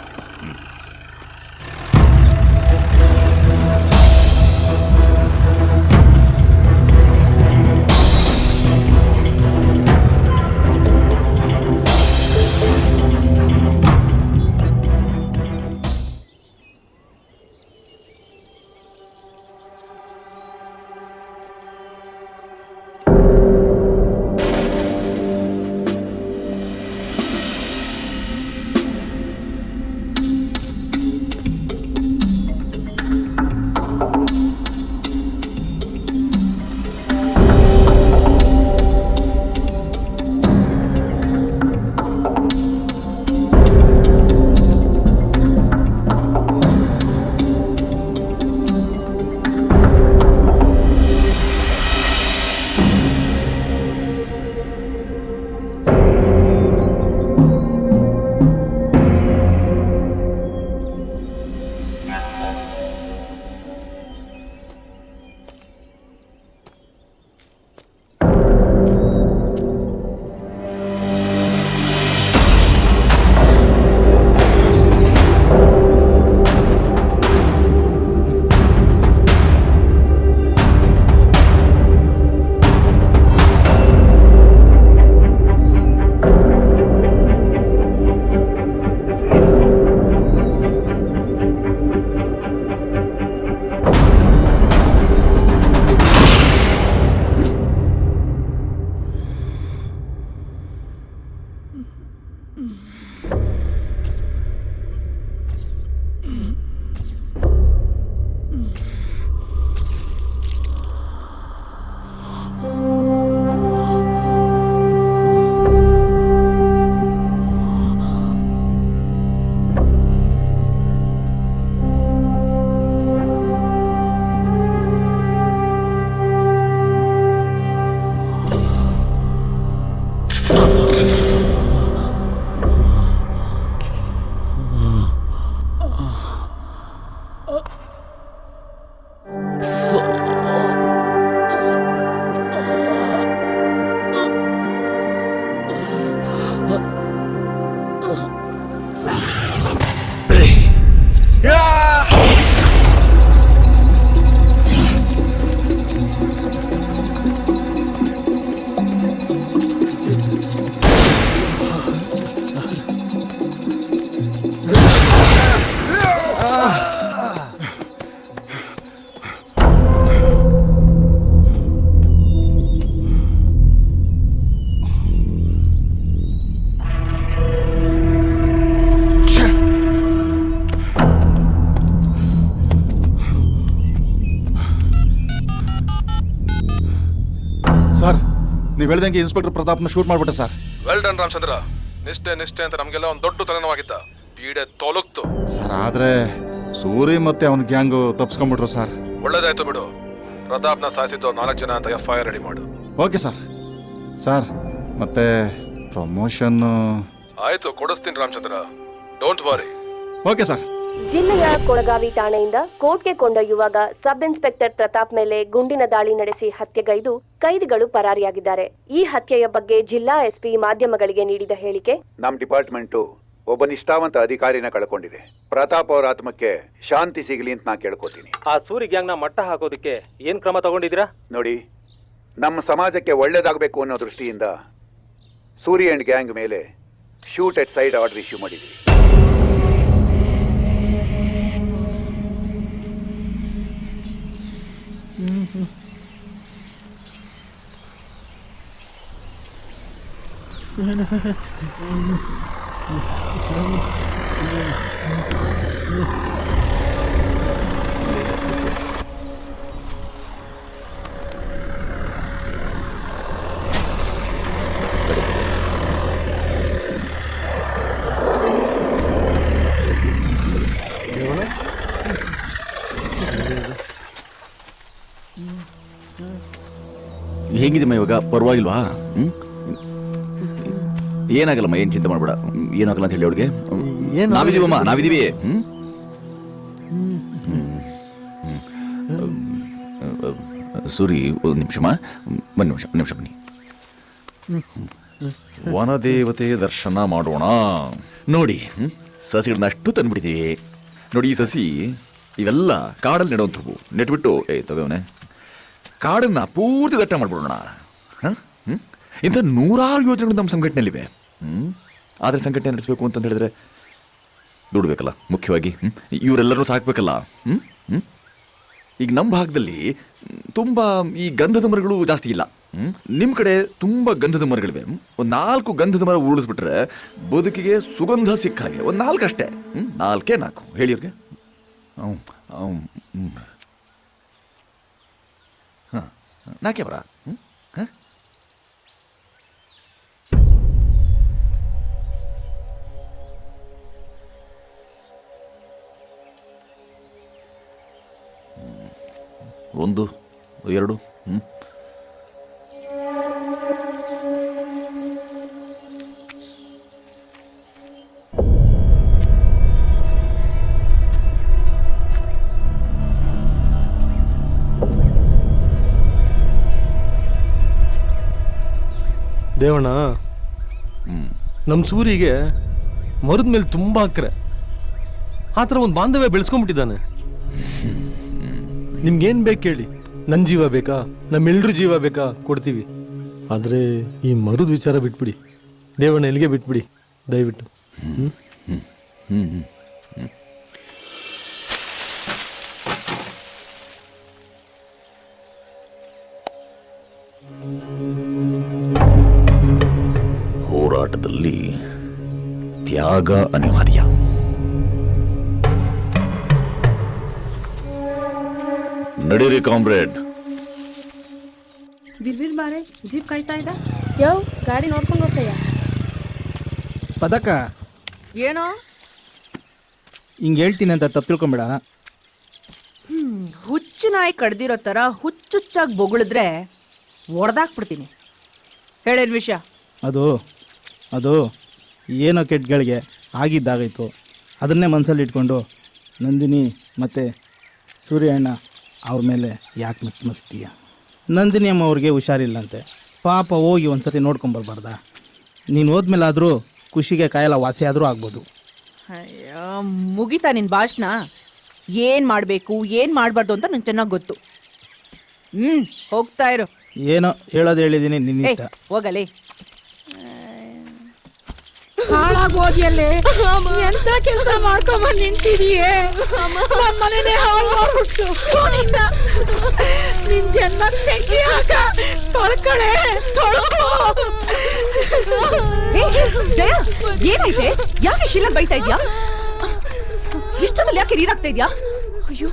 ನೀವು ಹೇಳ್ದಂಗೆ ಇನ್ಸ್ಪೆಕ್ಟರ್ ಪ್ರತಾಪ್ನ ಶೂಟ್ ಮಾಡ್ಬಿಟ್ಟೆ ಸರ್. Well done Ramachandra. ನಿಷ್ಠೆ ನಿಷ್ಠೆ ಅಂತ ನಮಗೆಲ್ಲ ಒಂದು ದೊಡ್ಡ ತಲೆನೋವಾಗಿತ್ತ. ಪೀಡೆ ತೊಲಗ್ತು ಸರ್. ಆದ್ರೆ ಸೂರಿ ಮತ್ತೆ ಅವನ ಗ್ಯಾಂಗು ತಪ್ಸ್ಕೊಂಡ್ಬಿಟ್ರು ಸರ್. ಒಳ್ಳೇದಾಯ್ತು ಬಿಡು. ಪ್ರತಾಪ್ನ ಸಾಯಿಸಿದ್ದು 4 ಜನ ಅಂತ FIR ರೆಡಿ ಮಾಡು. Okay sir. ಸರ್ ಮತ್ತೆ ಪ್ರಮೋಷನ್ ಆಯ್ತು, ಕೊಡಿಸ್ತೀನಿ Ramachandra, don't worry. Okay sir. ಜಿಲ್ಲೆಯ ಕೊಳಗಾವಿ ಠಾಣೆಯಿಂದ ಕೋರ್ಟ್ಗೆ ಕೊಂಡೊಯ್ಯುವಾಗ ಸಬ್ ಇನ್ಸ್ಪೆಕ್ಟರ್ ಪ್ರತಾಪ್ ಮೇಲೆ ಗುಂಡಿನ ದಾಳಿ ನಡೆಸಿ ಹತ್ಯೆಗೈದು ಕೈದಿಗಳು ಪರಾರಿಯಾಗಿದ್ದಾರೆ. ಈ ಹತ್ಯೆಯ ಬಗ್ಗೆ ಜಿಲ್ಲಾ SP ಮಾಧ್ಯಮಗಳಿಗೆ ನೀಡಿದ ಹೇಳಿಕೆ, ನಮ್ಮ ಡಿಪಾರ್ಟ್ಮೆಂಟು ಒಬ್ಬ ನಿಷ್ಠಾವಂತ ಅಧಿಕಾರಿನ ಕಳ್ಕೊಂಡಿದೆ. ಪ್ರತಾಪ್ ಅವರ ಆತ್ಮಕ್ಕೆ ಶಾಂತಿ ಸಿಗಲಿ ಅಂತ ನಾ ಕೇಳ್ಕೊತೀನಿ. ಆ ಸೂರಿ ಗ್ಯಾಂಗ್ನ ಮಟ್ಟ ಹಾಕೋದಕ್ಕೆ ಏನ್ ಕ್ರಮ ತಗೊಂಡಿದ್ದೀರಾ? ನೋಡಿ, ನಮ್ಮ ಸಮಾಜಕ್ಕೆ ಒಳ್ಳೇದಾಗಬೇಕು ಅನ್ನೋ ದೃಷ್ಟಿಯಿಂದ ಸೂರಿ ಅಂಡ್ ಗ್ಯಾಂಗ್ ಮೇಲೆ ಶೂಟ್ ಎಟ್ ಸೈಡ್ ಆರ್ಡರ್ ಇಶ್ಯೂ ಮಾಡಿದ್ದೀವಿ. ಹೇಗಿದೆಮ್ಮ ಇವಾಗ? ಪರವಾಗಿಲ್ವಾ? ಏನಾಗಲ್ಲಮ್ಮ, ಏನು ಚಿಂತೆ ಮಾಡಬೇಡ. ಏನಾಗಲ್ಲ ಅಂತ ಹೇಳಿ ಅವಳಿಗೆ. ನಾವಿದೀವಮ್ಮ, ನಾವಿದೀವಿ. ಸೂರಿ, ಒಂದು ನಿಮಿಷಮ್ಮ, ಒಂದು ನಿಮಿಷ ಬನ್ನಿ. ವನದೇವತೆ ದರ್ಶನ ಮಾಡೋಣ. ನೋಡಿ ಸಸಿಗಳನ್ನ ಅಷ್ಟು ತಂದ್ಬಿಟ್ಟಿದ್ದೀವಿ. ನೋಡಿ ಈ ಸಸಿ ಇವೆಲ್ಲ ಕಾಡಲ್ಲಿ ನೆಡುವಂಥವು. ನೆಟ್ಬಿಟ್ಟು ತಗೋನೆ ಕಾಡನ್ನ ಪೂರ್ತಿ ದಟ್ಟ ಮಾಡ್ಬಿಡೋಣ. ಇಂಥ 100 ಯೋಜನೆಗಳು ನಮ್ಮ ಸಂಘಟನೆಯಲ್ಲಿವೆ. ಆದರೆ ಸಂಘಟನೆ ನಡೆಸಬೇಕು ಅಂತ ಹೇಳಿದ್ರೆ ದುಡ್ಡು ಬೇಕಲ್ಲ ಮುಖ್ಯವಾಗಿ. ಇವರೆಲ್ಲರೂ ಸಾಕ್ಬೇಕಲ್ಲ. ಈಗ ನಮ್ಮ ಭಾಗದಲ್ಲಿ ತುಂಬ ಈ ಗಂಧದ ಮರಗಳು ಜಾಸ್ತಿ ಇಲ್ಲ. ನಿಮ್ಮ ಕಡೆ ತುಂಬ ಗಂಧದ ಮರಗಳಿವೆ. ಒಂದು 4 ಗಂಧದ ಮರ ಉರುಳಿಸ್ಬಿಟ್ರೆ ಬದುಕಿಗೆ ಸುಗಂಧ ಸಿಕ್ಕ ಹಾಗೆ. ಒಂದು 4 ಅಷ್ಟೇ. 4 ಹೇಳಿ ಅವ್ರಿಗೆ. ಹಾಂ 4 ಬರ. ಒಂದು 2 ದೇವಣ್ಣ, ನಮ್ಮ ಸೂರಿಗೆ ಮರದ ಮೇಲೆ ತುಂಬ ಅಕ್ರೆ. ಆ ಥರ ಒಂದು ಬಾಂಧವ್ಯ ಬೆಳೆಸ್ಕೊಂಡ್ಬಿಟ್ಟಿದ್ದಾನೆ. ನಿಮ್ಗೇನು ಬೇಕು ಕೇಳಿ. ನನ್ನ ಜೀವ ಬೇಕಾ, ನಮ್ಮೆಲ್ಲರೂ ಜೀವ ಬೇಕಾ, ಕೊಡ್ತೀವಿ. ಆದರೆ ಈ ಮರದ ವಿಚಾರ ಬಿಟ್ಬಿಡಿ ದೇವಣ್ಣ, ಎಲ್ಲಿಗೆ ಬಿಟ್ಬಿಡಿ ದಯವಿಟ್ಟು. ಹೋರಾಟದಲ್ಲಿ ತ್ಯಾಗ ಅನಿವಾರ್ಯ. ನಡೀರಿ ಕಾಮ್ರೇಡ್. ಬಿರ್ಬಿರ್ ಬಾರೆ ಜೀಪ್ ಕಾಯ್ತಾ ಇದ್ದ. ಯೋ ಗಾಡಿ ನೋಡ್ಕೊಂಡು ಹೋಗ್ಸಯ್ಯ. ಪದಕ ಏನೋ ಹಿಂಗೆ ಹೇಳ್ತೀನಿ ಅಂತ ತಪ್ಪು ತಿಳ್ಕೊಂಬೇಡ. ಹುಚ್ಚು ನಾಯಿ ಕಡ್ದಿರೋ ಥರ ಹುಚ್ಚುಚ್ಚಾಗಿ ಬೊಗಳಿದ್ರೆ ಒಡೆದಾಕ್ಬಿಡ್ತೀನಿ. ಹೇಳಿದ ವಿಷಯ ಅದು ಏನೋ ಕೆಟ್ಟಗಳಿಗೆ ಆಗಿದ್ದಾಗಾಯಿತು. ಅದನ್ನೇ ಮನಸ್ಸಲ್ಲಿ ಇಟ್ಕೊಂಡು ನಂದಿನಿ ಮತ್ತು ಸೂರ್ಯಣ್ಣ ಅವ್ರ ಮೇಲೆ ಯಾಕೆ ಮಸ್ತೀಯ? ನಂದಿನಿ ಅಮ್ಮ ಅವ್ರಿಗೆ ಹುಷಾರಿಲ್ಲಂತೆ. ಪಾಪ ಹೋಗಿ ಒಂದು ಸತಿ ನೋಡ್ಕೊಂಬರ್ಬಾರ್ದ? ನೀನು ಹೋದ್ಮೇಲಾದರೂ ಖುಷಿಗೆ ಕಾಯೆಲ್ಲ ವಾಸಿ ಆದರೂ ಆಗ್ಬೋದು. ಅಯ್ಯೋ ಮುಗಿತಾ ನಿನ್ನ ಭಾಷಣ. ಏನು ಮಾಡಬೇಕು ಏನು ಮಾಡಬಾರ್ದು ಅಂತ ನಂಗೆ ಚೆನ್ನಾಗಿ ಗೊತ್ತು. ಹೋಗ್ತಾ ಇರು. ಏನೋ ಹೇಳೋದು ಹೇಳಿದ್ದೀನಿ, ನಿನ್ನ ಇಷ್ಟ. ಹೋಗಲೇ. ಹಾಳಾಗೋದಿಯಲ್ಲೇ ಎಂತ ಕೆಲಸ ಮಾಡ್ಕೊಂಬಂದು ನಿಂತಿದೀಯೇ? ನಮ್ಮನೆ ಹಾಳು ಮಾಡ್ಬಿಟ್ಟು ನಿನ್ ಜನ್ಮ ತೆಗಿ ಹಾಕ. ತೊಳ್ಕಳೆ ತೊಳ್ಕೋ. ಏನೈತೆ? ಯಾಕೆ ಶೀಲ ಬೈತಾ ಇದ್ಯಾ? ಇಷ್ಟೊಂದಲ್ಲಿ ಯಾಕೆ ನೀರಾಗ್ತಾ ಇದ್ಯಾ? ಅಯ್ಯೋ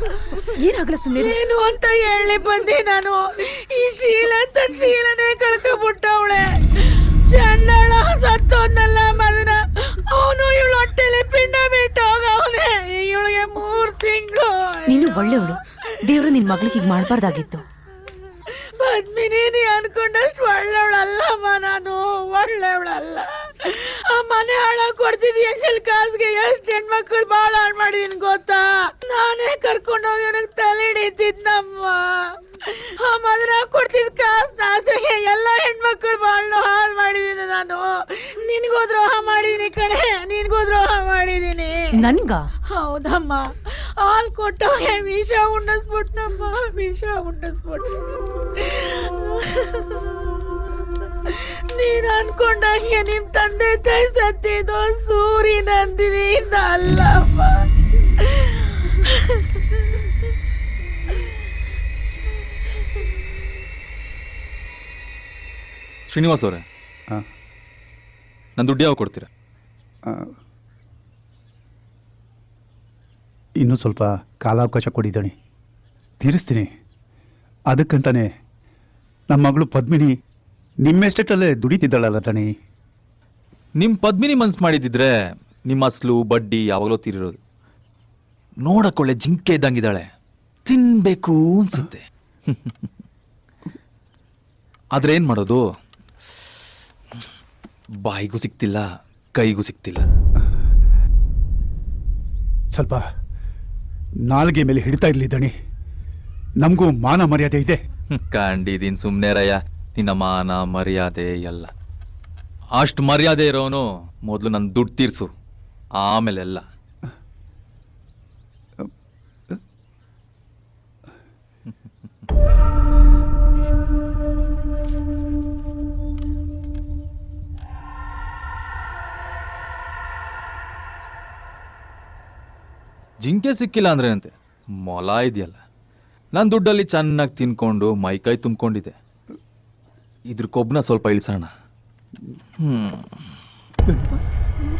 ಏನಾಗಲ್ಲ ಸುಮ್ಮನೆ ಏನು ಅಂತ ಹೇಳಿ ಬಂದೆ ನಾನು. ಈ ಶೀಲನೇ ಕಳ್ಕೊಬಿಟ್ಟವಳೆ. ಚಂಡಾಳ ಸತ್ತೋದ್ನಲ್ಲ ಮದನ, ಅವನು ಇವಳು ಹೊಟ್ಟೆಲಿ ಪಿಂಡ ಬಿಟ್ಟು ಹೋಗವನೆ. ಇವಳಿಗೆ 3 ತಿಂಗಳು. ನೀನು ಒಳ್ಳೆಯವಳು. ದೇವ್ರು ನಿನ್ ಮಗಳಿಗೆ ಹೀಗೆ ಮಾಡಬಾರ್ದಾಗಿತ್ತು. ಪದ್ಮಿನಿ, ನೀ ಅನ್ಕೊಂಡಷ್ಟು ಒಳ್ಳೆಯವಳಲ್ಲಮ್ಮ. ನಾನು ಒಳ್ಳೆಯವಳಲ್ಲ. ಆ ಮನೆ ಹಾಳಾಗಿ ಕೊಡ್ತಿದ್ದಿ ಅಂಜಲ್ ಕಾಸ್ಗೆ ಎಷ್ಟು ಹೆಣ್ಮಕ್ಳು ಬಾಳ ಹಾಳು ಮಾಡಿದೀನಿ ಗೊತ್ತಾ? ನಾನೇ ಕರ್ಕೊಂಡೋಗಿ ನನಗೆ ತಲೆ ಹಿಡಿತಿದ್ನಮ್ಮ. ಆ ಮದ್ರ ಕೊಡ್ತಿದ್ ಕಾಸು ಆಸೆಗೆ ಎಲ್ಲ ಹೆಣ್ಮಕ್ಳು ಬಾಳ ಹಾಳು ಮಾಡಿದೀನಿ ನಾನು. ನಿನ್ಗೂ ದ್ರೋಹ ಮಾಡಿದೀನಿ ಕಣೆ, ನಿನ್ಗೂ ದ್ರೋಹ ಮಾಡಿದೀನಿ. ನನ್ಗ? ಹೌದಮ್ಮ. ಹಾಲು ಕೊಟ್ಟೋಗೆ ವಿಷ ಉಂಡಿಸ್ಬಿಟ್ನಮ್ಮ, ವಿಷ ಉಂಡಿಸ್ಬಿಟ್ಟು. ನೀನ್ ಅನ್ಕೊಂಡಂಗೆ ನಿಮ್ ತಂದೆ ತಾಯಿ ಸತ್ತಿದ್ದು ಸೂರಿ ನಂದಿನಿಯಿಂದ ಅಲ್ಲಮ್ಮ. ಶ್ರೀನಿವಾಸ್ ಅವರೇ, ನನ್ನ ದುಡ್ಡು ಯಾವಾಗ ಕೊಡ್ತೀರಾ? ಇನ್ನೂ ಸ್ವಲ್ಪ ಕಾಲಾವಕಾಶ ಕೊಡಿದಣಿ, ತೀರಿಸ್ತೀನಿ. ಅದಕ್ಕಂತಾನೆ ನಮ್ಮ ಮಗಳು ಪದ್ಮಿನಿ ನಿಮ್ಮ ಎಸ್ಟೇಟಲ್ಲೇ ದುಡಿತಿದ್ದಾಳಲ್ಲ ದಣಿ. ನಿಮ್ಮ ಪದ್ಮಿನಿ ಮನ್ಸು ಮಾಡಿದ್ದಿದ್ರೆ ನಿಮ್ಮ ಅಸ್ಲು ಬಡ್ಡಿ ಯಾವಾಗಲೂ ತೀರಿರೋದು. ನೋಡಕ್ಕೊಳ್ಳೆ ಜಿಂಕೆ ಇದ್ದಂಗಿದ್ದಾಳೆ, ತಿನ್ಬೇಕು ಅನ್ಸುತ್ತೆ. ಆದ್ರೆ ಏನು ಮಾಡೋದು, ಬಾಯಿಗೂ ಸಿಗ್ತಿಲ್ಲ, ಕೈಗೂ ಸಿಗ್ತಿಲ್ಲ. ಸ್ವಲ್ಪ ನಾಲ್ಗೆ ಮೇಲೆ ಹಿಡಿತಾ ಇರಲಿ ದಣಿ, ನಮಗೂ ಮಾನ ಮರ್ಯಾದೆ ಇದೆ. ಕಂಡಿದೀನಿ ಸುಮ್ಮನೆ ರಯ್ಯ, ನಿನ್ನ ಮಾನ ಮರ್ಯಾದೆ ಎಲ್ಲ ಅಷ್ಟು ಮರ್ಯಾದೆ ಇರೋನು ಮೊದಲು ನನ್ನ ದುಡ್ಡು ತೀರ್ಸು, ಆಮೇಲೆಲ್ಲ. ಜಿಂಕೆ ಸಿಕ್ಕಿಲ್ಲ ಅಂದ್ರೆ ಅಂತೆ, ಮೊಲ ಇದೆಯಲ್ಲ, ನನ್ನ ದುಡ್ಡಲ್ಲಿ ಚೆನ್ನಾಗಿ ತಿನ್ಕೊಂಡು ಮೈಕೈ ತುಂಬಿಕೊಂಡಿದೆ. ಇದ್ರ ಕೊಬ್ಬನ ಸ್ವಲ್ಪ ಇಳಿಸೋಣ.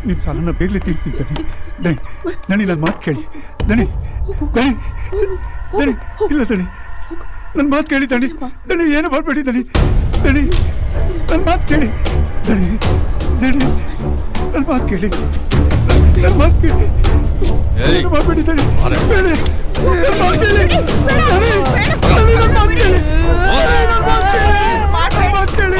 ನಿಮ್ಮ ಸಾಲನ ಬೇಗನೆ ತೀರಿಸ್ತೀನಿ ದಣಿ. ದಣಿ ನನ್ನ ಮಾತು ಕೇಳಿ ದಣಿ. ದಣಿ ದಣಿ ಇಲ್ಲ ದಣಿ, ನನ್ನ ಮಾತು ಕೇಳಿ ದಣಿ. ದಣಿ ಏನು ಮಾಡಬೇಡಿ ದಣಿ. ದಣಿ ನನ್ನ ಮಾತು ಕೇಳಿ ದಣಿ. ದಣಿ ನನ್ನ ಮಾತು ಕೇಳಿ, ನನ್ನ ಮಾತು ಕೇಳಿ. ಮಾಡಬೇಡಿ ದಣಿ. ಬೇಡಿ ನನ್ನ ಮಾತು ಕೇಳಿ. ದಣಿ ನನ್ನ ಮಾತು ಕೇಳಿ. ನನ್ನ ಮಾತು ಕೇಳಿ.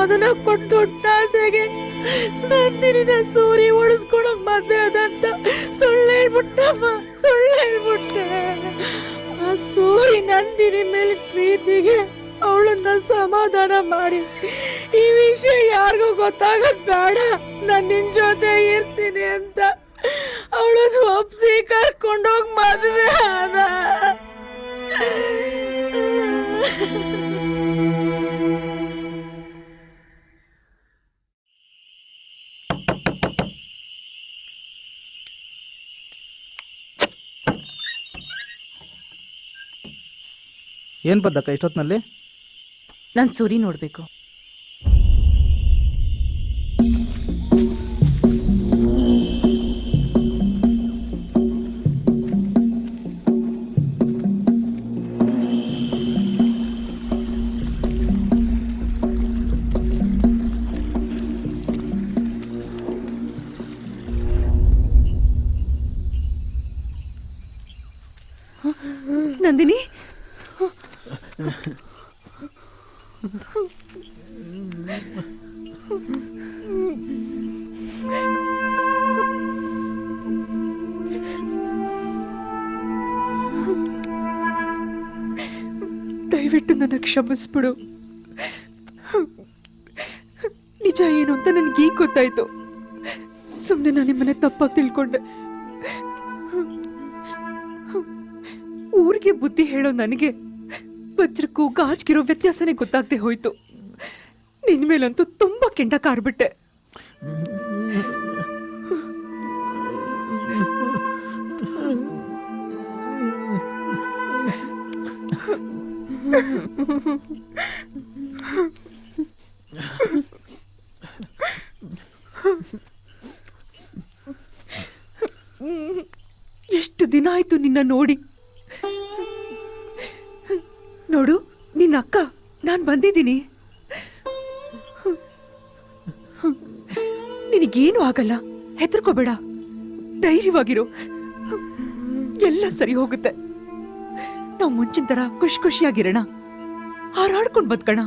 ಅದನ್ನ ಕೊಟ್ಟು ದೊಡ್ಡ ಆಸೆಗೆ ನಂದಿನಿನ ಸೂರಿ ಓಡಿಸ್ಕೊಳಕ್ ಮದ್ವೆ ಅದಂತ ಸುಳ್ಳು ಹೇಳ್ಬಿಟ್ಟಮ್ಮ, ಸುಳ್ಳು ಹೇಳ್ಬಿಟ್ಟೆ. ಆ ಸೂರಿ ನಂದಿನಿ ಮೇಲೆ ಪ್ರೀತಿಗೆ ಅವಳನ್ನ ಸಮಾಧಾನ ಮಾಡಿ ಈ ವಿಷಯ ಯಾರಿಗೂ ಗೊತ್ತಾಗದ್ ಬೇಡ, ನಾನು ನಿನ್ ಜೊತೆ ಇರ್ತೀನಿ ಅಂತ ಅವಳನ್ನು ಒಪ್ಸಿ ಕರ್ಕೊಂಡೋಗಿ ಮದ್ವೆ ಆದ. ಏನು ಬದ್ದಕ್ಕ ಇಷ್ಟೊತ್ತಿನಲ್ಲಿ? ನಾನು ಸೂರಿ ನೋಡಬೇಕು. ನಂದಿನಿ, ದಯವಿಟ್ಟು ನನ್ನ ಕ್ಷಮಿಸ್ಬಿಡು. ನಿಜ ಏನು ಅಂತ ನನಗೀಗ ಗೊತ್ತಾಯ್ತು. ಸುಮ್ಮನೆ ನಾನು ನಿಮ್ಮನೆ ತಪ್ಪಾಗಿ ತಿಳ್ಕೊಂಡೆ. ಊರಿಗೆ ಬುದ್ಧಿ ಹೇಳೋ ನನಗೆ ವಜ್ರಕ್ಕೂ ಗಾಜ್ಗಿರೋ ವ್ಯತ್ಯಾಸನೇ ಗೊತ್ತಾಗ್ದೆ ಹೋಯ್ತು. ನಿನ್ ಮೇಲಂತೂ ತುಂಬಾ ಕೆಂಡ ಕಾರ್ಬಿಟ್ಟೆ. ಎಷ್ಟು ದಿನ ಆಯ್ತು ನಿನ್ನ ನೋಡಿ. ನೋಡು, ನಿನ್ನ ಅಕ್ಕ ನಾನು ಬಂದಿದ್ದೀನಿ. ನಿನಗೇನು ಆಗಲ್ಲ, ಹೆದರ್ಕೋಬೇಡ, ಧೈರ್ಯವಾಗಿರು, ಎಲ್ಲ ಸರಿ ಹೋಗುತ್ತೆ. ನಾವು ಮುಂಚಿನ ತರ ಖುಷಿ ಖುಷಿಯಾಗಿರೋಣ, ಹಾರಾಡ್ಕೊಂಡು ಬದುಕೋಣ.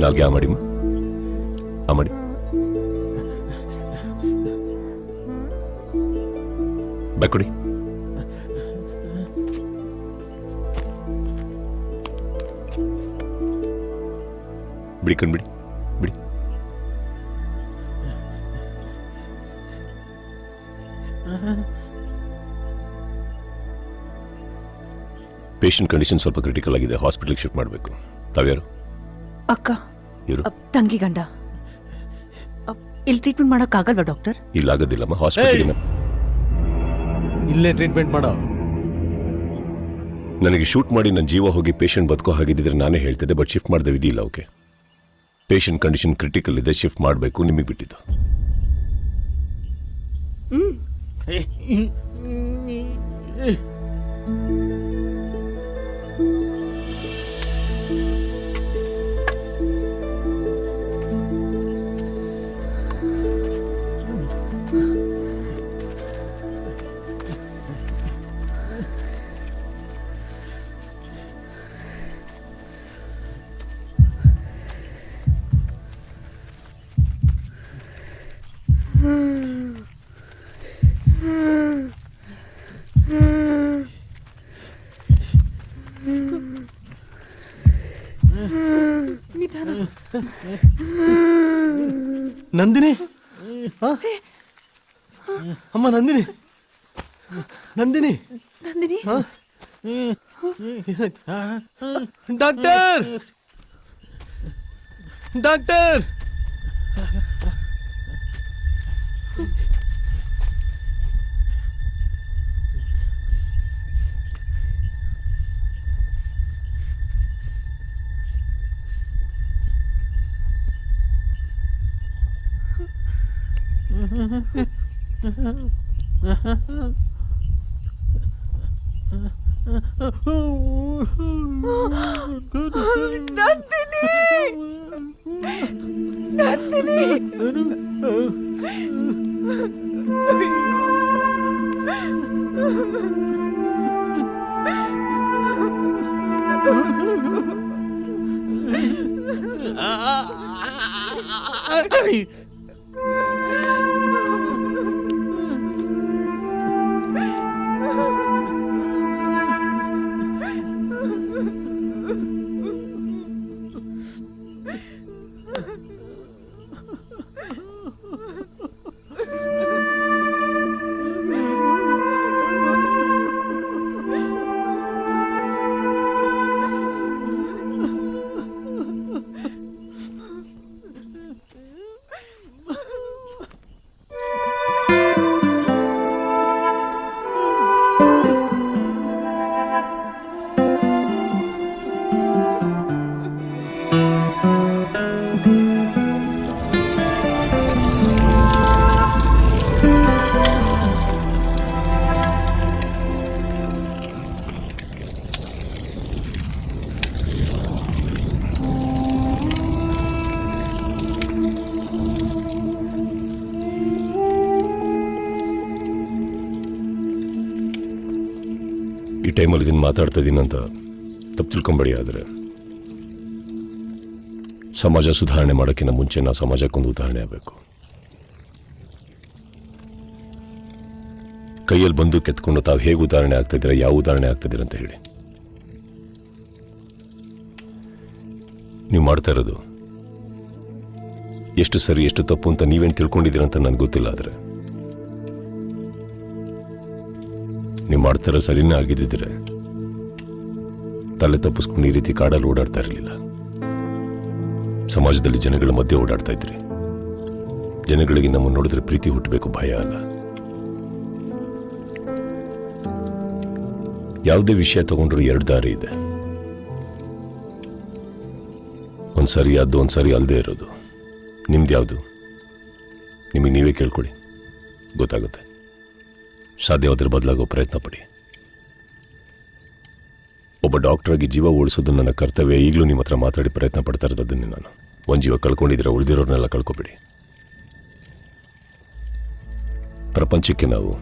ನಾಲ್ಗೆ ಆ ಮಾಡಿಮ್ಮ, ಆ ಮಾಡಿ. ಬೆಕ್ಕೊಡಿ. ಬಿಡಿ ಕಣ್ಬಿಡಿ, ಬಿಡಿ. ಪೇಷಂಟ್ ಕಂಡೀಷನ್ ಸ್ವಲ್ಪ ಕ್ರಿಟಿಕಲ್ ಆಗಿದೆ, ಹಾಸ್ಪಿಟಲ್ಗೆ ಶಿಫ್ಟ್ ಮಾಡಬೇಕು. ತಾವ್ಯಾರು? ಅಕ್ಕ, ಇರು. ತಂಗಿ ಗಂಡ. ಇಲ್ಲಿ ಟ್ರೀಟ್ಮೆಂಟ್ ಮಾಡೋಕ್ಕಾಗಲ್ವಾ ಡಾಕ್ಟರ್? ಇಲ್ಲ, ಆಗೋದಿಲ್ಲಮ್ಮ. ಹಾಸ್ಪಿಟಲ್ ಇಲ್ಲೇ ಟ್ರೀಟ್ಮೆಂಟ್ ಮಾಡೋ. ನನಗೆ ಶೂಟ್ ಮಾಡಿ ನನ್ನ ಜೀವ ಹೋಗಿ ಪೇಷಂಟ್ ಬದುಕೋ ಹಾಗಿದ್ದರೆ ನಾನೇ ಹೇಳ್ತಿದ್ದೆ, ಬಟ್ ಶಿಫ್ಟ್ ಮಾಡಿದ ವಿಧಿ ಇಲ್ಲ. ಓಕೆ, ಪೇಷಂಟ್ ಕಂಡೀಷನ್ ಕ್ರಿಟಿಕಲ್ ಇದೆ, ಶಿಫ್ಟ್ ಮಾಡಬೇಕು, ನಿಮಗೆ ಬಿಟ್ಟಿದ್ದು. ನಂದಿನಿ, ಅಮ್ಮ ನಂದಿನಿ, ನಂದಿನಿ, ನಂದಿನಿ, ಡಾಕ್ಟರ್, ಡಾಕ್ಟರ್. ನಂದಿನಿ, ನಂದಿನಿ. ಟೈಮಲ್ಲಿ ಇದನ್ನು ಮಾತಾಡ್ತಾ ಇದ್ದೀನಿ ಅಂತ ತಪ್ಪು ತಿಳ್ಕೊಂಬೇಡಿ. ಆದರೆ ಸಮಾಜ ಸುಧಾರಣೆ ಮಾಡೋಕ್ಕಿಂತ ಮುಂಚೆ ನಾವು ಸಮಾಜಕ್ಕೊಂದು ಉದಾಹರಣೆ ಆಗಬೇಕು. ಕೈಯಲ್ಲಿ ಬಂದು ಕೆತ್ಕೊಂಡು ತಾವು ಹೇಗೆ ಉದಾಹರಣೆ ಆಗ್ತಾಯಿದ್ದೀರಾ, ಯಾವ ಉದಾಹರಣೆ ಆಗ್ತಾಯಿದ್ದೀರ ಅಂತ ಹೇಳಿ. ನೀವು ಮಾಡ್ತಾ ಇರೋದು ಎಷ್ಟು ಸರಿ ಎಷ್ಟು ತಪ್ಪು ಅಂತ ನೀವೇನು ತಿಳ್ಕೊಂಡಿದ್ದೀರ ಅಂತ ನನಗೆ ಗೊತ್ತಿಲ್ಲ. ಆದರೆ ನೀವು ಮಾಡ್ತಾ ಇರೋ ಸರಿನೇ ಆಗಿದ್ದಿದ್ರೆ ತಲೆ ತಪ್ಪಿಸ್ಕೊಂಡು ಈ ರೀತಿ ಕಾಡಲ್ಲಿ ಓಡಾಡ್ತಾ ಇರಲಿಲ್ಲ. ಸಮಾಜದಲ್ಲಿ ಜನಗಳ ಮಧ್ಯೆ ಓಡಾಡ್ತಾ ಇದ್ರಿ. ಜನಗಳಿಗೆ ನಮ್ಮನ್ನು ನೋಡಿದ್ರೆ ಪ್ರೀತಿ ಹುಟ್ಟಬೇಕು, ಭಯ ಅಲ್ಲ. ಯಾವುದೇ ವಿಷಯ ತಗೊಂಡ್ರು ಎರಡು ದಾರಿ ಇದೆ. ಒಂದು ಸರಿಯಾದ್ದು, ಒಂದು ಸರಿ ಅಲ್ಲದೆ ಇರೋದು. ನಿಮ್ದು ಯಾವುದು? ನಿಮಗೆ ನೀವೇ ಕೇಳ್ಕೊಳ್ಳಿ, ಗೊತ್ತಾಗುತ್ತೆ. ಸಾಧ್ಯವಾದ್ರೆ ಬದಲಾಗೋ ಪ್ರಯತ್ನ ಪಡಿ. ಒಬ್ಬ ಡಾಕ್ಟ್ರಾಗಿ ಜೀವ ಉಳಿಸೋದು ನನ್ನ ಕರ್ತವ್ಯ. ಈಗಲೂ ನಿಮ್ಮ ಹತ್ರ ಮಾತಾಡಿ ಪ್ರಯತ್ನ ಪಡ್ತಾ ಇರೋದು ಅದನ್ನೇ ನಾನು. ಒಂದು ಜೀವ ಕಳ್ಕೊಂಡಿದ್ರೆ ಉಳಿದಿರೋರ್ನೆಲ್ಲ ಕಳ್ಕೊಬೇಡಿ. ಪ್ರಪಂಚಕ್ಕೆ ನಾವು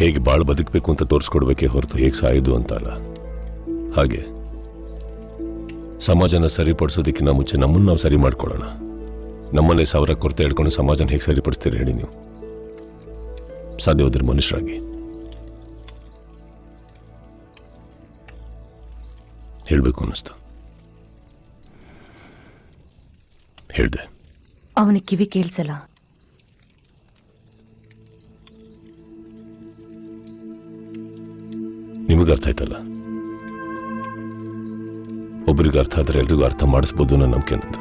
ಹೇಗೆ ಬಾಳು ಬದುಕಬೇಕು ಅಂತ ತೋರಿಸ್ಕೊಡ್ಬೇಕೇ ಹೊರತು ಹೇಗೆ ಸಾಯೋದು ಅಂತ ಅಲ್ಲ. ಹಾಗೆ ಸಮಾಜನ ಸರಿಪಡಿಸೋದಕ್ಕಿಂತ ಮುಂಚೆ ನಮ್ಮನ್ನು ನಾವು ಸರಿ ಮಾಡ್ಕೊಳ್ಳೋಣ. ನಮ್ಮಲ್ಲೇ ಸಾವಿರ ಕೊರತೆ ಹೇಳ್ಕೊಂಡು ಸಮಾಜನ ಹೇಗೆ ಸರಿಪಡಿಸ್ತೀರಿ ಹೇಳಿ ನೀವು? ಸಾಧ್ಯವಾದ್ರೆ ಮನುಷ್ಯರಾಗಿ. ಹೇಳಬೇಕು ಅನ್ನಿಸ್ತು, ಹೇಳ್ದೆ. ಅವನಿಗೆ ಕಿವಿ ಕೇಳಿಸಲ್ಲ. ನಿಮಗೆ ಅರ್ಥ ಆಯ್ತಲ್ಲ. ಒಬ್ಬರಿಗೆ ಅರ್ಥ ಆದರೆ ಎಲ್ರಿಗೂ ಅರ್ಥ ಮಾಡಿಸ್ಬೋದು ಅನ್ನೋ ನಂಬಿಕೆ ನಂದು.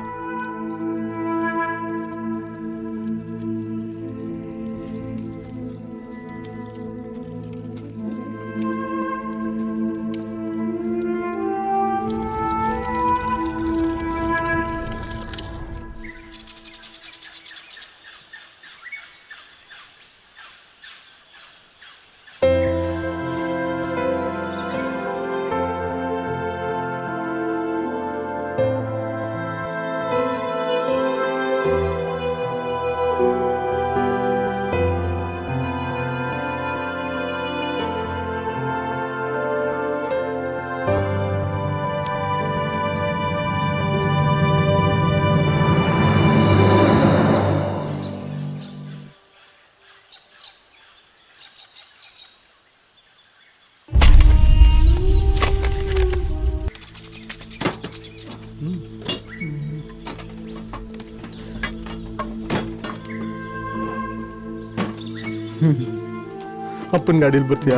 ಅಪ್ಪನ ಗಾಡೀಲಿ ಬರ್ತೀಯಾ?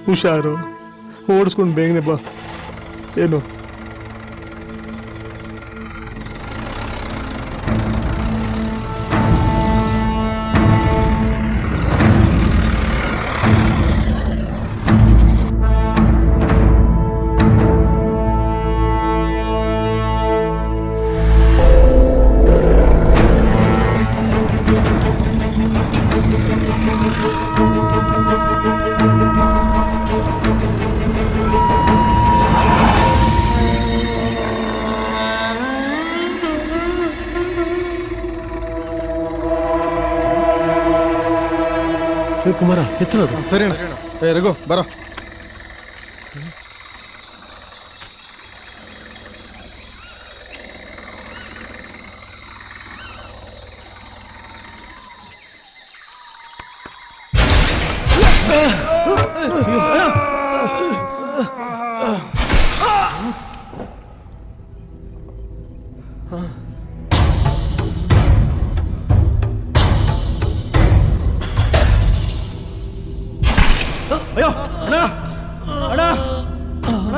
ಹುಷಾರು, ಓಡಿಸ್ಕೊಂಡು ಬೇಗನೆ ಬಾ. ಏನು ಕುಮಾರ ಎತ್ತರದು. ಸರಿ ಅಣ್ಣ. ರಘು ಬರೋ. ಅಯ್ಯೋ ಅಣ್ಣ ಅಣ್ಣ ಅಣ್ಣ.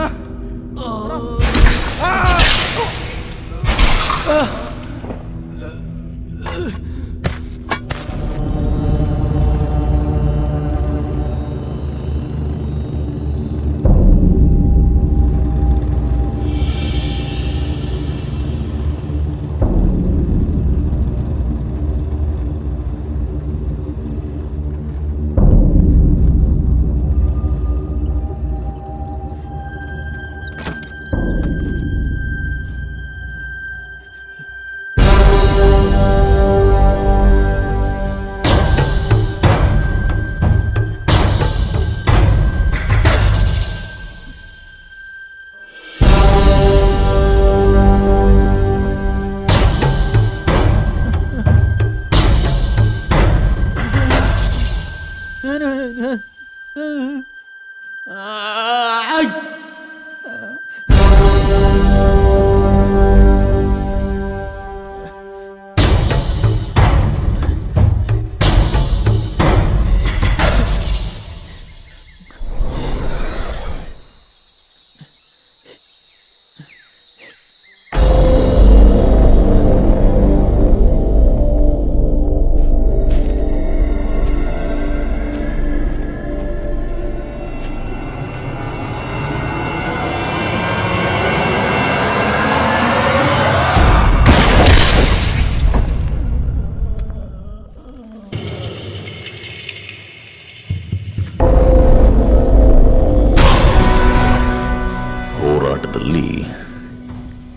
ಹೋರಾಟದಲ್ಲಿ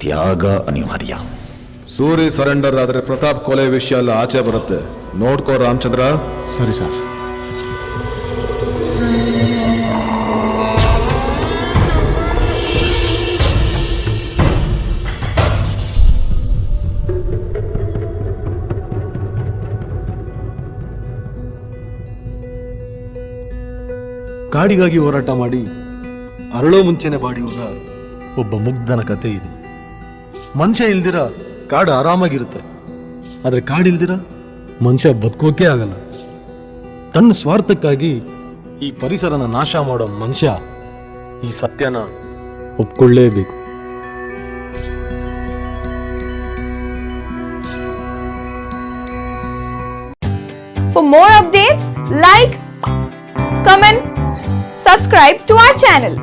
ತ್ಯಾಗ ಅನಿವಾರ್ಯ. ಸೂರಿ ಸರೆಂಡರ್ ಆದ್ರೆ ಪ್ರತಾಪ್ ಕೊಲೆ ವಿಷಯ ಎಲ್ಲ ಆಚೆ ಬರುತ್ತೆ. ನೋಡ್ಕೋ ರಾಮಚಂದ್ರ. ಸರಿ ಸರ್. ಕಾಡಿಗಾಗಿ ಹೋರಾಟ ಮಾಡಿ ಅರಳೋ ಮುಂಚೆನೆ ಬಾಡಿ ಹೋದ ಒಬ್ಬ ಮುಗ್ಧನ ಕತೆ ಇದು. ಮನುಷ್ಯ ಇಲ್ದಿರ ಕಾಡು ಆರಾಮಾಗಿರುತ್ತೆ, ಆದರೆ ಕಾಡಿಲ್ದಿರ ಮನುಷ್ಯ ಬದುಕೋಕೆ ಆಗಲ್ಲ. ತನ್ನ ಸ್ವಾರ್ಥಕ್ಕಾಗಿ ಈ ಪರಿಸರನ ನಾಶ ಮಾಡೋ ಮನುಷ್ಯ ಈ ಸತ್ಯನ ಒಪ್ಕೊಳ್ಳೇಬೇಕು. For more updates, like, comment, subscribe to our channel.